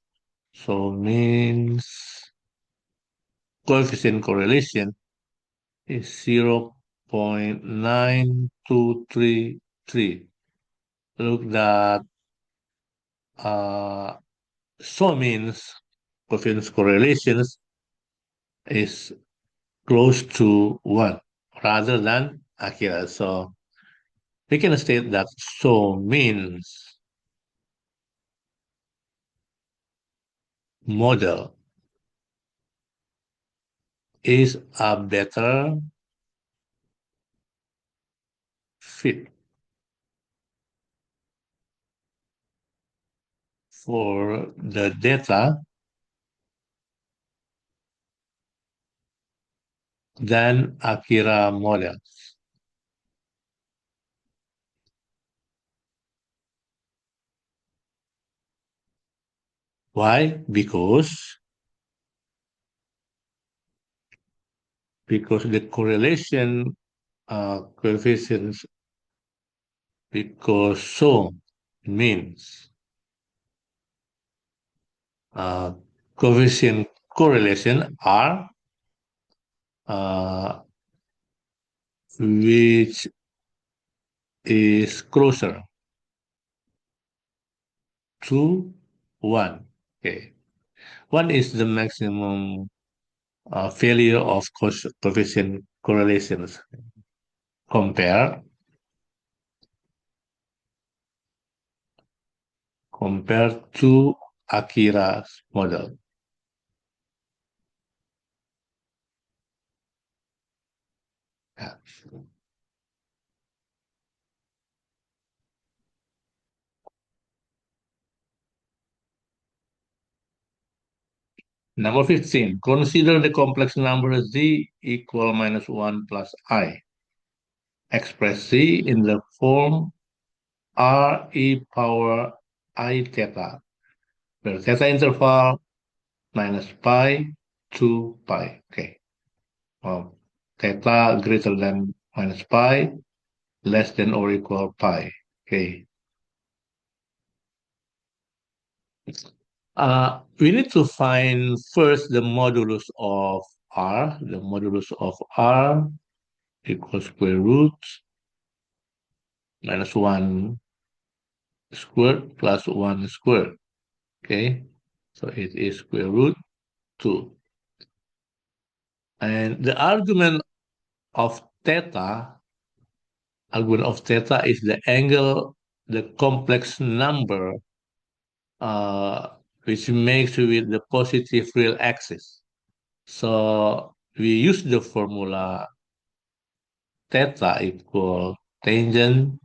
coefficient correlation is 0.9233. Look that so means coefficient correlations is close to 1 rather than Akira. So we can state that so means model is a better fit for the data than Akira models. Why? Because the correlation coefficients, because so means uh, coefficient correlation are which is closer to 1. Okay. 1 is the maximum failure of coefficient correlations compared to Akira's model. Yeah. Number 15, consider the complex number z equal minus 1 plus I. Express z in the form r e power I theta, where theta interval minus pi to pi. Okay. of theta greater than minus pi, less than or equal pi. Okay. We need to find first the modulus of r. The modulus of r equals square root minus 1 squared plus 1 squared. Okay. So it is square root 2. And the argument of theta is the angle, the complex number, uh, which makes with the positive real axis. So we use the formula theta equal tangent,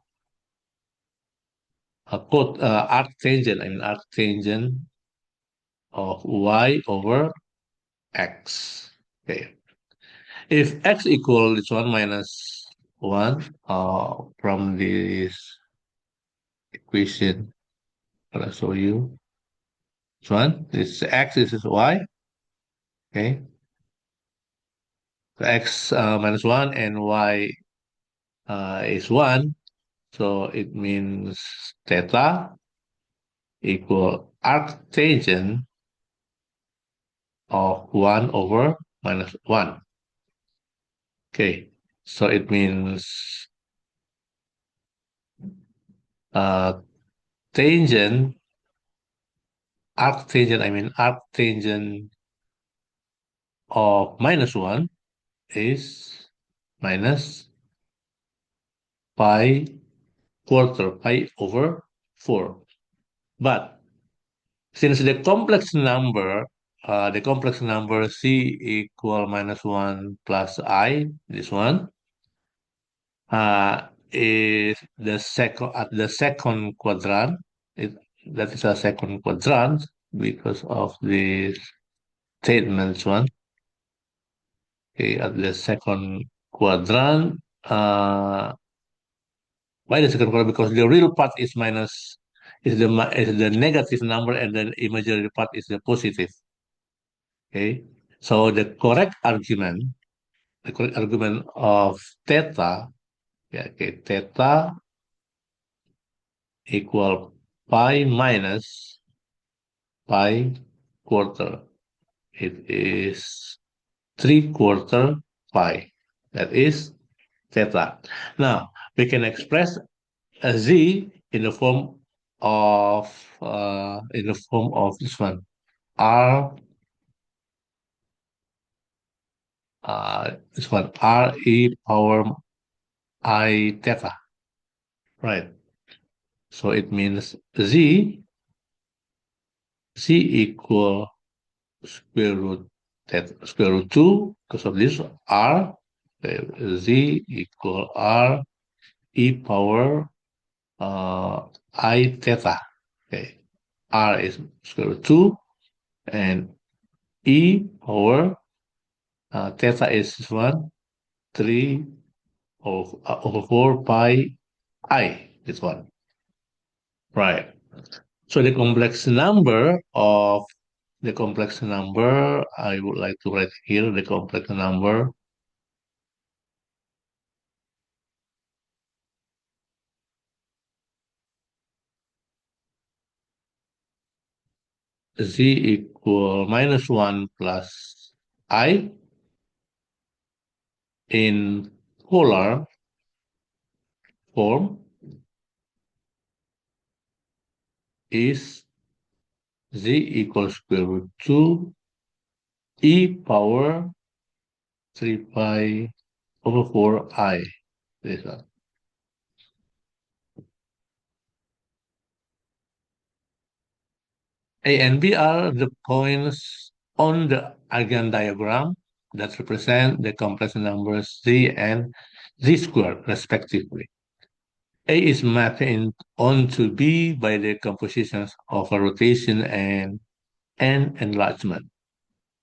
arctangent of y over x. Okay. If x equal this one minus 1 from this equation, I'll show you. This one, this x, this is y. Okay. So x minus 1 and y is 1. So it means theta equal arctangent of 1 over minus 1. Okay. So it means uh, tangent, arctangent of minus 1 is minus pi pi over 4. But since the complex number c equal minus 1 plus I, this one, is the second at the second quadrant. It, that is a second quadrant because of this statement one. Okay, at the second quadrant. Why the second quadrant? Because the real part is is the negative number, and the imaginary part is the positive. Okay, so the correct argument of theta, yeah, okay, theta equal pi minus pi quarter. It is 3/4 pi. That is theta. Now we can express a z in the form of this one r this one r e power I theta, right? So it means z equal square root square root 2 because of this r. Z equal r e power I theta. Okay, r is square root 2 and e power theta is this one 3 over 4 pi I, this one, right? So the complex number, I would like to write here the complex number z equal minus 1 plus I in polar form is z equals square root 2 e power 3 pi over 4 I. This one. A and B are the points on the Argand diagram that represent the complex numbers z and z squared, respectively. A is mapped onto B by the compositions of a rotation and an enlargement.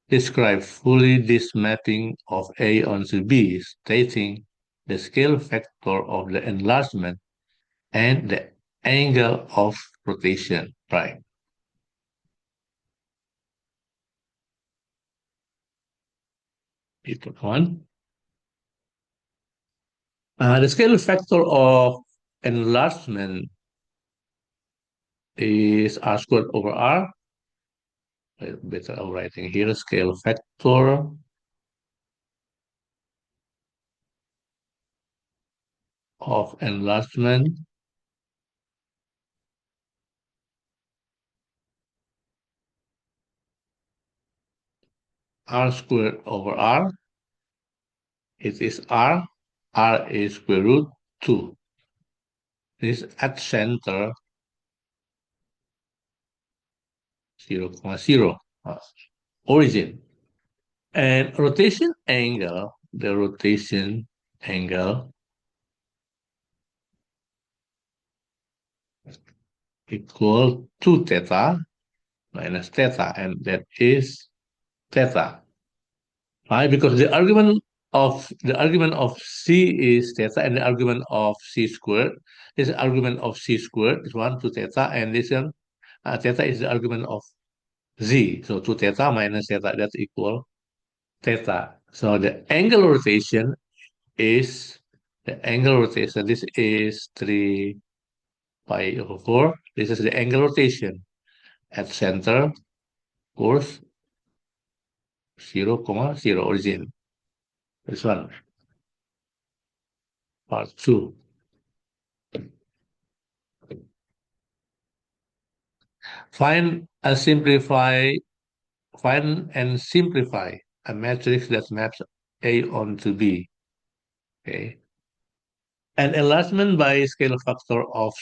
Describe fully this mapping of A onto B, stating the scale factor of the enlargement and the angle of rotation. Right. Equal 1. The scale factor of enlargement is r squared over r. Better I'm writing here. Scale factor of enlargement r squared over r. It is r. R is square root 2. This at center 0, 0. Origin. And rotation angle, the rotation angle equal to theta minus theta, and that is theta. Why? Because the argument of c is theta, and the argument of c squared is the argument of c squared is 1 to theta, and this one theta is the argument of z. So 2 theta minus theta, that's equal theta. So the angle rotation is this is 3 pi over 4. This is the angle rotation at center, course 0, 0 origin. This one, part 2. Find and simplify Find and simplify a matrix that maps A onto B. Okay. An enlargement by scale factor of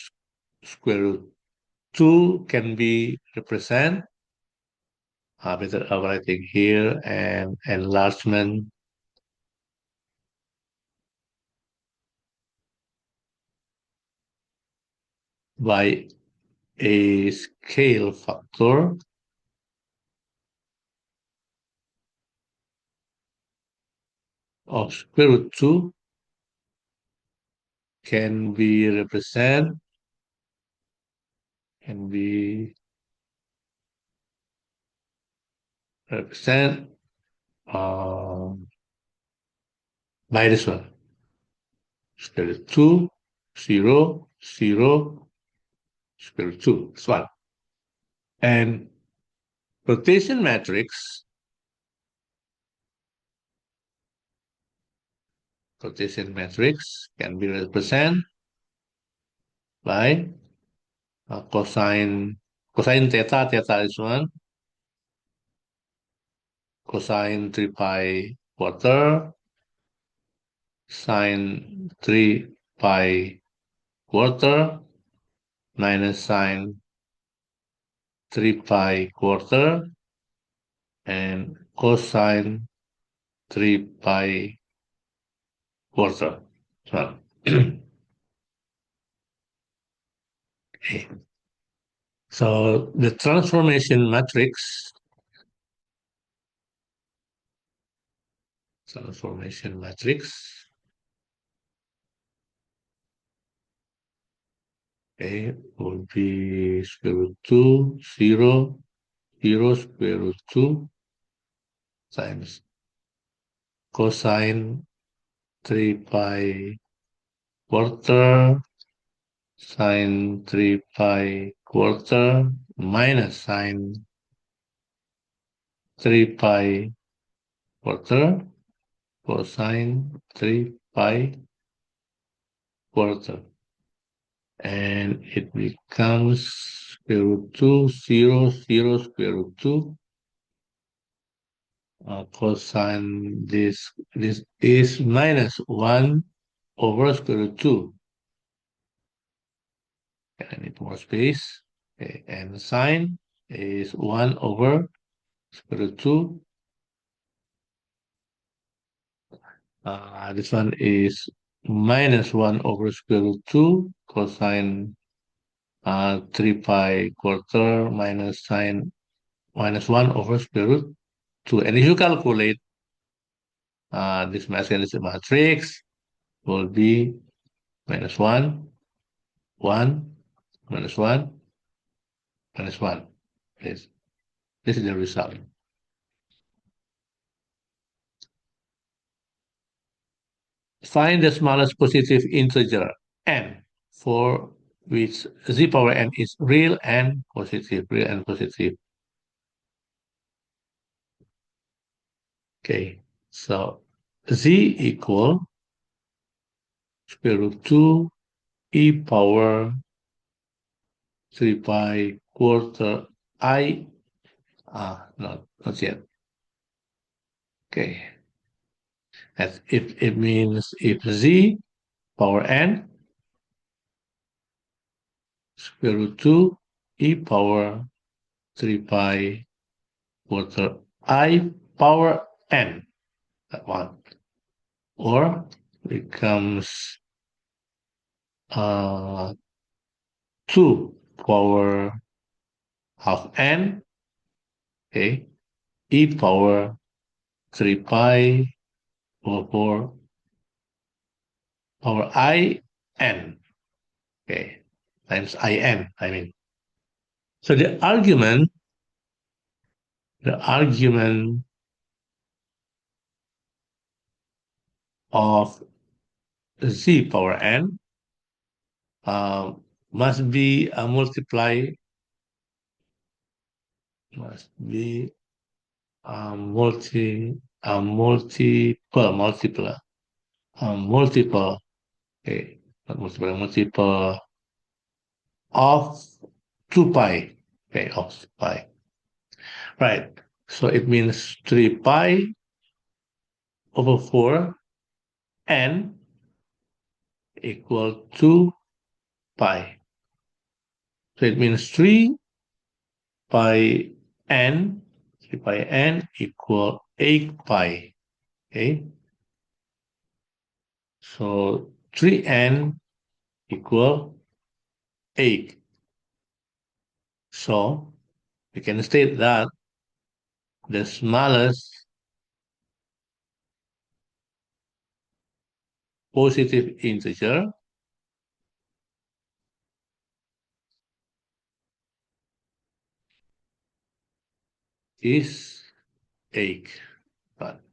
square root 2 can be represented, better writing here, an enlargement by a scale factor of square root 2 can be represented can be represented by this one. Square root 2, 0, 0, square root 2. This one. And rotation matrix can be represented by cosine theta. Theta is 1. Cosine 3 pi quarter. Sine 3 pi quarter minus sine 3 pi quarter and cosine 3 pi quarter. So, okay. So the transformation matrix okay, will be square root 2, 0, 0, square root 2 times cosine 3 pi quarter sine 3 pi quarter minus sine 3 pi quarter cosine 3 pi quarter. And it becomes square root 2, 0, 0, square root 2. Cosine this is minus 1 over square root 2. And I need more space. Okay. And sine is 1 over square root 2. This one is minus 1 over square root 2 cosine 3 pi quarter minus sine minus 1 over square root 2. And if you calculate this matrix will be minus 1, 1, minus 1, minus 1. This is the result. Find the smallest positive integer n for which z power n is real and positive, real and positive. Okay, so z equal square root 2 e power 3 pi quarter I, not yet. Okay, as if it means if z power n square root 2 e power 3 pi quarter I power n, that one, or becomes 2 power half n, okay, e power 3 pi over 4 power I n, okay, times I n, I mean. So the argument of z power n uh, must be a must be multiple, okay, not multiple of 2 pi, okay, of pi, right? So it means 3 pi over 4 n equal 2 pi. So it means 3 pi n, 3 pi n equal 8 pi, okay? So 3n equal 8. So we can state that the smallest positive integer is 8. But